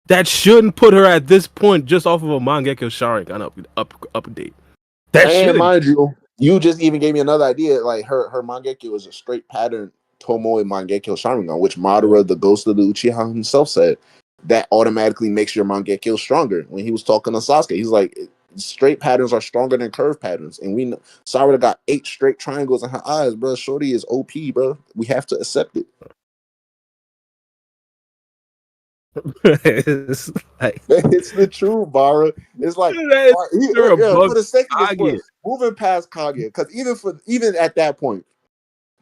that shouldn't put her at this point just off of a Mangekyo Sharingan update. That And shouldn't. mind you, you just even gave me another idea. Like her Mangekyo is a straight pattern Tomoe Mangekyo Sharingan, which Madara, the ghost of the Uchiha himself, said that automatically makes your Mangekyo stronger. When he was talking to Sasuke, he's like, straight patterns are stronger than curved patterns. And we know Sarada got 8 straight triangles in her eyes, bro. Shorty is OP, bro. We have to accept it. It's like It's the truth, Bara. It's like for the sake of this, Kage. moving past Kage, because even at that point,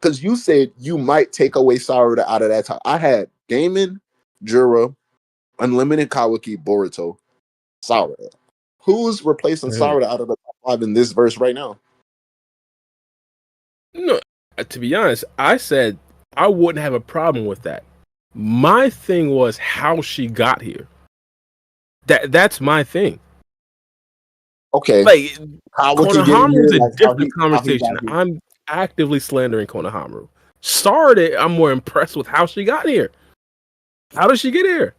because you said you might take away Sarada out of that time. I had Damon, Jura, Unlimited Kawaki, Boruto, Sarada. Who's replacing Sarada out of the top 5 in this verse right now? No, to be honest, I said I wouldn't have a problem with that. My thing was how she got here. That's my thing. Okay, Like Konohamaru is a like different how he conversation. got here. I'm actively slandering Konohamaru. Sarada, I'm more impressed with how she got here. How did she get here?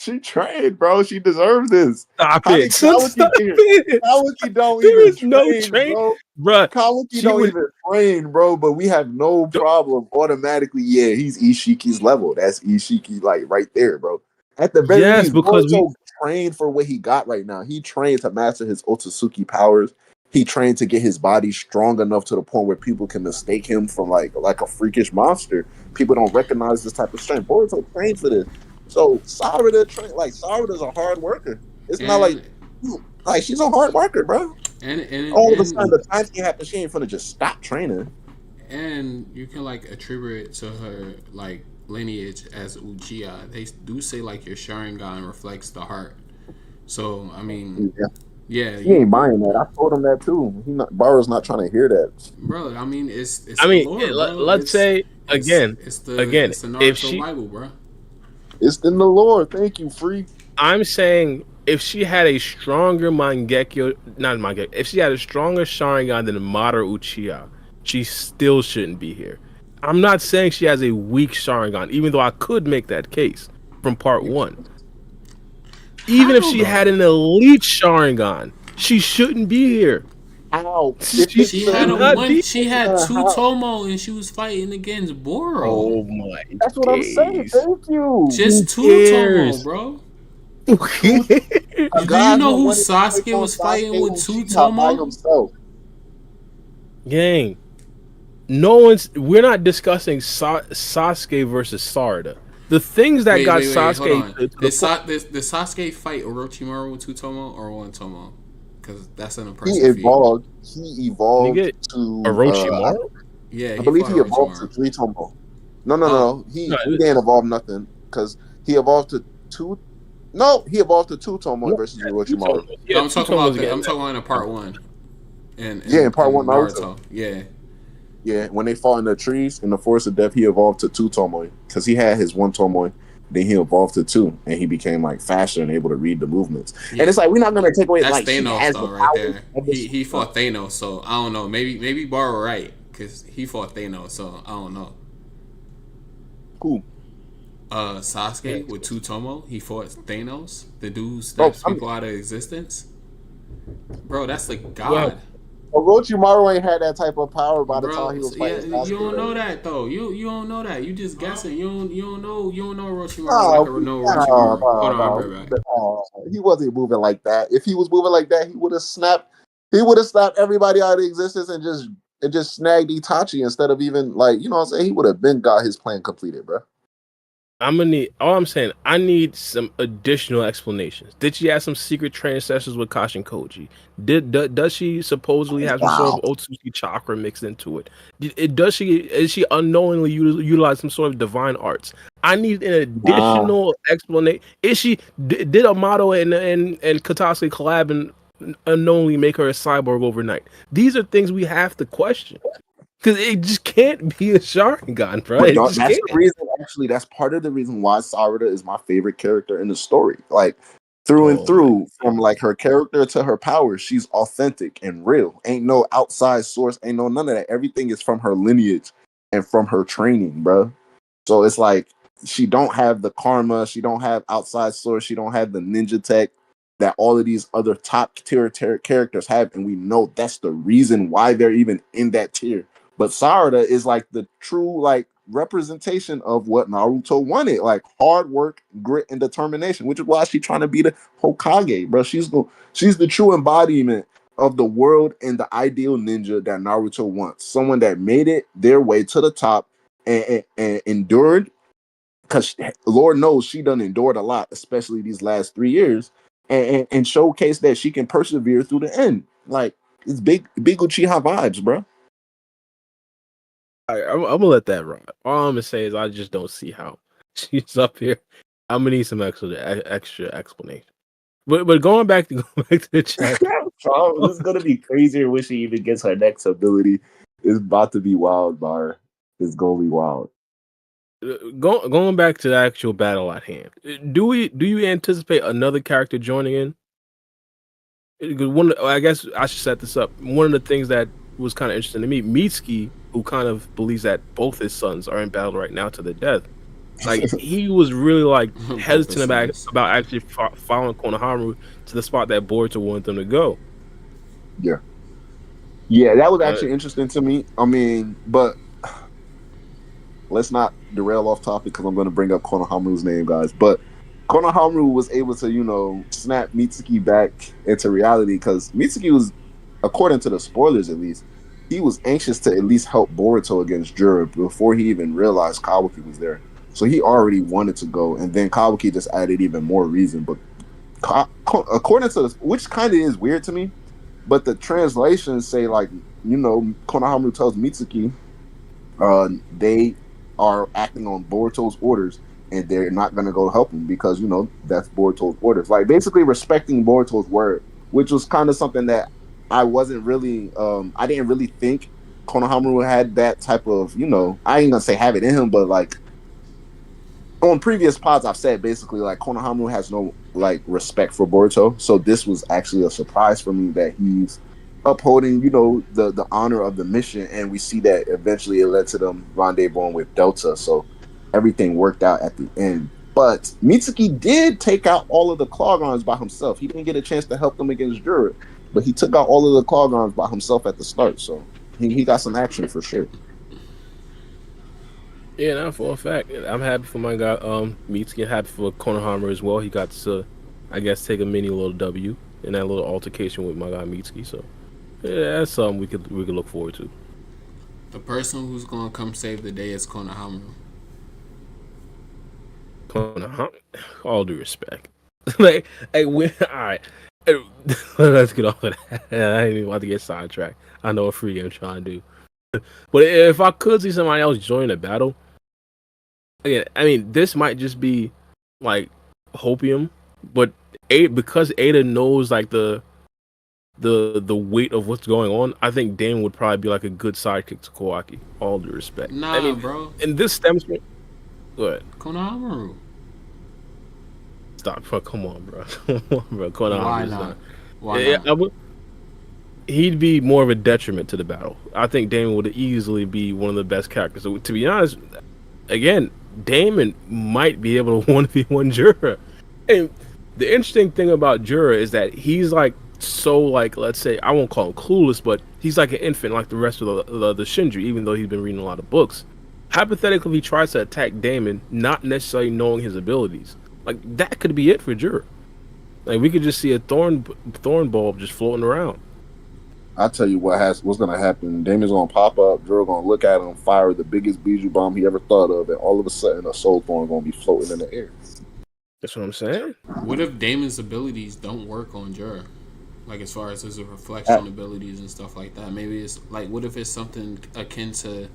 She trained, bro. She deserves this. Stop it. Stop it. Kawaki don't There even is no train, bro. Bruh, Kawaki don't even train, bro. But we have no problem automatically. Yeah, he's Ishiki's level. That's Ishiki, like right there, bro. At the very least, because Boruto trained for what he got right now. He trained to master his Otsutsuki powers. He trained to get his body strong enough to the point where people can mistake him for like a freakish monster. People don't recognize this type of strength. Boruto trained for this. So Sarada's a hard worker. It's not like she's a hard worker, bro. And all of a sudden the time she happens, she ain't finna just stop training. And you can like attribute it to her like lineage as Uchiha. They do say like your Sharingan reflects the heart. So I mean, yeah, he ain't buying that. I told him that too. Baro's not trying to hear that, bro. I mean, it's. I mean, the lore, bro. let's say again, it's the Naruto Bible, bro. It's in the lore. Thank you, Free. I'm saying if she had a stronger if she had a stronger Sharingan than Madara Uchiha, she still shouldn't be here. I'm not saying she has a weak Sharingan, even though I could make that case from part 1. Even if she had an elite Sharingan, she shouldn't be here. How? She had 2 Tomo and she was fighting against Boro. Oh my! That's what I'm saying. Thank you. Just 2 Tomo, bro. Do you know who Sasuke was fighting with 2 Tomo? Himself. Gang, we're not discussing Sasuke versus Sarada. The things that got Sasuke. Did Sasuke fight Orochimaru with 2 Tomo or 1 Tomo? Because that's an impressive. He evolved to Orochimaru. I believe he evolved to 3 Tomo. No. He didn't evolve nothing because he evolved to 2. No, he evolved to 2 Tomo versus Orochimaru. Yeah, I'm talking about in part 1. In part 1 Naruto. Yeah, when they fought in the trees in the Forest of Death, he evolved to 2 Tomoe because he had his 1 Tomoe, then he evolved to 2, and he became like faster and able to read the movements. Yeah. And it's like we're not gonna take away that's like Thanos though, right there. He fought Thanos, so I don't know. Maybe Baro right because he fought Thanos, so I don't know. Who? Sasuke with 2 Tomo, he fought Thanos, the dude snaps people out of existence. Bro, that's like God. Well, Orochimaru ain't had that type of power by the time he was fighting. You don't know that though. You don't know that. You just guessing. You don't know Orochimaru. He wasn't moving like that. If he was moving like that, he would have snapped. He would have snapped everybody out of existence and just snagged Itachi instead of even like what I'm saying. He would have been got his plan completed, bro. I need some additional explanations. Did she have some secret training sessions with Kashin Koji? Does she supposedly have some sort of Otsutsuki chakra mixed into it? Is she unknowingly utilize some sort of divine arts? I need an additional explanation. Did Amato and Katase collab and unknowingly make her a cyborg overnight? These are things we have to question. Because it just can't be a Sharingan, bro. But It just that's can't. the reason. Actually, that's part of the reason why Sarada is my favorite character in the story. Like through and Oh my through, from like her character to her powers, she's authentic and real. Ain't no outside source. Ain't no none of that. Everything is from her lineage and from her training, bro. So it's like she don't have the karma. She don't have outside source. She don't have the ninja tech that all of these other top tier characters have, and we know that's the reason why they're even in that tier. But Sarada is like the true like representation of what Naruto wanted, like hard work, grit, and determination, which is why she's trying to be the Hokage, bro. She's the true embodiment of the world and the ideal ninja that Naruto wants. Someone that made it their way to the top and endured, because Lord knows she done endured a lot, especially these last 3 years, and showcase that she can persevere through the end. Like it's big Uchiha vibes, bro. I'm gonna let that ride. All I'm gonna say is I just don't see how she's up here. I'm gonna need some extra explanation. But going back to the chat. So this is gonna be crazier when she even gets her next ability. It's about to be wild, Bar. It's gonna be wild. Going back to the actual battle at hand, do you anticipate another character joining in? Because I guess I should set this up. One of the things that was kind of interesting to me, Mitsuki, who kind of believes that both his sons are in battle right now to the death, like he was really like hesitant about actually following Konohamaru to the spot that Boruto wanted them to go. Yeah, that was actually interesting to me. I mean, but let's not derail off topic because I'm going to bring up Konohamaru's name, guys. But Konohamaru was able to, snap Mitsuki back into reality because Mitsuki was, according to the spoilers at least, he was anxious to at least help Boruto against Jura before he even realized Kawaki was there. So he already wanted to go, and then Kawaki just added even more reason. But according to this, which kind of is weird to me, but the translations say Konohamaru tells Mitsuki they are acting on Boruto's orders and they're not going to go help him because that's Boruto's orders, like basically respecting Boruto's word, which was kind of something that I wasn't really I didn't really think Konohamaru had that type of I ain't gonna say have it in him, but like on previous pods I've said basically like Konohamaru has no like respect for Boruto, so this was actually a surprise for me that he's upholding the honor of the mission, and we see that eventually it led to them rendezvousing with Delta, so everything worked out at the end. But Mitsuki did take out all of the Clogons by himself. He didn't get a chance to help them against Jura, but he took out all of the Clogons by himself at the start, so he got some action for sure. Yeah, now for a fact, I'm happy for my guy Mitsuki. Happy for Konohamaru as well. He got to, I guess, take a mini little W in that little altercation with my guy Mitsuki. So yeah, that's something we could look forward to. The person who's gonna come save the day is Konohamaru. All due respect, all right. Let's get off of that. I ain't even want to get sidetracked. I know what free game trying to do. But if I could see somebody else join the battle, again, I mean, this might just be like hopium, but because Ada knows like the weight of what's going on, I think Damon would probably be like a good sidekick to Kawaki. All due respect. Nah, I mean, bro. And this stems from what? Konohamaru. Stop, bro. Come on, bro. Konohamaru. Why not? Why not? He'd be more of a detriment to the battle. I think Damon would easily be one of the best characters. So, to be honest, again, Damon might be able to 1v1 Jura. And the interesting thing about Jura is that he's like so like, let's say, I won't call him clueless, but he's like an infant like the rest of the Shinju, even though he's been reading a lot of books. Hypothetically, he tries to attack Damon, not necessarily knowing his abilities. Like, that could be it for Jura. Like, we could just see a thorn bulb just floating around. I'll tell you what's going to happen. Damon's going to pop up. Jura going to look at him, fire the biggest Bijou bomb he ever thought of, and all of a sudden a soul thorn going to be floating in the air. That's what I'm saying. What if Damon's abilities don't work on Jura? Like, as far as his reflection abilities and stuff like that. Maybe it's like, what if it's something akin to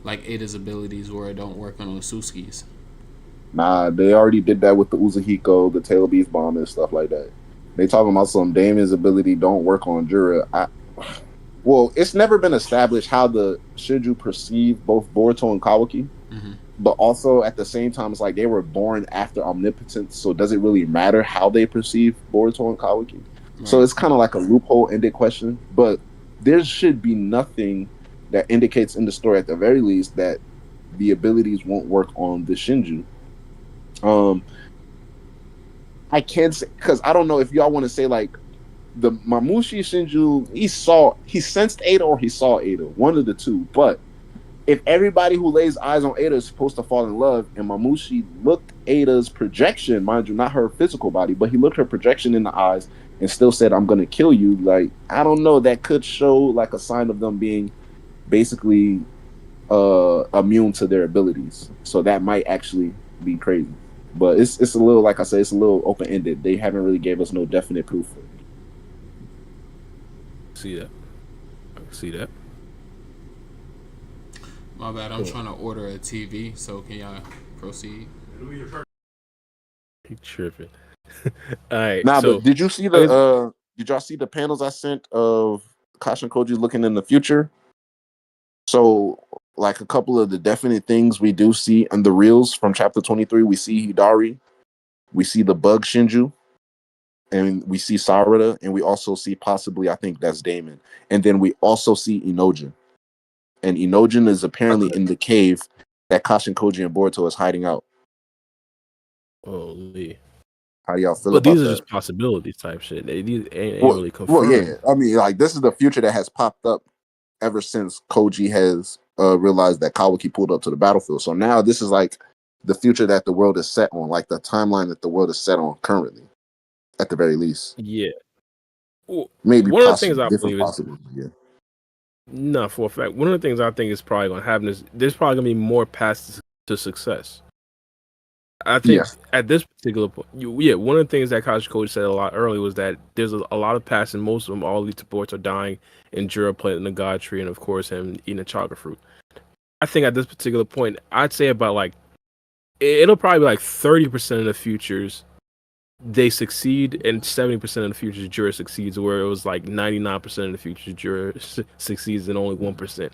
like Ada's abilities where it don't work on Otsutsuki's? Nah, they already did that with the Uzuhiko, the Tail Beast bomb, and stuff like that. They talking about some Damon's ability don't work on Jura. Well, it's never been established how the Shinju perceive both Boruto and Kawaki, Mm-hmm. but also at the same time, it's like they were born after omnipotence, so does it really matter how they perceive Boruto and Kawaki? So Right. it's kind of like a loophole ended question, but there should be nothing that indicates in the story, at the very least, that the abilities won't work on the Shinju. Um, I can't say because I don't know if y'all want to say like the Mamushi Shinju, he sensed Ada or he saw Ada, one of the two. But if everybody who lays eyes on Ada is supposed to fall in love, and Mamushi looked Ada's projection, mind you, not her physical body, but he looked her projection in the eyes and still said, "I'm gonna kill you." Like, I don't know, that could show like a sign of them being basically immune to their abilities. So that might actually be crazy. But it's a little, like I said, it's a little open ended. They haven't really gave us no definite proof. See that? I can see that. My bad. I'm Hold trying on. to order a TV. So can y'all proceed? He tripping. All right, Nah, but so did you see I guess did y'all see the panels I sent of Kashin Koji looking in the future? So like a couple of the definite things we do see on the reels from chapter 23, we see Hidari, we see the bug Shinju, and we see Sarada, and we also see possibly, I think that's Damon. And then we also see Inojin. And Inojin is apparently in the cave that Kashin Koji and Boruto is hiding out. holy. How do y'all feel But these about are that? just possibilities type shit. These ain't Well, really well, yeah. confirmed. I mean, like this is the future that has popped up ever since Koji has realized that Kawaki pulled up to the battlefield. So now this is like the future that the world is set on, like the timeline that the world is set on currently, at the very least. Yeah. Well, Maybe one of the things possible, I different believe is possibilities. Yeah. not for a fact. One of the things I think is probably going to happen is there's probably going to be more paths to success. I think Yes. at this particular point, yeah, one of the things that College Coach said a lot earlier was that there's a lot of paths, and most of them, all these supports are dying, and Jura planting the God tree, and of course him eating a chocolate fruit. I think at this particular point, I'd say about like it'll probably be like 30% of the futures they succeed, and 70% of the futures Jura succeeds, where it was like 99% of the futures Jura succeeds and only 1%.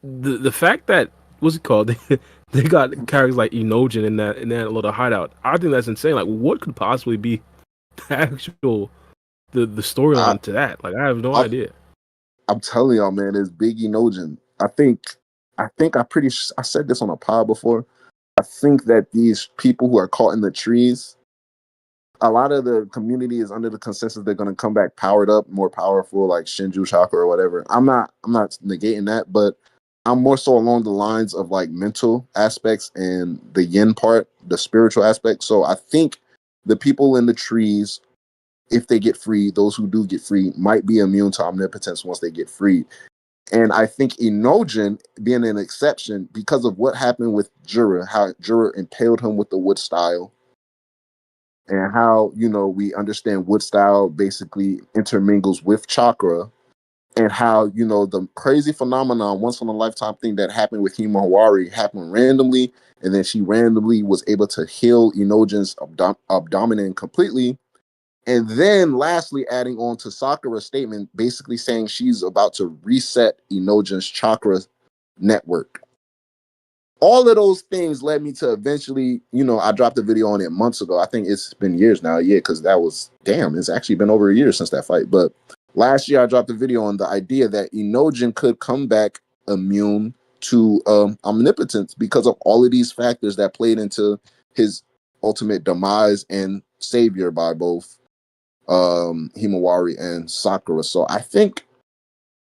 The fact that what's it called? They got characters like Enojin in that little hideout. I think that's insane. Like, what could possibly be the actual the I, storyline to that? Like, I have no I idea. I'm telling y'all, man, it's Biggie Nojin. I said this on a pod before. I think that these people who are caught in the trees, a lot of the community is under the consensus they're going to come back powered up, more powerful, like Shinju chakra or whatever. I'm not negating that, but I'm more so along the lines of like mental aspects and the yin part, the spiritual aspect. So I think the people in the trees, if they get free, those who do get free might be immune to omnipotence once they get free. And I think Enojin being an exception because of what happened with Jura, how Jura impaled him with the wood style, and how we understand wood style basically intermingles with chakra, and how the crazy phenomenon, once in a lifetime thing that happened with Himawari happened randomly, and then she randomly was able to heal Enojin's abdomen completely. And then lastly, adding on to Sakura's statement, basically saying she's about to reset Enojin's chakra network. All of those things led me to eventually, I dropped a video on it months ago. I think it's been years now. Yeah, because it's actually been over a year since that fight. But last year I dropped a video on the idea that Enojin could come back immune to omnipotence because of all of these factors that played into his ultimate demise and savior by both Himawari and Sakura. So I think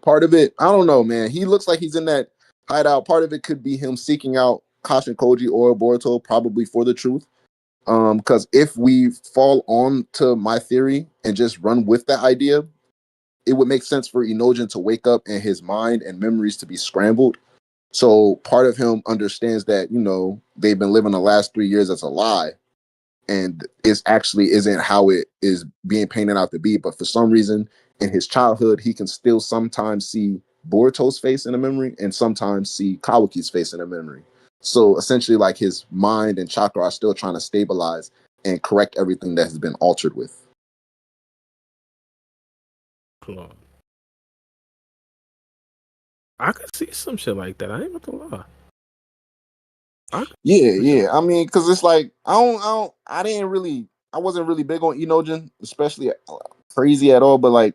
part of it, I don't know, man. He looks like he's in that hideout. Part of it could be him seeking out Kashin Koji or Boruto, probably for the truth. Because if we fall on to my theory and just run with that idea, it would make sense for Enojin to wake up and his mind and memories to be scrambled. So part of him understands that, they've been living the last 3 years as a lie, and it actually isn't how it is being painted out to be. But for some reason, in his childhood, he can still sometimes see Boruto's face in a memory and sometimes see Kawaki's face in a memory. So essentially, like his mind and chakra are still trying to stabilize and correct everything that has been altered with. Hold on. I could see some shit like that. I ain't gonna lie. Yeah. I mean, because it's like I wasn't really big on Enojin, especially crazy at all. But like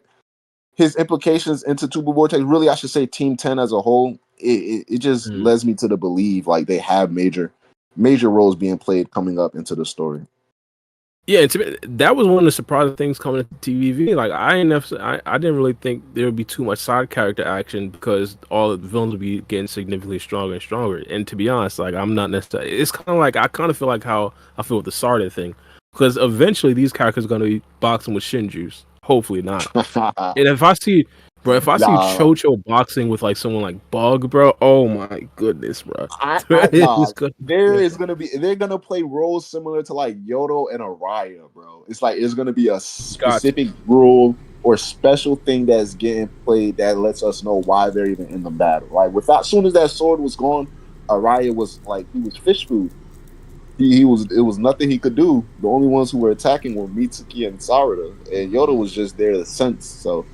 his implications into Tubu Vortex, really, I should say Team 10 as a whole, it just lends me to the believe like they have major roles being played coming up into the story. Yeah, and to me, that was one of the surprising things coming to TVV. Like I didn't really think there would be too much side character action because all the villains would be getting significantly stronger and stronger. And to be honest, like I'm not necessarily. It's kind of like I kind of feel like how I feel with the Sarada thing, because eventually these characters are going to be boxing with Shinju's. Hopefully not. And if I see Chocho boxing with like someone like Bug, bro, oh my goodness, bro. They're gonna play roles similar to like Yodo and Araya, bro. It's like it's gonna be a specific rule or special thing that's getting played that lets us know why they're even in the battle. Like without, soon as that sword was gone, Araya was like he was fish food. It was nothing he could do. The only ones who were attacking were Mitsuki and Sarada, and Yoda was just there to sense. So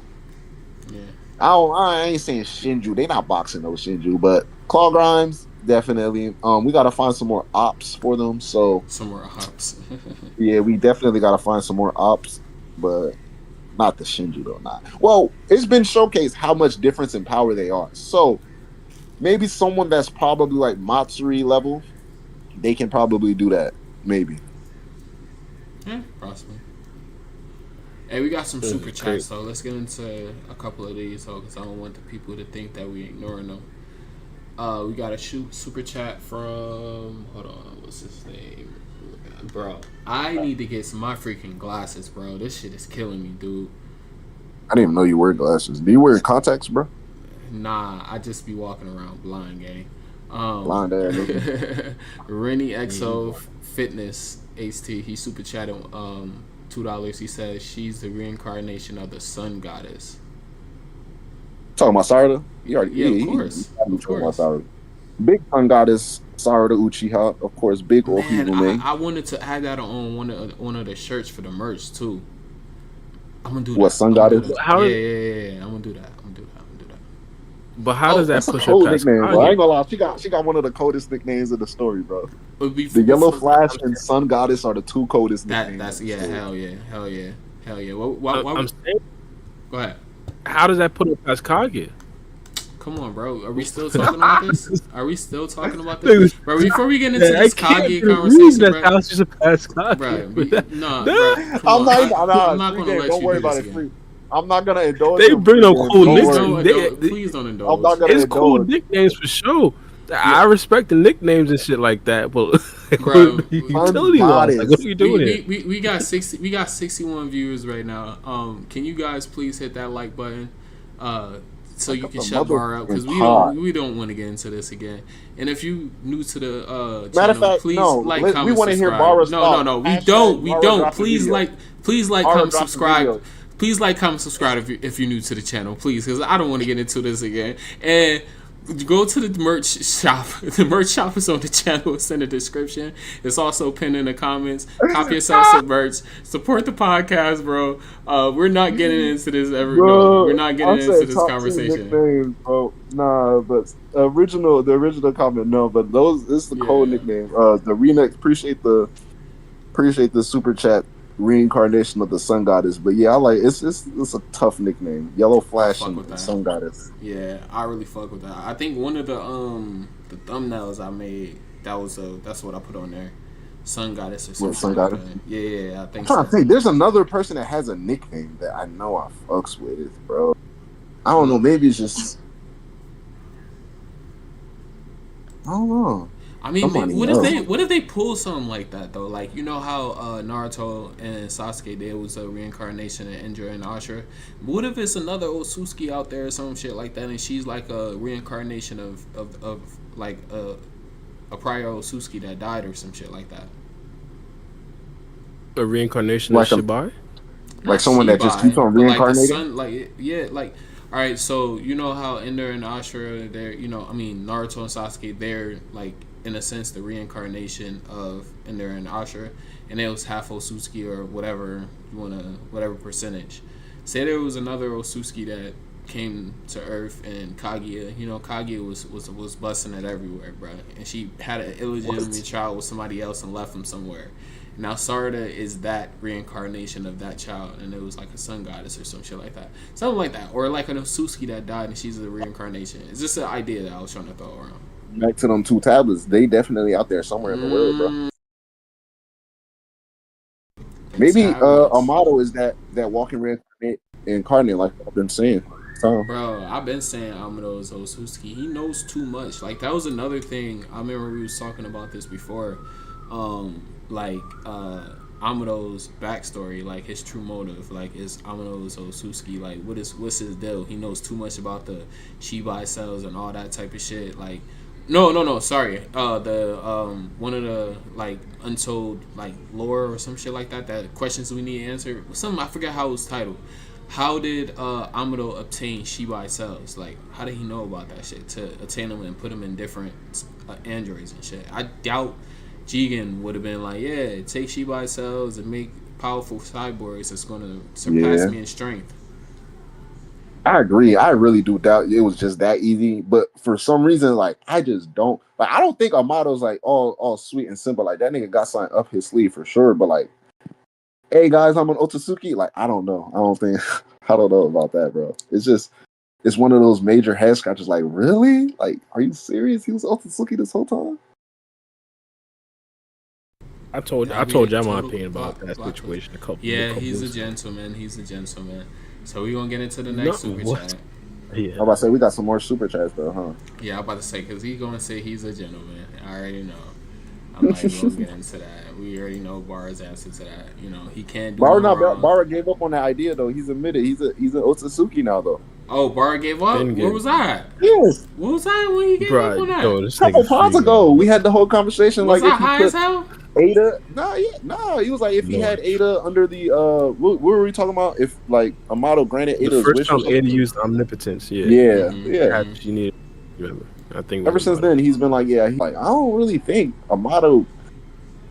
yeah. I ain't saying Shinju. They not boxing no Shinju, but Claw Grimes definitely. We gotta find some more ops for them. So some more ops. yeah, we definitely gotta find some more ops, but not the Shinju though. Not well. It's been showcased how much difference in power they are. So maybe someone that's probably like Matsuri level, they can probably do that. Maybe. Yeah, possibly. Hey, we got some super chats, so let's get into a couple of these, because I don't want the people to think that we ignoring them. We got a super chat from, hold on, what's his name? Bro, I need to get my freaking glasses, bro. This shit is killing me, dude. I didn't even know you wear glasses. Do you wear contacts, bro? Nah, I just be walking around blind, gang. Blind ass. Rennie XO Fitness HT, he super chatted $2. He says she's the reincarnation of the sun goddess. Talking about Sarada? Of course. Big sun goddess Sarada Uchiha, of course. Big old people name. I wanted to add that on one of the shirts for the merch too. I'm gonna do that. What sun goddess? Yeah. I'm gonna do that. But how does that push her past nickname, bro? I ain't gonna lie, she got one of the coldest nicknames in the story, bro. The Yellow Flash and Sun Goddess are the two coldest nicknames. Hell yeah. I'm saying, go ahead. How does that put it past Kage? Come on, bro. Are we still talking about this? Bro, before we get into this Kage conversation, bro. How's just a past Kage? Bro, bro. I'm not gonna let you do this again. I'm not gonna indulge. They bring no cool nicknames. Please don't indulge. I'm not gonna it's indulge. Cool nicknames for sure. Yeah. I respect the nicknames and shit like that, but bro, utility wise, like, what are you doing here? We got 61 viewers right now. Can you guys please hit that like button? So you can shut Bar up, because we don't want to get into this again. And if you new to the channel, please like, comment, we want to hear Bara's no, we don't. Please like, comment, subscribe. Please like, comment, subscribe if you're new to the channel, please, because I don't want to get into this again. And go to the merch shop. The merch shop is on the channel. It's in the description. It's also pinned in the comments. Copy yourself some merch. Support the podcast, bro. We're not getting into this we're not getting into this conversation. Nicknames, bro. Nah, but the original comment, no. But this is the cold nickname. The Renex, appreciate the super chat. Reincarnation of the sun goddess, but yeah, I like it's a tough nickname. Yellow Flash and sun goddess. Yeah, I really fuck with that. I think one of the thumbnails I made, that's what I put on there. Sun goddess or something. Sun goddess. Yeah, I think. I'm trying to think. There's another person that has a nickname that I know I fucks with, bro. I don't know. Maybe it's just. I don't know. I mean, what if they pull something like that though? Like, you know how Naruto and Sasuke, there was a reincarnation of Indra and Ashura. What if it's another Otsutsuki out there or some shit like that, and she's like a reincarnation of like a prior Otsutsuki that died or some shit like that? A reincarnation of Shibai? Like someone that just keeps on reincarnating? All right, so you know how Indra and Ashura, they're, Naruto and Sasuke, they're like, in a sense, the reincarnation of Indra and Ashura, and it was half Otsutsuki or whatever percentage. Say there was another Otsutsuki that came to Earth and Kaguya, Kaguya was busting it everywhere, bro. And she had an illegitimate child with somebody else and left him somewhere. Now Sarada is that reincarnation of that child, and it was like a sun goddess or some shit like that, something like that, or like an Osusuki that died and she's a reincarnation. It's just an idea that I was trying to throw around. Back to them 2 tablets, they definitely out there somewhere in the world, bro. Maybe Amato is that walking reincarnate, like I've been saying. Bro, I've been saying Amato is Osusuki. He knows too much. Like, that was another thing. I remember we was talking about this before. Amato's backstory, like his true motive, like is Amato's Osusuki, like what's his deal? He knows too much about the Shibai cells and all that type of shit. Like, no, sorry. One of the like untold like lore or some shit like that. That questions we need to answer. Something I forget how it was titled. How did Amato obtain Shibai cells? Like, how did he know about that shit to obtain them and put them in different androids and shit? I doubt Jigen would have been like, yeah, take Shibai cells and make powerful cyborgs that's going to surpass me in strength. I agree. I really do doubt it was just that easy. But for some reason, like, I just don't. Like, I don't think Amato's like all sweet and simple. Like, that nigga got something up his sleeve for sure. But like, hey guys, I'm an Otsutsuki. Like, I don't know. I don't know about that, bro. It's one of those major head scratches. Like, really? Like, are you serious? He was Otsutsuki this whole time? I told y'all my opinion about that situation a couple. Yeah, he's a gentleman. So we're gonna get into the next super chat. Yeah. I'm about to say we got some more super chats though, huh? Yeah, I'm about to say because he's gonna say he's a gentleman. I already know. I'm not even gonna get into that. We already know Barra's answer to that. He can't do Barra gave up on that idea though. He's admitted he's an Otsutsuki now though. Oh, Barra gave up? Where was I? Yes. What was I when he gave up on that? A couple pods ago, we had the whole conversation. Was like, I high as hell? Ada, he was like, if he had Ada under the what were we talking about? If like Amato granted Ada's the wish, first time Ada used omnipotence, yeah. She needed. I think ever since then he's been like, I don't really think Amato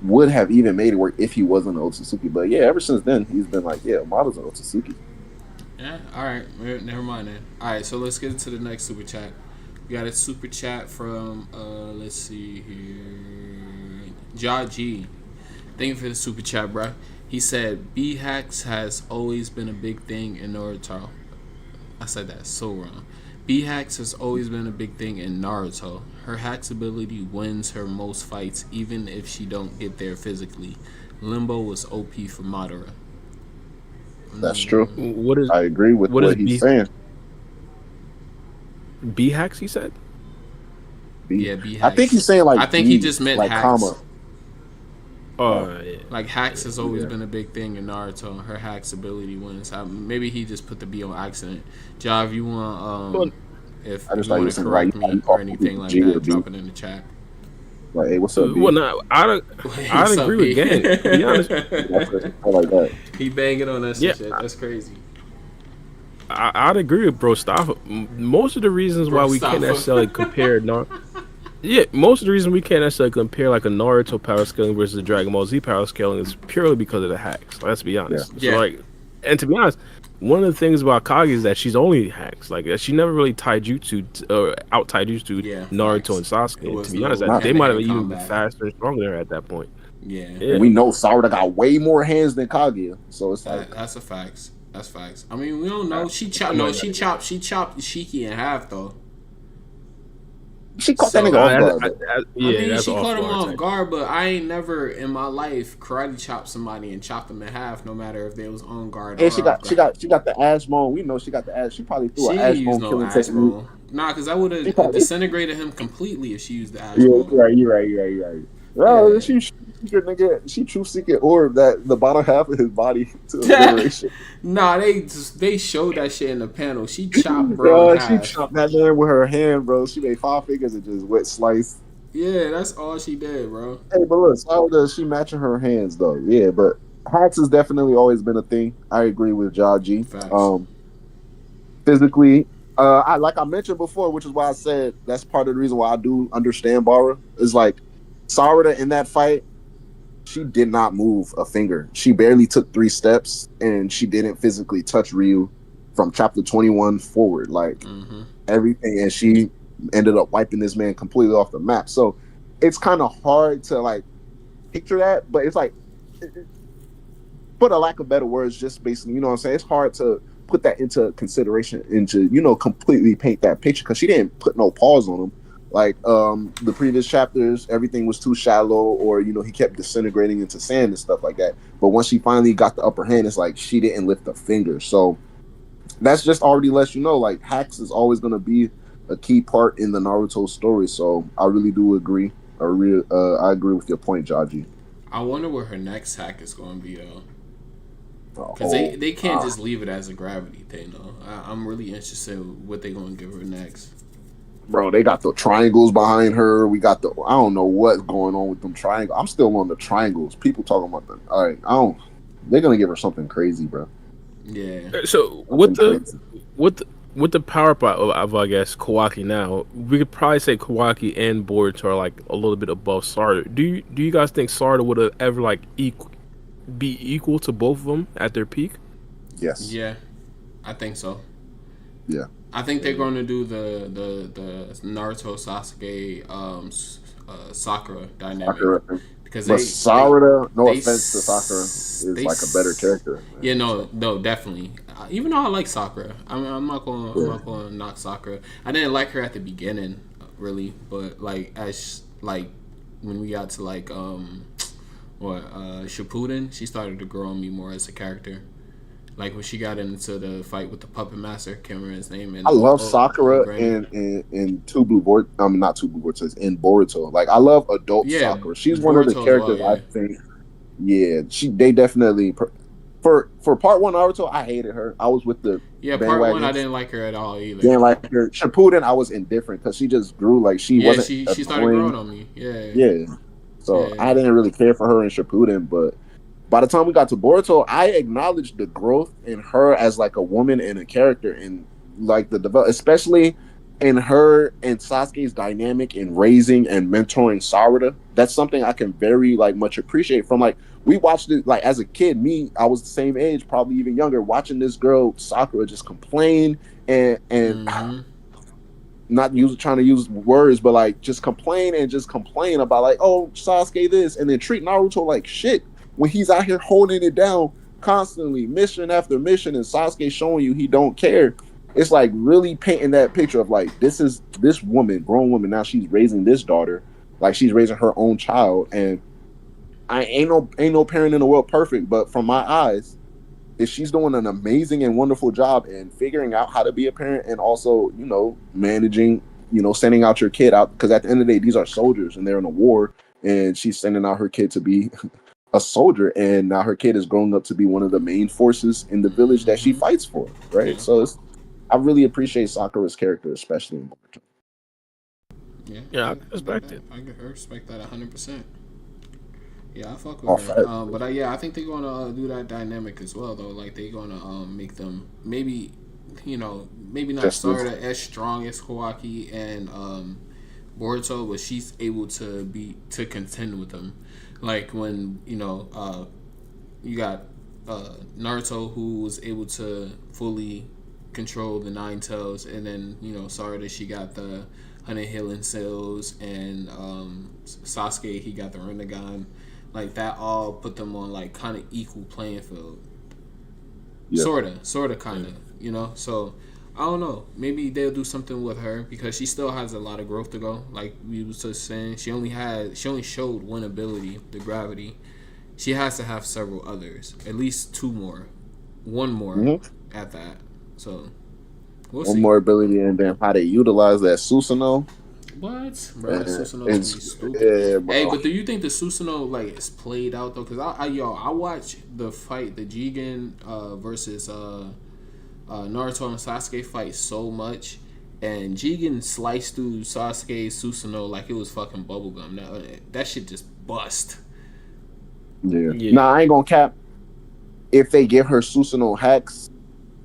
would have even made it work if he wasn't an Otsutsuki. But yeah, ever since then he's been like, Amato's an Otsutsuki. Yeah, all right, never mind then. All right, so let's get into the next super chat. We got a super chat from let's see here, Ja G. Thank you for the super chat, bro. He said B-hacks has always been a big thing in Naruto. I said that so wrong. B-hacks has always been a big thing in Naruto. Her hacks ability wins her most fights, even if she don't get there physically. Limbo was OP for Madara. That's true. I agree with what he's saying. B-hacks, he said? Yeah, B-hacks. I think he's saying like. I think he just meant like hacks. Comma. Yeah. Like hacks has always been a big thing in Naruto. Her hacks ability wins. Maybe he just put the B on accident. Ja, if you want, if you want to correct me or anything like that, drop it in the chat. Like, hey, what's up, B? Well, no, I'd agree with Gang. To be honest, I like that. He banging on us and shit. That's crazy. I'd agree with Bro Staffa. Most of the reasons why we can't necessarily compare most of the reasons we can't necessarily compare like a Naruto power scaling versus a Dragon Ball Z power scaling is purely because of the hacks. Let's be honest. Yeah. So, like, and to be honest, one of the things about Kage is that she's only hacks. Like, she never really taijutsu or out taijutsu Naruto and Sasuke. To be honest, they might have even been faster and stronger than her at that point. Yeah. And we know Sarada got way more hands than Kaguya, so it's like that's a facts. That's facts. I mean, we don't know. She chopped Shiki in half though. She caught that nigga off guard. She caught him off guard, but I ain't never in my life karate chopped somebody and chopped them in half, no matter if they was on guard. And she got the ash bone. We know she got the ash. She probably threw an ash bone killing technique. Nah, because I would have disintegrated him completely if she used the ash bone. You're right. Well, she truth seeking orb that the bottom half of his body to obliteration. Nah, they showed that shit in the panel. She chopped bro. She chopped that man with her hand, bro. She made 5 fingers and just wet slice. Yeah, that's all she did, bro. Hey, but look, how does she matching her hands though? Yeah, but hacks has definitely always been a thing. I agree with Ja G. Physically, like I mentioned before, which is why I said that's part of the reason why I do understand Bara, is like Sarada in that fight, she did not move a finger. She barely took 3 steps, and she didn't physically touch Ryu from chapter 21 forward, like everything, and she ended up wiping this man completely off the map. So it's kind of hard to like picture that, but it's like, for the lack of better words, just basically, you know what I'm saying? It's hard to put that into consideration and to, you know, completely paint that picture because she didn't put no pause on him. Like the previous chapters, everything was too shallow, or you know, he kept disintegrating into sand and stuff like that. But once she finally got the upper hand, it's like she didn't lift a finger. So that's just already lets you know, like hacks is always going to be a key part in the Naruto story. So I really do agree. I agree with your point, Jaji. I wonder what her next hack is going to be, though. Because Oh, they can't just leave it as a gravity thing, though. I'm really interested in what they're going to give her next. bro, they got the triangles behind her. We got the, I don't know what's going on with them triangles. I'm still on the triangles. People talking about them. All right, they're gonna give her something crazy, bro. Yeah. So with the power up of I guess Kawaki now, we could probably say Kawaki and Boruto are like a little bit above Sarada. Do you guys think Sarada would have ever like be equal to both of them at their peak? Yes. Yeah, I think so. Yeah. I think they're going to do the Naruto Sasuke Sakura dynamic. Sakura. Because but Sarada, no offense to Sakura, is like a better character. Man. Yeah, no, definitely. Even though I like Sakura, I'm not going to knock Sakura. I didn't like her at the beginning, really, but like as like when we got to like Shippuden, she started to grow on me more as a character. Like when she got into the fight with the puppet master, can't remember his name. And I love Sakura in Two Blue Vortex. Not Two Blue Vortex, in Boruto. Like I love adult Sakura. She's one of the characters I think. Yeah, they definitely for part one Naruto. I hated her. I was with the part one. I didn't like her at all either. Didn't like her. Shippuden, I was indifferent because she just grew. Like she wasn't. She started growing on me. Yeah. So I didn't really care for her in Shippuden, but by the time we got to Boruto, I acknowledged the growth in her as like a woman and a character, and like the develop, especially in her and Sasuke's dynamic in raising and mentoring Sarada. That's something I can very like much appreciate from like we watched it like as a kid. I was the same age, probably even younger, watching this girl Sakura just complain and not trying to use words, but like just complain about like, oh, Sasuke this, and then treat Naruto like shit when he's out here holding it down constantly, mission after mission, and Sasuke showing you he don't care. It's like really painting that picture of like this woman, grown woman, now she's raising this daughter, like she's raising her own child, and I ain't no parent in the world perfect, but from my eyes, if she's doing an amazing and wonderful job in figuring out how to be a parent and also, you know, managing, you know, sending out your kid out, because at the end of the day, these are soldiers and they're in a war, and she's sending out her kid to be a soldier, and now her kid is growing up to be one of the main forces in the village that she fights for, right? Yeah. So I really appreciate Sakura's character, especially in Boruto. Yeah, I respect it. I respect that 100%. Yeah, I fuck with her. But I think they're gonna do that dynamic as well, though. Like they're gonna make them maybe not start as strong as Kawaki and Boruto, but she's able to contend with them. Like when you got Naruto, who was able to fully control the Nine Tails, and then Sarada, she got the 100 healing cells, and Sasuke, he got the Rinnegan. Like that all put them on like kind of equal playing field. Yeah. Sorta, kind of, So I don't know. Maybe they'll do something with her because she still has a lot of growth to go. Like we was just saying, she only showed one ability, the gravity. She has to have several others, at least two more, one more at that. So we'll see. One more ability, and then how they utilize that Susanoo. What? Bro, Susanoo is stupid. Yeah, hey, but do you think the Susanoo like is played out though? Because I watched the fight, the Jigen versus Naruto and Sasuke fight so much, and Jigen sliced through Sasuke's Susanoo like it was fucking bubblegum. That shit just bust. Yeah. Nah, I ain't gonna cap. If they give her Susanoo hacks,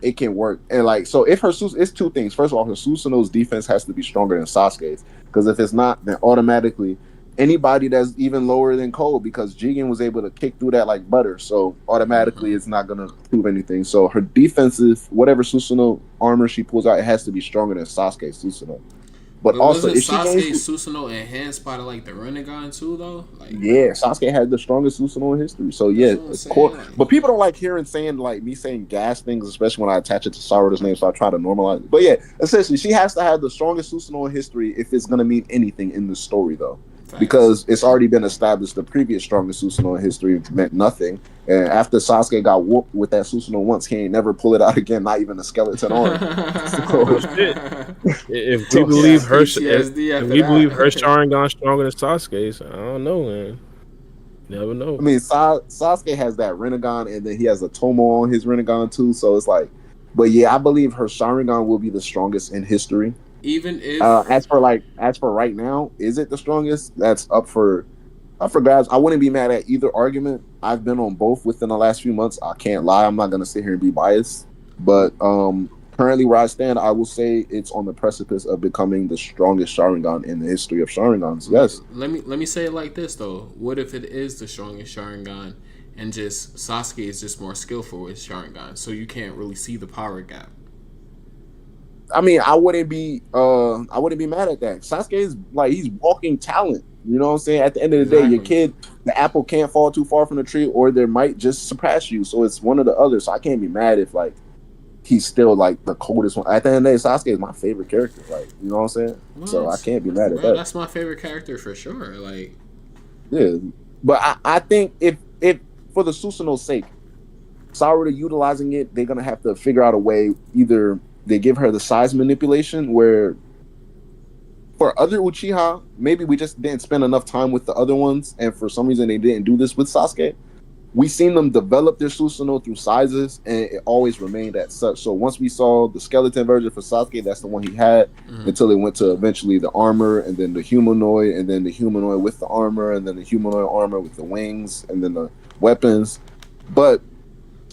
it can work. And like, so if it's two things. First of all, her Susanoo's defense has to be stronger than Sasuke's, because if it's not, then automatically anybody that's even lower than Cole because Jigen was able to kick through that like butter. So automatically, it's not gonna prove anything. So her defensive, whatever Susanoo armor she pulls out, it has to be stronger than Sasuke Susanoo. But also, wasn't if she Sasuke gains, Susanoo enhanced by like the Rinnegan too though? Like yeah, Sasuke had the strongest Susanoo in history. So that's yeah, what I'm of saying. course. Like, But people don't like hearing saying like me saying gas things, especially when I attach it to Sarada's name. So I try to normalize it. But yeah, essentially, she has to have the strongest Susanoo in history if it's gonna mean anything in the story, though. facts. Because it's already been established the previous strongest Susanoo in history meant nothing. And after Sasuke got whooped with that Susanoo once, he ain't never pull it out again, not even a skeleton arm. Well, So, shit. If we so believe her, PTSD if after we believe that. her Sharingan stronger than Sasuke's, I don't know, man. Never know. I mean, Sasuke has that Rinnegan, and then he has a Tomo on his Rinnegan too. So it's like, but yeah, I believe her Sharingan will be the strongest in history. Even if As for right now, is it the strongest? That's up for grabs. I wouldn't be mad at either argument. I've been on both within the last few months. I can't lie. I'm not gonna sit here and be biased, but currently where I stand, I will say it's on the precipice of becoming the strongest Sharingan in the history of Sharingans. Yes. let me say it like this though. What if it is the strongest Sharingan and just Sasuke is just more skillful with Sharingan, so you can't really see the power gap? I mean, I wouldn't be mad at that. Sasuke is like he's walking talent. You know what I'm saying? At the end of the day, your Exactly. kid, the apple can't fall too far from the tree, or there might just surpass you. So it's one or the other. So I can't be mad if like he's still like the coldest one. At the end of the day, Sasuke is my favorite character. Like, you know what I'm saying? What? So I can't be mad at Bro, that. that's my favorite character for sure. Like, Yeah. But I think if for the Susanoo's sake, Sarada utilizing it, they're gonna have to figure out a way. Either they give her the size manipulation where for other Uchiha, maybe we just didn't spend enough time with the other ones, and for some reason they didn't do this with Sasuke. We seen them develop their Susanoo through sizes, and it always remained at such. So once we saw the skeleton version for Sasuke, that's the one he had, until it went to eventually the armor, and then the humanoid, and then the humanoid with the armor, and then the humanoid armor with the wings, and then the weapons. But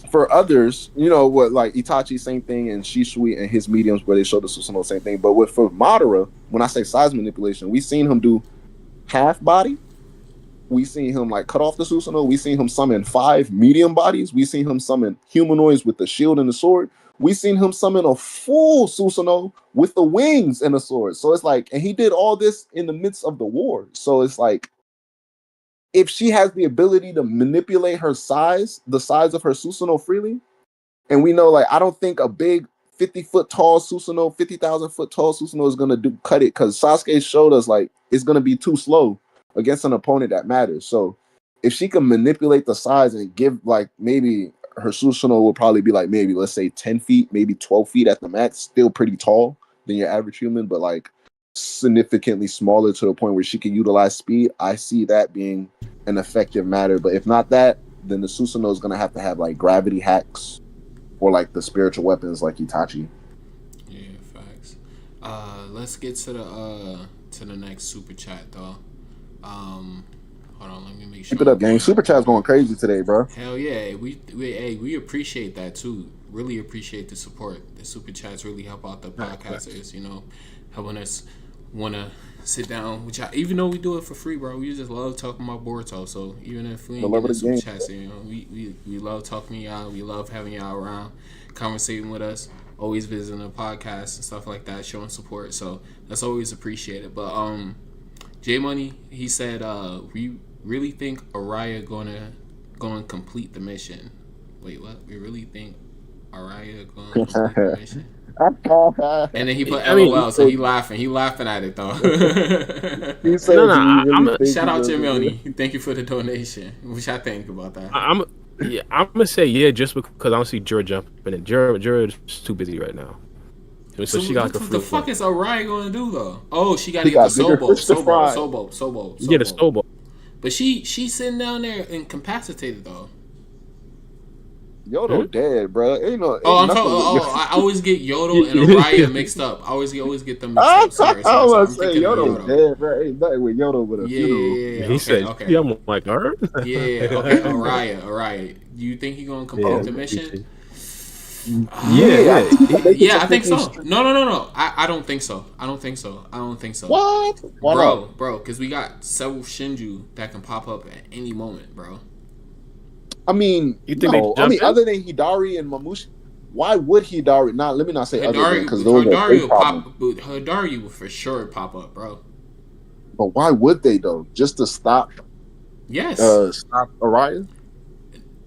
for others, you know what, like Itachi, same thing, and Shisui and his mediums where they show the Susanoo, same thing. But for Madara, when I say size manipulation, we seen him do half body. We seen him like cut off the Susanoo. We seen him summon 5 medium bodies. We seen him summon humanoids with the shield and the sword. We seen him summon a full Susanoo with the wings and the sword. So it's like, and he did all this in the midst of the war. So it's like, if she has the ability to manipulate her size, the size of her Susanoo freely, and we know, like, I don't think a big 50-foot tall Susanoo, 50,000-foot tall Susanoo is gonna cut it, because Sasuke showed us like it's gonna be too slow against an opponent that matters. So if she can manipulate the size and give like maybe her Susanoo will probably be like maybe let's say 10 feet, maybe 12 feet at the max, still pretty tall than your average human, but like significantly smaller to the point where she can utilize speed. I see that being an effective matter. But if not that, then the Susanoo is gonna have to have like gravity hacks or like the spiritual weapons like Itachi. yeah, facts. Let's get to the next super chat though. Hold on, let me make sure. Keep it up, gang. Super chat's going crazy today, bro. Hell yeah, we appreciate that too. Really appreciate the support. The super chats really help out the podcasters. You know, helping us wanna sit down. Which even though we do it for free, bro, we just love talking about Boruto. So even if we ain't getting the super chats, you know, we love talking to y'all. We love having y'all around, conversating with us. Always visiting the podcast and stuff like that, showing support. So that's always appreciated. But J Money, he said, we really think Araya gonna complete the mission. Wait, what? We really think Araya gonna complete the mission? And then he put LOL, so he laughing. He laughing at it though. He said, shout out to Milny. Thank you for the donation. What y'all think about that? I'm gonna say yeah, just because I don't see Jura jumping in. Jura's too busy right now. So she got what the fuck is Araya gonna do though? Oh, she gotta She get got the bigger Sobo. fish to fry. Yeah, the Sobo. But she's sitting down there incapacitated though. Yodo dead, bro. Ain't no. Ain't I'm nothing talking. with I always get Yodel and Araya mixed up. I always get them mixed up. Sorry. I was I'm say thinking of Yodo dead, bro. Ain't nothing with Yodo but a funeral. Yeah. He said, okay. yeah, I'm like, her. Yeah. Okay. Araya. Do you think he gonna complete the mission? Yeah. Yeah, I think so. No. I don't think so. I don't think so. I don't think so. What? Why not? Bro, because we got several Shinju that can pop up at any moment, bro. I mean, You think they no. I jump mean, in? other than Hidari and Mamushi, why would Hidari not? Let me not say other than because those are Hidari big will problems. pop. Hidari will for sure pop up, bro. But why would they though? Just to Yes. stop Araya?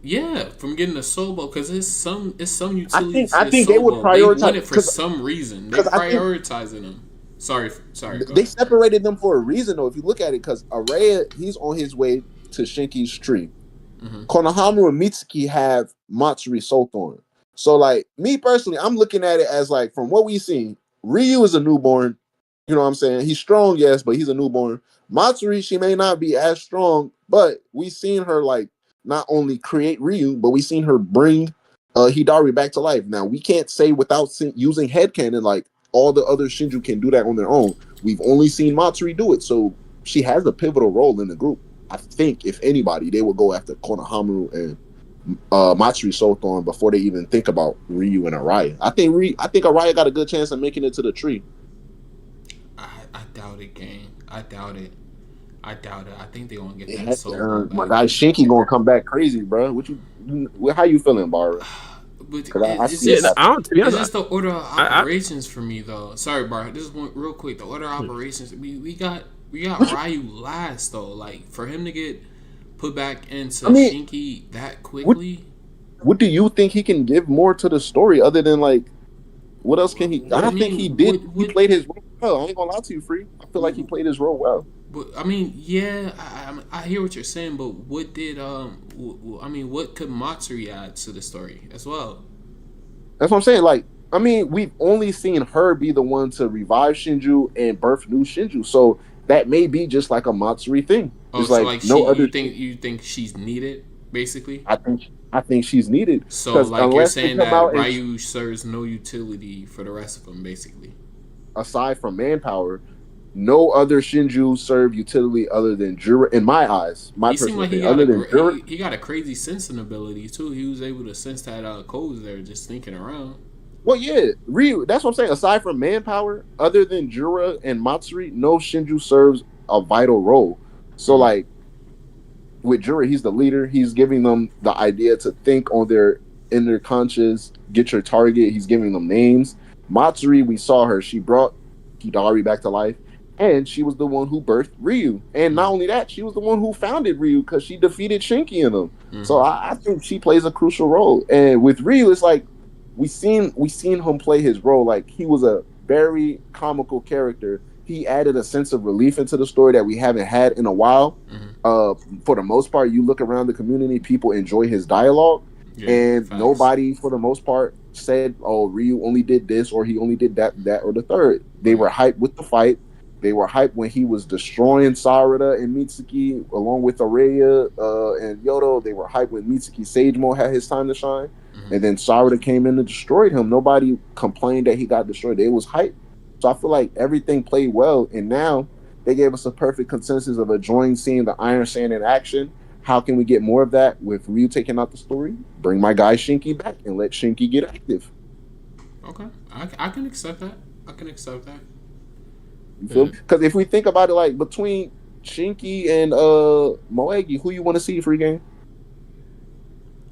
Yeah, from getting a Sobo because it's some I utility think to I his think they would Sobo. They want prioritize it for some reason. They because I think prioritizing him. Sorry. Go they ahead. separated them for a reason though. If you look at it, because Araya he's on his way to Shinki's tree. Mm-hmm. Konohamaru and Mitsuki have Matsuri Sothorn. So, like, me personally, I'm looking at it as, like, from what we've seen, Ryu is a newborn. You know what I'm saying? He's strong, yes, but he's a newborn. Matsuri, she may not be as strong, but we've seen her, like, not only create Ryu, but we've seen her bring Hidari back to life. Now, we can't say without using headcanon, like, all the other Shinju can do that on their own. We've only seen Matsuri do it, so she has a pivotal role in the group. I think if anybody, they would go after Konohamaru and Matsuri Sothorn before they even think about Ryu and Araya. I think Araya got a good chance of making it to the tree. I doubt it, gang. I doubt it. I think they're gonna get that Yeah, Sobo my back. guy Shinky gonna come back crazy, bro. How you feeling, Bara? But Because I it's see it. Yeah, I don't. To be it's honest, just the order of I operations for me though. Sorry, Bar. This is one real quick. The order of operations. We got Ryu last though. Like for him to get put back into I mean, Shinky that what quickly. what do you think he can give more to the story other than like what else can he? I I think he mean, did. He played his role well. I ain't gonna lie to you, Free. I feel like he played his role well. But I mean, yeah, I hear what you're saying, but what did I mean, what could Matsuri add to the story as well? That's what I'm saying. Like, I mean, we've only seen her be the one to revive Shinju and birth new Shinju. So that may be just like a Matsuri thing. Oh, It's so like like no other. you think she's needed basically? I think she's needed So because like you're unless they saying come that out and Ryu serves no utility for the rest of them basically. aside from manpower, no other Shinju serve utility other than Jura. In my eyes, my He seemed personal like he opinion, got other than Jura. he got a crazy sensing ability too. He was able to sense that codes there just thinking around. Well, yeah, Ryu. That's what I'm saying. Aside from manpower, other than Jura and Matsuri, no Shinju serves a vital role. So, Mm. like with Jura, he's the leader. He's giving them the idea to think on their inner conscious, get your target. He's giving them names. Matsuri, we saw her. She brought Hidari back to life, and she was the one who birthed Ryu. And not only that, she was the one who founded Ryu because she defeated Shinki in them. So I think she plays a crucial role. And with Ryu, it's like we seen him play his role. Like he was a very comical character. He added a sense of relief into the story that we haven't had in a while. For the most part, you look around the community, people enjoy his dialogue, and Facts. nobody, for the most part, said, "Oh, Ryu only did this, or he only did that, or the third." They were hyped with the fight. They were hyped when he was destroying Sarada and Mitsuki, along with Araya and Yodo. They were hyped when Mitsuki Sage Mode had his time to shine, and then Sarada came in and destroyed him. Nobody complained that he got destroyed. They was hyped. So I feel like everything played well, and now they gave us a perfect consensus of enjoying seeing the Iron Sand in action. How can we get more of that with Ryu taking out the story? Bring my guy Shinky back and let Shinky get active. Okay, I can accept that. I can accept that. You feel? Because if we think about it, like between Shinky and Moegi, who you want to see free game?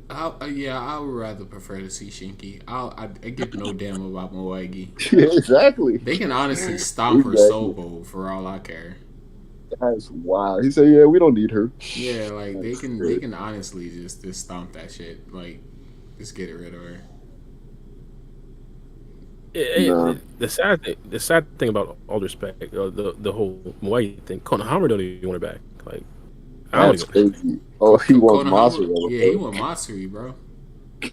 I would rather prefer to see Shinky. I give no damn about Moegi. Yeah, exactly. They can honestly stomp her Sobo for all I care. That's wild. He said, "Yeah, we don't need her." Yeah, like they can honestly just stomp that shit. Like, just get rid of her. The sad thing about all respect, the whole Hawaii thing, Konohamaru don't even want it back. Like, I don't That's even. crazy. Oh, he wants Matsuri. Yeah, he wants Matsuri, bro. Yeah,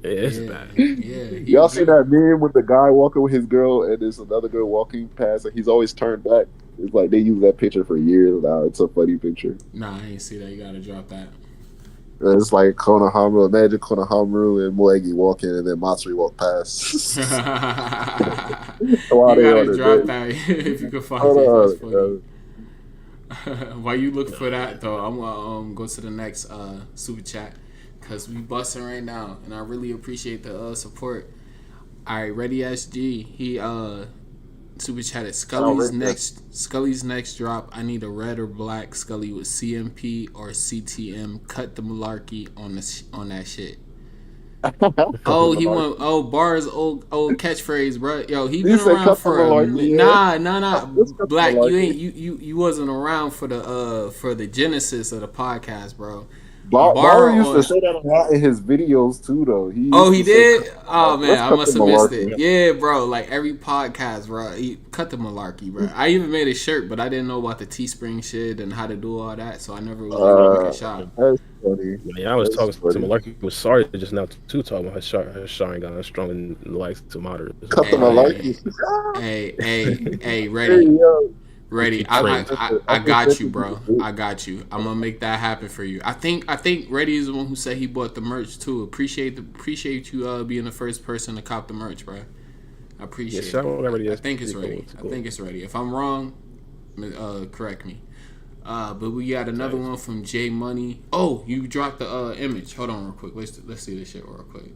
it's bad. Yeah. Y'all see that meme with the guy walking with his girl and there's another girl walking past and he's always turned back? It's like they use that picture for years now. It's a funny picture. Nah, I ain't see that. You gotta drop that. It's like Konohamaru. Imagine Konohamaru and Moegi walking and then Matsuri walk past. You While they gotta on drop it, that if you can find Hold it. on, That's funny. While you look for that, though, I'm gonna go to the next super chat because we busting right now, and I really appreciate the support. All right, Ready SG. He super chatted Scully's next drop. I need a red or black Scully with CMP or CTM. Cut the malarkey on that shit. Oh, he went. Oh, Bar's old catchphrase, bro. Yo, he been around for a minute. Nah. Black, you wasn't around for the genesis of the podcast, bro. Bar used to say that a lot in his videos too, though. He did. Oh man, I must have missed it. Yeah, bro. Like every podcast, bro. He cut the malarkey, bro. I even made a shirt, but I didn't know about the Teespring shit and how to do all that, so I never was able to make a shot. That's funny. Yeah, I was talking to Malarkey. Was sorry just now too talking about her shine got strong and likes to moderate. Cut the malarkey. Hey, ready. Ready, I got you, bro. I got you. I'm gonna make that happen for you. I think Ready is the one who said he bought the merch too. Appreciate you being the first person to cop the merch, bro. I appreciate it. I think it's ready. I think it's ready. If I'm wrong, correct me. But we got another one from J Money. Oh, you dropped the image. Hold on real quick. Let's see this shit real quick.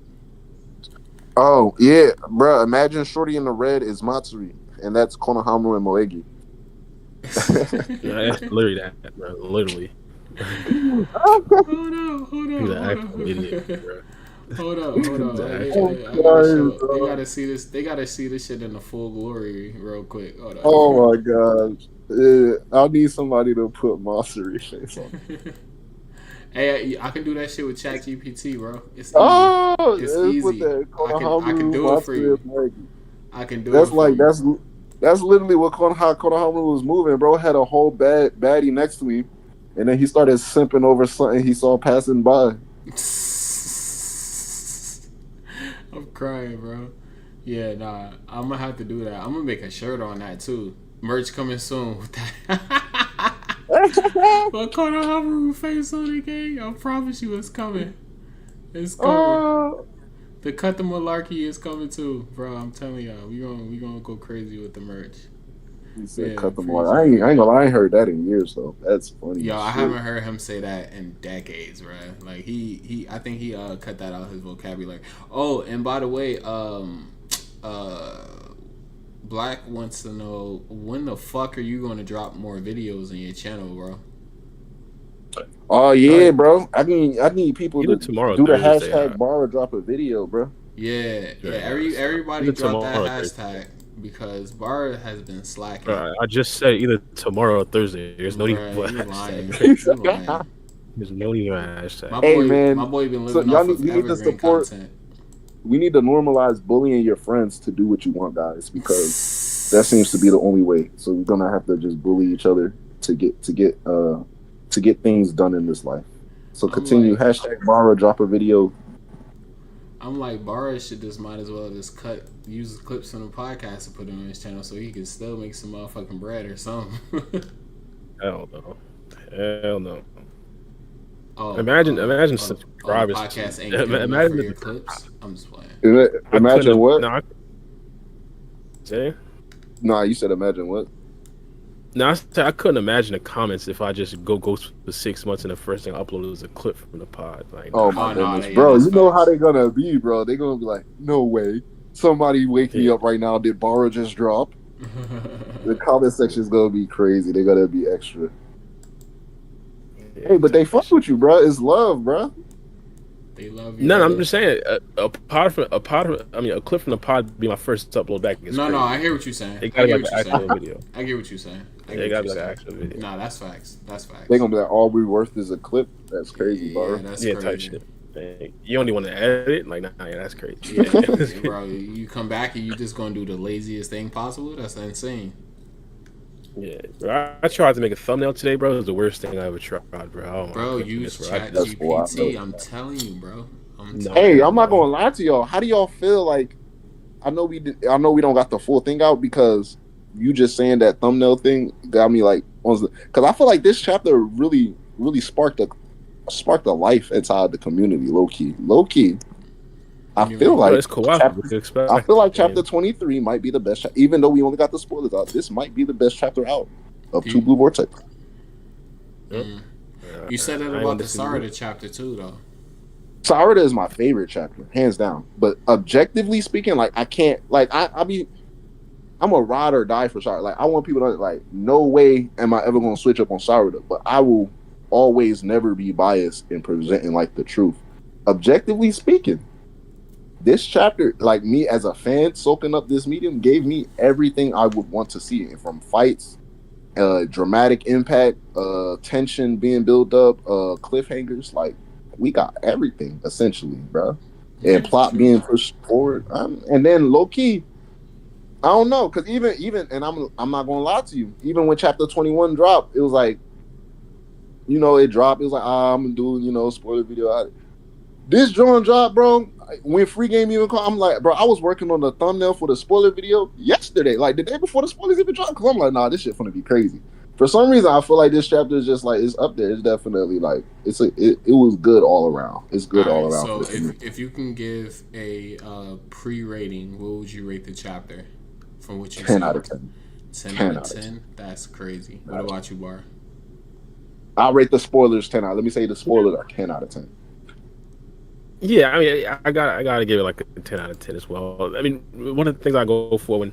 Oh yeah, bro. Imagine Shorty in the red is Matsuri, and that's Konohamaru and Moegi. Yeah, that's literally that, bro. Literally. Hold on. Idiot, bro. Hold on. They gotta see this. They gotta see this shit in the full glory, real quick. Hold on. Oh my god. I need somebody to put Matsuri face on. Hey, I can do that shit with ChatGPT, bro. It's easy. Oh, it's easy. I can do it for you. I can do it. That's literally what Konohamaru was moving, bro. Had a whole baddie next to him, and then he started simping over something he saw passing by. I'm crying, bro. Yeah, nah. I'm gonna have to do that. I'm gonna make a shirt on that too. Merch coming soon with that. But Konohamaru face on the gang. I promise you, it's coming. It's coming. The Cut the Malarkey is coming too, bro. I'm telling y'all, we gonna go crazy with the merch. He said Cut the Malarkey. I ain't gonna lie, I ain't heard that in years though. That's funny. Yo, I haven't heard him say that in decades, bro. Like I think he cut that out of his vocabulary. Oh, and by the way, Black wants to know when the fuck are you gonna drop more videos on your channel, bro? Oh yeah, bro. I need people to do the hashtag bar or drop a video, bro. Yeah. Everybody drop that hashtag because bar has been slacking. I just said either tomorrow or Thursday. There's no even hashtag. There's no even hashtag. My boy been living off of evergreen content. We need to normalize bullying your friends to do what you want, guys, because that seems to be the only way. So we're gonna have to just bully each other to get things done in this life. So continue hashtag Barra, drop a video. I'm like, Barra should just might as well just use clips from the podcast and put it on his channel so he can still make some motherfucking bread or something. Hell no. Oh, imagine subscribers. Podcast ain't imagine your clips. I'm just playing. Imagine what? Nah, you said imagine what? No, I couldn't imagine the comments if I just go for 6 months and the first thing I upload is a clip from the pod. Like, oh my goodness, bro! You know how they're gonna be, bro. They're gonna be like, "No way! Somebody wake me up right now! Did Barra just drop?" The comment section is gonna be crazy. They're gonna be extra. Hey, but they fuck with you, bro. It's love, bro. They love you. No, I'm just saying a clip from the pod would be my first upload back. No, I hear what you're saying. It gotta be like an actual video. I get what you're saying. It gotta be like an actual video. Nah, that's facts. They're gonna be like, all we worth is a clip. That's crazy, bro. That's crazy. Type shit. You only want to edit it? Like, nah, that's crazy. Yeah, bro, you come back and you just gonna do the laziest thing possible? That's insane. Yeah, bro. I tried to make a thumbnail today, bro. It was the worst thing I ever tried, bro. Bro, use ChatGPT. I'm telling you, bro. I'm not gonna lie to y'all. How do y'all feel? Like, I know we don't got the full thing out because you just saying that thumbnail thing got me like, because I feel like this chapter really sparked a life inside the community. Low key. I feel like chapter 23 might be the best. Even though we only got the spoilers out, this might be the best chapter out of Two Blue Vortex. You said that about the Sarada chapter too, though. Sarada is my favorite chapter, hands down. But objectively speaking, like I can't, like I'm a ride or die for Sarada. Like I want people to like, no way am I ever gonna switch up on Sarada, but I will always never be biased in presenting like the truth. Objectively speaking, this chapter, like me as a fan soaking up this medium, gave me everything I would want to see, from fights, dramatic impact, tension being built up, cliffhangers. Like we got everything essentially, bro. And plot being pushed forward, and then low key, I don't know, because even, and I'm not gonna lie to you, even when chapter 21 dropped, it was like, it dropped. It was like, I'm gonna do, spoiler video. This drawing drop, bro. When free game even called, I'm like, bro, I was working on the thumbnail for the spoiler video yesterday, like the day before the spoilers even dropped. Because I'm like, nah, this shit gonna be crazy. For some reason, I feel like this chapter is just like, it's up there. It's definitely like, it was good all around. It's good all around. So if you can give a pre-rating, what would you rate the chapter from what you 10 see? out of 10. 10 out of 10? That's crazy. What about you, Bar? I'll rate the spoilers 10 out. Let me say the spoilers are 10 out of 10. Yeah, I mean, I gotta give it like a 10 out of 10 as well. I mean, one of the things I go for when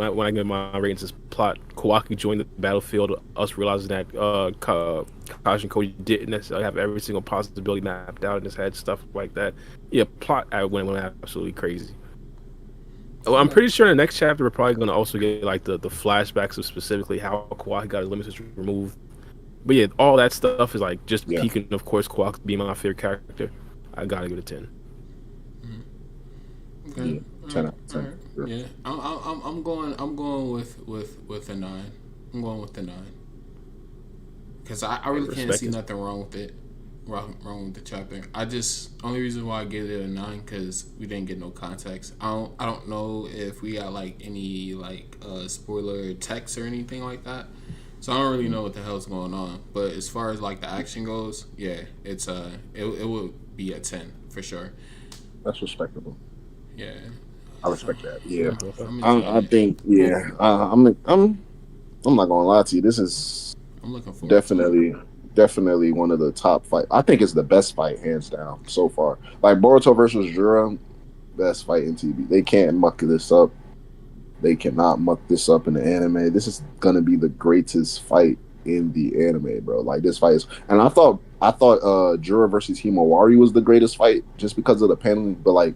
I give my ratings is plot. Kawaki joined the battlefield, us realizing that Kaji and Koji didn't necessarily have every single possibility mapped out in his head, stuff like that. Yeah, plot went absolutely crazy. Well, I'm pretty sure in the next chapter we're probably going to also get like the flashbacks of specifically how Kawaki got his limits removed. But yeah, all that stuff is like just peaking. Of course, Kawaki being my favorite character. I gotta give it a 10. Okay. Yeah, 10 out of 10. Right. Sure. Yeah, I'm going with a 9. I'm going with the 9 because I really can't see nothing wrong with it. Wrong with the chapter. Only reason why I gave it a 9 because we didn't get no context. I don't know if we got like any like spoiler text or anything like that. So I don't really know what the hell's going on. But as far as like the action goes, yeah, it's it would be a 10 for sure. That's respectable. Yeah, I respect that. Yeah, I think I'm not gonna lie to you. This is I'm looking for definitely one of the top fight. I think it's the best fight hands down so far. Like Boruto versus Jura, best fight in TV. They can't muck this up. They cannot muck this up in the anime. This is gonna be the greatest fight in the anime, bro. Like this fight is, and I thought Jura versus Himawari was the greatest fight just because of the paneling, but like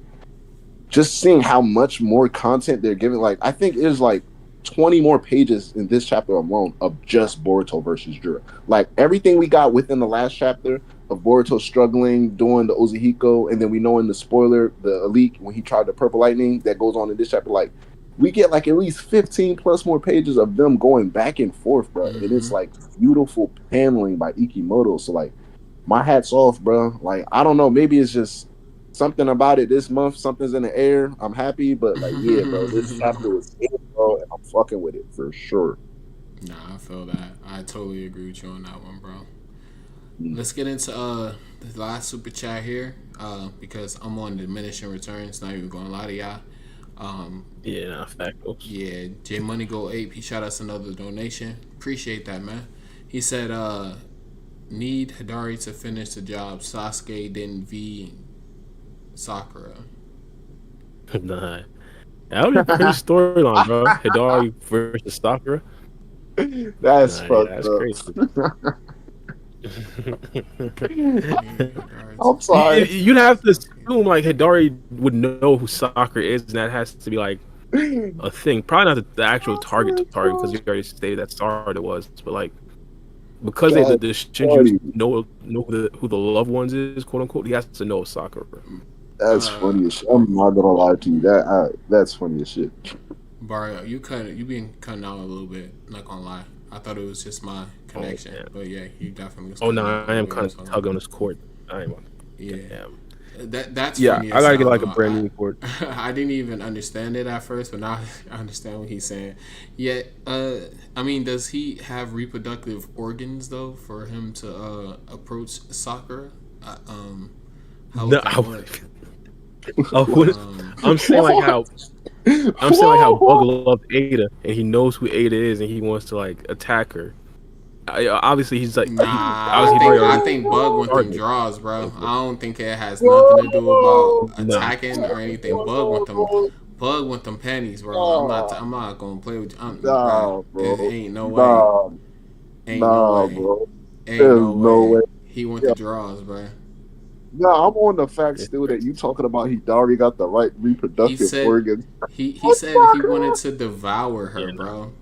just seeing how much more content they're giving, like I think there's like 20 more pages in this chapter alone of just Boruto versus Jura. Like everything we got within the last chapter of Boruto struggling, doing the Ozuhiko, and then we know in the spoiler, the elite, when he tried the purple lightning, that goes on in this chapter, like we get like at least 15 plus more pages of them going back and forth, bro. And it's like beautiful paneling by Ikimoto. So like my hat's off, bro. Like I don't know, maybe it's just something about it this month, something's in the air. I'm happy, but like yeah, bro, this chapter was it, bro, and I'm fucking with it for sure. Nah, I feel that. I totally agree with you on that one, bro. Let's get into the last super chat here, because I'm on diminishing returns. Not even gonna lie to y'all. Fact, folks. Yeah, J Money Go Ape. He shot us another donation. Appreciate that, man. He said, "Need Hidari to finish the job. Sasuke didn't v Sakura." Nah, that was a pretty storyline, bro. Hidari versus Sakura. That's fucked that's up. Crazy. I'm sorry. You'd have to assume like Hidari would know who Sakura is, and that has to be like a thing. Probably not the actual target because you already stated that Sarada was, but like because the Shinju know who the loved ones is, quote unquote, he has to know Sakura. That's funny as shit. I'm not gonna lie to you. That's funny as shit. Barrio, you been cutting out a little bit. Not gonna lie. I thought it was just my connection, but yeah, you definitely. Was I am kind of tugging on this cord. I am. Yeah. That's funny. I gotta get like a brand new cord. I didn't even understand it at first, but now I understand what he's saying. Yeah, I mean, does he have reproductive organs though for him to approach Sakura? How would that work? I'm saying like how Bug loved Ada, and he knows who Ada is, and he wants to like attack her. Obviously he's like Nah, obviously he I already think Bug want them started. draws, bro. I don't think it has nothing to do about No. attacking or anything. Bug want them pennies, bro. Nah, I'm not gonna play with you, bro. nah, It bro. ain't no way. Nah, Ain't no nah, way. bro. Ain't There's no no way. way. He want Yeah. the draws, bro. Nah, I'm on the fact still that you talking about Hidari got the right He reproductive said organs. he said he wanted to devour her, Yeah. bro.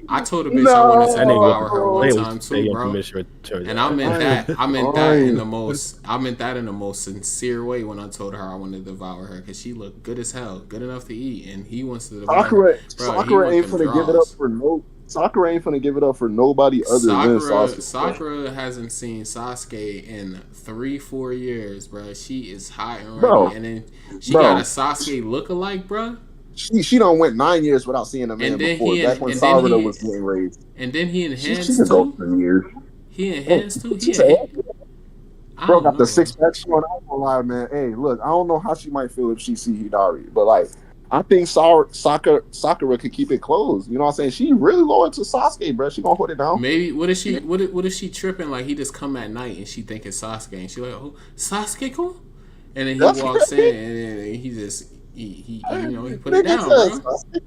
I told a bitch I wanted to That nigga No, whooping. devour her That one nigga bro. was time too, begging bro. permission to return And I that. meant I ain't that. I meant that in the lying. most. I meant that in the most sincere way when I told her I wanted to devour her because she looked good as hell, good enough to eat, and he wants to devour her. Bro, he Sakura want ain't them finna give it up draws. for no. Sakura ain't finna give it up for nobody other than Sasuke. Sakura hasn't seen Sasuke in 3-4 years, bro. She is hot and ready, Bro, and then she got a bro, Sasuke lookalike, bro. she done went 9 years without seeing a And man then before. he Back when and then Sarada he was getting raised, and then he she enhanced could go too. for years. He Hey, enhanced too. she said, I bro don't got the know, bro. 6 pack showing. I ain't gonna lie, man. Hey, look, I don't know how she might feel if she see Hidari, but like, I think Sakura could keep it closed. You know what I'm saying? She really loyal to Sasuke, bro. She gonna hold it down. Maybe what if she tripping like he just come at night and she think it's Sasuke and she like, oh, Sasuke cool, and then he That's walks in crazy. and then he just he put it Nigga down, says bro. Sasuke.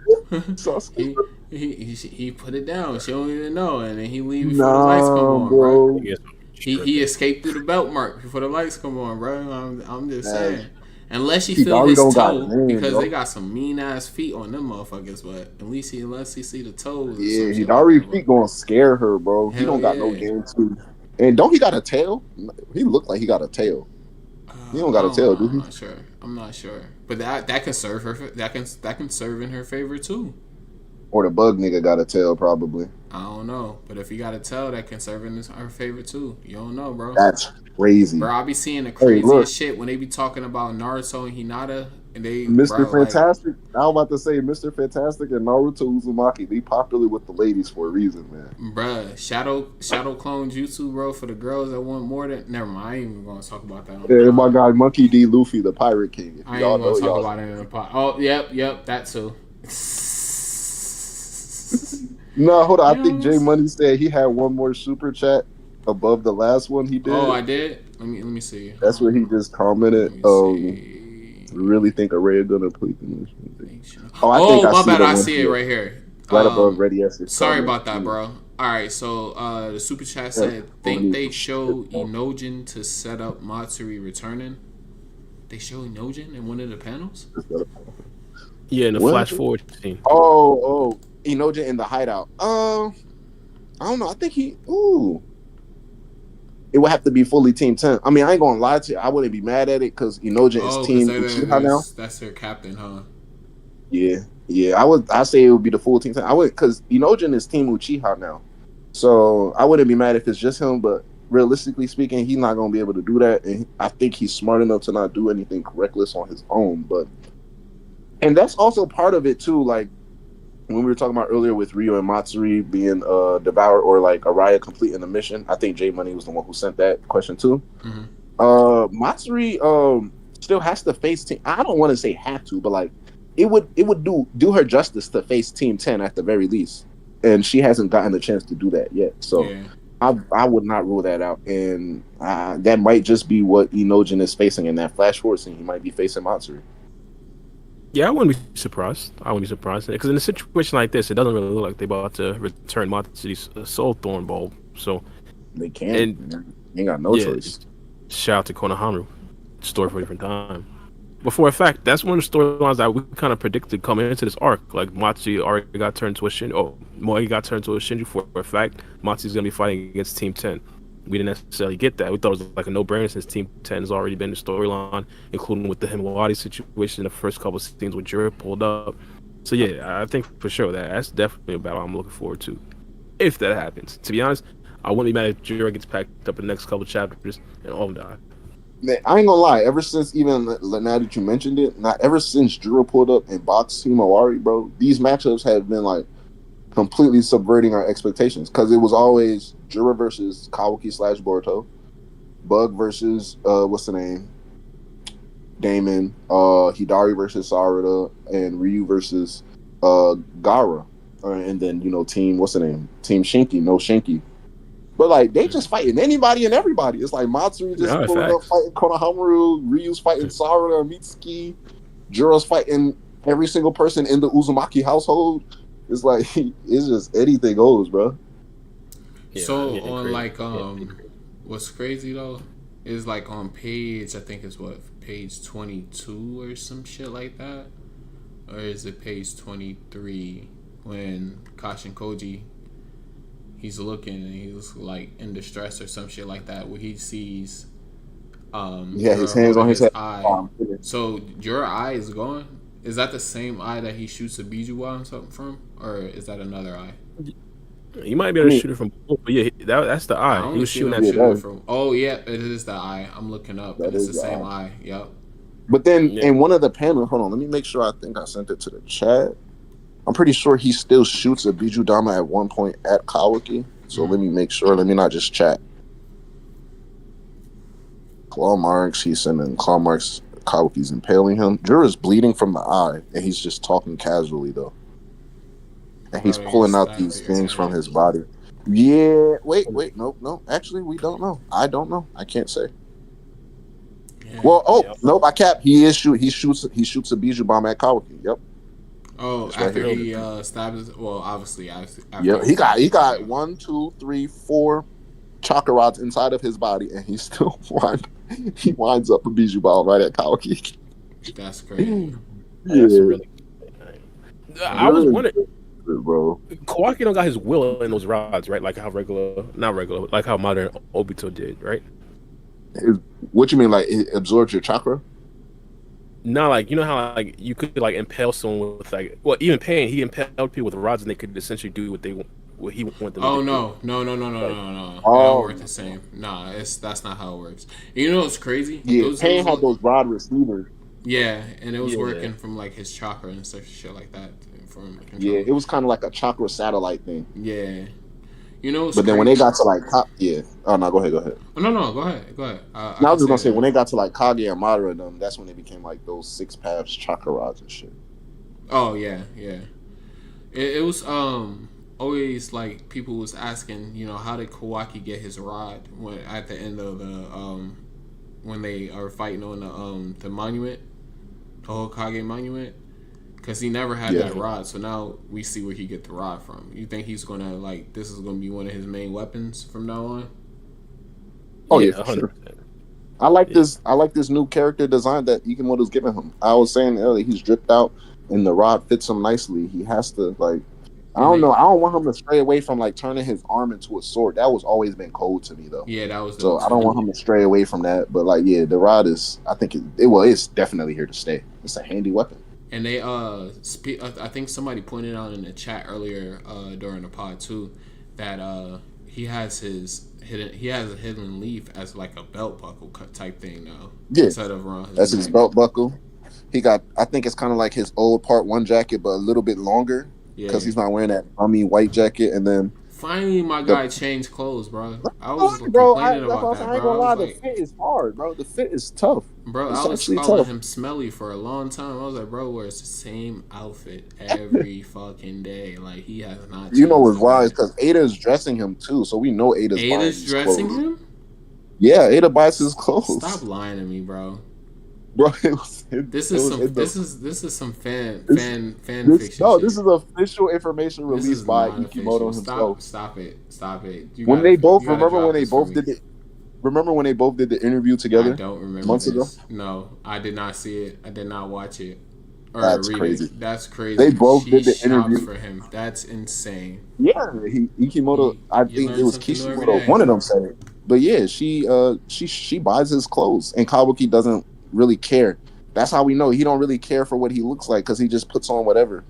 Sasuke. He put it down. She don't even know, and then he leave before the lights come Nah, on, bro. bro. Yes, He escaped through the belt mark before the lights come on, bro. I'm just Man, saying. Unless you feel Hidari his don't got toe, name, because they bro. got some mean ass feet on them motherfuckers. But at least unless he see the toes or Yeah, some shit like Hidari that, bro. feet gonna scare her, bro. He Hell don't got no yeah. guarantee. And don't he got a tail? He looked like he got a tail. He don't got a tail, do I'm he? not sure. I'm not sure. But that can serve her. That can serve in her favor too. Or the bug nigga got a tail, probably. I don't know. But if you got to tell, that can serve in her favor too. You don't know, bro. That's crazy. Bro, I be seeing the Hey, look, craziest shit when they be talking about Naruto and Hinata, and they, Mr. bro, like, Fantastic. I was about to say Mr. Fantastic and Naruto Uzumaki. They popular with the ladies for a reason, man. bruh, Shadow Clone Jutsu, bro, for the girls that want more than. Never mind. I ain't even gonna talk about that on the Yeah, my pod. guy Monkey D. Luffy, the Pirate King. If I ain't y'all even gonna know, talk y'all. about it in the pod. Oh, yep, that too. No, hold on. I think Jay Yes. Money said he had one more super chat above the last one he Oh, did. I did. Let me see. Hold That's what he on. just commented. Let me see. Really think Araya gonna play the mission. Make sure. Oh, I think Oh, I my see bad. the I one see it here, right here. right above Ready S's Sorry comment. about that, bro. All right, so the super chat said, think they show Inojin to set up Matsuri returning. They show Inojin in one of the panels. Yeah, in the What? flash forward scene. Oh, Inoja in the hideout. I don't know. I think it would have to be fully Team 10. I mean, I ain't gonna lie to you. I wouldn't be mad at it because Inoja is Oh, because Team Uchiha now. that's their captain, huh? Yeah. I say it would be the full Team 10. I would because Inoja is Team Uchiha now. So I wouldn't be mad if it's just him, but realistically speaking, he's not gonna be able to do that. And I think he's smart enough to not do anything reckless on his own. And that's also part of it too. Like when we were talking about earlier with Ryo and Matsuri being devoured or like Araya completing the mission, I think J Money was the one who sent that question too. Mm-hmm. Matsuri still has to face team. I don't want to say have to, but like it would do her justice to face Team 10 at the very least, and she hasn't gotten the chance to do that yet. So Yeah. I would not rule that out, and that might just be what Inojin is facing in that flash forward scene. He might be facing Matsuri. Yeah, I wouldn't be surprised. Because in a situation like this, it doesn't really look like they're about to return Matsu's Soul Thorn Bulb. So, They can't. and You ain't got no yeah, choice. shout out to Konohamaru. Story for a different time. But for a fact, that's one of the storylines that we kind of predicted coming into this arc. Like Matsu already got turned to a Shinju. Oh, Moi got turned to a Shinju for a fact. Matsu's gonna be fighting against Team 10. We didn't necessarily get that. We thought it was like a no-brainer since Team 10 has already been the storyline, including with the Himawari situation, the first couple of scenes with Jura pulled up. So yeah, I think for sure that's definitely a battle I'm looking forward to. If that happens. To be honest, I wouldn't be mad if Jura gets packed up in the next couple of chapters and all die. I ain't gonna lie. Ever since even now that you mentioned it, not ever since Jura pulled up and boxed Himawari, bro, these matchups have been like completely subverting our expectations because it was always Jura versus Kawaki / Boruto, Bug versus what's the name, Damon, Hidari versus Sarada, and Ryu versus Gara, and then Team what's the name, Team Shinki, no Shinki. But like they just fighting anybody and everybody. It's like Matsuri just No, pulling up facts. fighting Konohamaru, Ryu's fighting Sarada, Mitsuki, Jura's fighting every single person in the Uzumaki household. It's like it's just anything goes, bro. Yeah, So getting on crazy. like what's crazy though is like on page, I think it's page 22 or some shit like that, or is it page 23 when Kashin Koji, he's looking and he's like in distress or some shit like that, where he sees Yeah, his Jura hands on holding his his head. eye. So your eye is gone. Is that the same eye that he shoots a Bijuwa and something from, or is that another eye? You might be able to shoot it from both, but yeah, that's the I eye. He only was seen shooting him at. shooting from. Oh yeah, it is the eye. I'm looking up, and That it's is the the same eye. eye. Yep. But then Yeah. in one of the panels, hold on, let me make sure. I think I sent it to the chat. I'm pretty sure he still shoots a Bijudama at one point at Kawaki. So let me make sure. Let me not just chat. Claw marks. He's sending claw marks. Kawaki's impaling him. Jura's bleeding from the eye, and he's just talking casually though. And he's Probably get pulling out stabbed these through your things from hand. his body. Yeah. Wait. No. Actually, we don't know. I don't know. I can't say. Yeah. Well, nope. I cap. He shoots a Biju bomb at Kawaki. Yep. Oh, It's right after here. he stabs. Well, obviously after Yep. He stabbed him, got yeah. 1, 2, 3, 4 chakra rods inside of his body, and he still winds up a Biju bomb right at Kawaki. That's crazy. That's really. I was wondering, bro. Kawaki don't got his will in those rods, right? Like how not regular, like how modern Obito did, right? What you mean, like it absorbs your chakra? No, like you know how like you could like impale someone with like, well, even Pain, he impaled people with rods, and they could essentially do what he wanted them to Oh do. no. It don't work the same. Nah, that's not how it works. You know what's crazy? Yeah, Pain had those rod receivers. Yeah, and it was working from like his chakra and stuff, shit like that. From Yeah, it was kind of like a chakra satellite thing. Yeah. You know, but then when they got to like, oh no, go ahead. Oh, no, go ahead. I was just gonna say when they got to like Kage and Madara, them, that's when they became like those 6 paths chakra rods and shit. Oh yeah. It was always like people was asking, you know, how did Kawaki get his rod when at the end of the when they are fighting on the monument, the Hokage monument. Because he never had that rod, so now we see where he get the rod from. You think he's gonna like this is gonna be one of his main weapons from now on? Oh yeah, for sure. I like this new character design that Ikimoto's giving him. I was saying earlier, he's dripped out, and the rod fits him nicely. He has to like, I don't know. I don't want him to stray away from like turning his arm into a sword. That was always been cold to me though. Yeah, that was. So I don't want him to stray away from that. But like, yeah, the rod is. I think it's definitely here to stay. It's a handy weapon. And they I think somebody pointed out in the chat earlier during the pod too that he has a hidden leaf as like a belt buckle type thing now. Yeah, instead of around that's his belt buckle. He got, I think it's kind of like his old Part 1 jacket, but a little bit longer because he's not wearing that white jacket. And then finally, my guy changed clothes, bro. I was complaining about that, bro. I ain't gonna lie, the fit is hard, bro. The fit is tough. Bro, it's I was calling him smelly for a long time. I was like, bro, wears the same outfit every fucking day. Like, he has not. You know what's wise? Because Ada's dressing him too, so we know Ada's dressing him. Yeah, Ada buys his clothes. Stop lying to me, bro. Bro, this is some fan fiction. No, this is official information released by Ikimoto himself. Stop it. When they both did the interview together? I don't remember months ago. No, I did not see it. I did not watch it. Or That's read crazy. It. That's crazy. They both did the interview for him. That's insane. Yeah, Ikimoto. I think it was Kishimoto. One of them said it. But yeah, she buys his clothes, and Kawaki doesn't really care. That's how we know he don't really care for what he looks like because he just puts on whatever.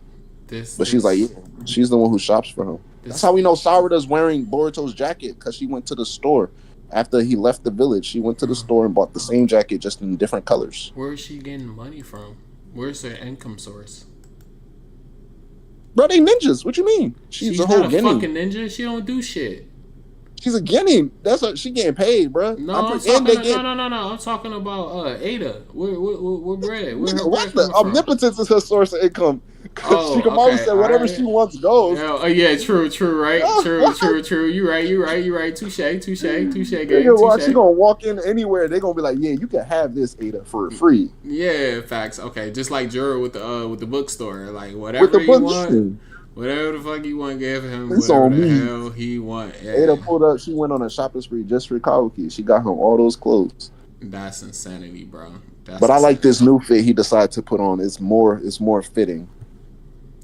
She's like, yeah, she's the one who shops for him. That's how we know Sarada's wearing Boruto's jacket because she went to the store after he left the village. She went to the store and bought the same jacket just in different colors. Where is she getting money from? Where's her income source? Bro, they ninjas. What you mean? She's a whole not a fucking ninja. She don't do shit. She's a guinea. That's what she getting paid, bro. No, I'm talking about Ada. Where bread? Where her bread the omnipotence is her source of income. Because Oh, Shikamaru okay, said all whatever right. she wants goes. Yeah, oh yeah, true, right? True. You right. Touche, gang, She touche. gonna walk in anywhere. They gonna be like, yeah, you can have this Ada for free Yeah, facts. Okay, just like Jura with the bookstore, like with whatever the he book. want, whatever the fuck you want, give him It's whatever on the me. hell he want. Ada Yeah, pulled up. She went on a shopping spree just for Kawaki. She got him all those clothes. that's insanity, bro. That's But I like insanity. this new fit he decided to put on. It's more fitting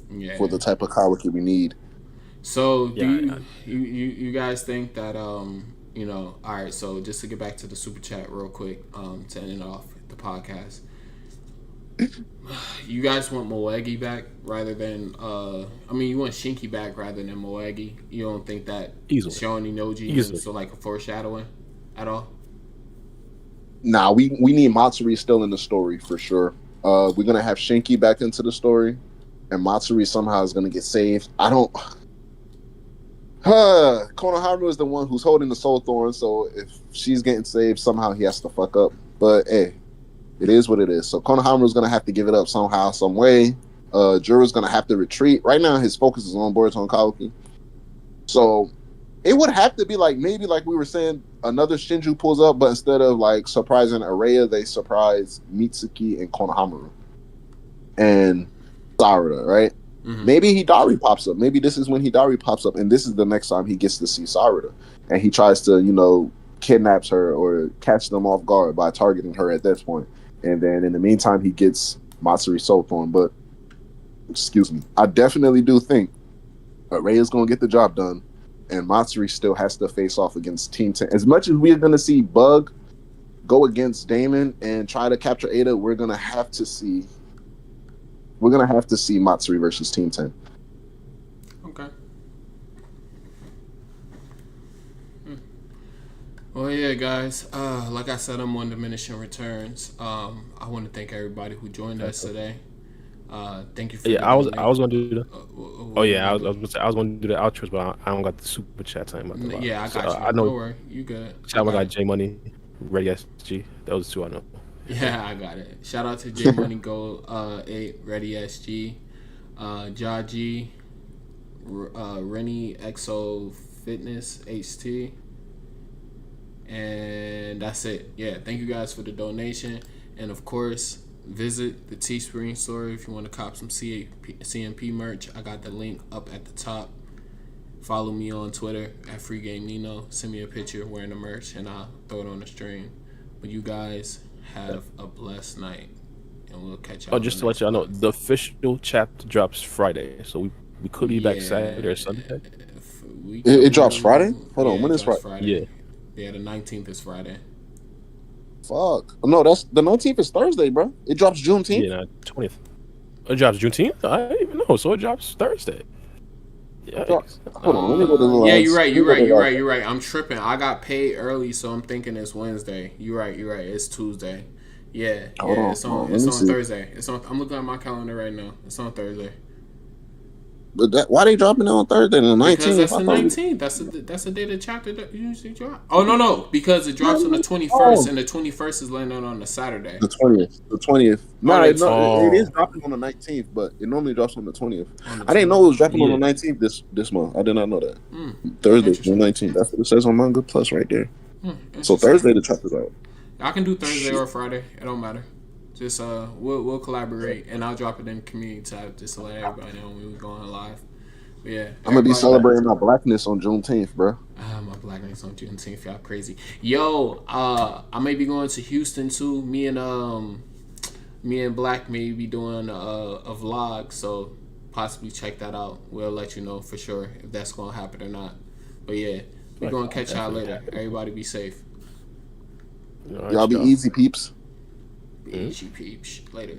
for Yeah. the type of Kawaki we need. So do Yeah. you guys think that all right, so just to get back to the super chat real quick, to end off the podcast. You guys want Moegi back rather than you want Shinky back rather than Moegi. You don't think that Easily. showing Inoji Easily. is so like a foreshadowing at all? Nah, we need Matsuri still in the story for sure. We're gonna have Shinky back into the story, and Matsuri somehow is gonna get saved. I don't. Konohamaru is the one who's holding the soul thorn, so if she's getting saved, somehow he has to fuck up. But hey, it is what it is. So Konohamaru is gonna have to give it up somehow, some way. Jura's gonna have to retreat. Right now, his focus is on Boruto and Kawaki. So it would have to be like maybe like we were saying, another Shinju pulls up, but instead of like surprising Araya, they surprise Mitsuki and Konohamaru and Sarada, right? Mm-hmm. Maybe Hidari pops up. Maybe this is when Hidari pops up, and this is the next time he gets to see Sarada, and he tries to, kidnaps her or catch them off guard by targeting her at this point. And then in the meantime, he gets Matsuri Soul Thorn. But excuse me, I definitely do think Araya's gonna get the job done, and Matsuri still has to face off against Team 10. As much as we're gonna see Bug go against Damon and try to capture Ada, we're gonna have to see Matsuri versus Team 10. Okay. Well, yeah, guys. Like I said, I'm on diminishing returns. I want to thank everybody who joined us today. Thank you for. Yeah, I was gonna do the. I was gonna gonna say I was gonna do the outros, but I don't got the super chat time. Yeah, I got you. I know. Don't worry, you good. Shout out got J Money, Ready SG. Those two I know. Yeah, I got it. Shout out to J Money Gold 8 Ready SG, Jaji, Rennie Exo Fitness HT, and that's it. Yeah, thank you guys for the donation, and of course, visit the Teespring store if you want to cop some CMP merch. I got the link up at the top. Follow me on Twitter at FreeGameNino. Send me a picture wearing the merch, and I'll throw it on the stream. But you guys have a blessed night, and we'll catch y'all. Oh, just to let y'all know, the official chapter drops Friday, so we could be back Saturday or Sunday. It drops Friday? Hold on, when is Friday? Yeah, the 19th is Friday. Fuck. No, that's the 19th is Thursday, bro. It drops Juneteenth? Yeah, 20th. It drops Juneteenth? I didn't even know. So it drops Thursday. Yeah. Hold on, let me go to the yeah, you're right. I'm tripping. I got paid early, so I'm thinking it's Wednesday. You're right. It's Tuesday. Yeah, it's on Thursday. I'm looking at my calendar right now. It's on Thursday. But why they dropping it on Thursday the 19th? Because that's the 19th. That's the day the chapter usually drops. Oh no, because it drops on the 21st, and the 21st is landing on a Saturday. The 20th. No, it is dropping on the 19th, but it normally drops on the 20th. I didn't know it was dropping on the 19th this month. I did not know that. Thursday, the 19th. That's what it says on Manga Plus right there. So Thursday the chapter's out. I can do Thursday or Friday. It don't matter. Just we'll collaborate, and I'll drop it in the community tab just to let everybody know when we're going live. But yeah, I'm gonna be celebrating my blackness on Juneteenth, bro. My blackness on Juneteenth, y'all crazy. Yo, I may be going to Houston too. Me and Black may be doing a vlog, so possibly check that out. We'll let you know for sure if that's gonna happen or not. But yeah, we're gonna catch y'all later. Everybody be safe. Y'all be easy, peeps. Easy peeps. Later.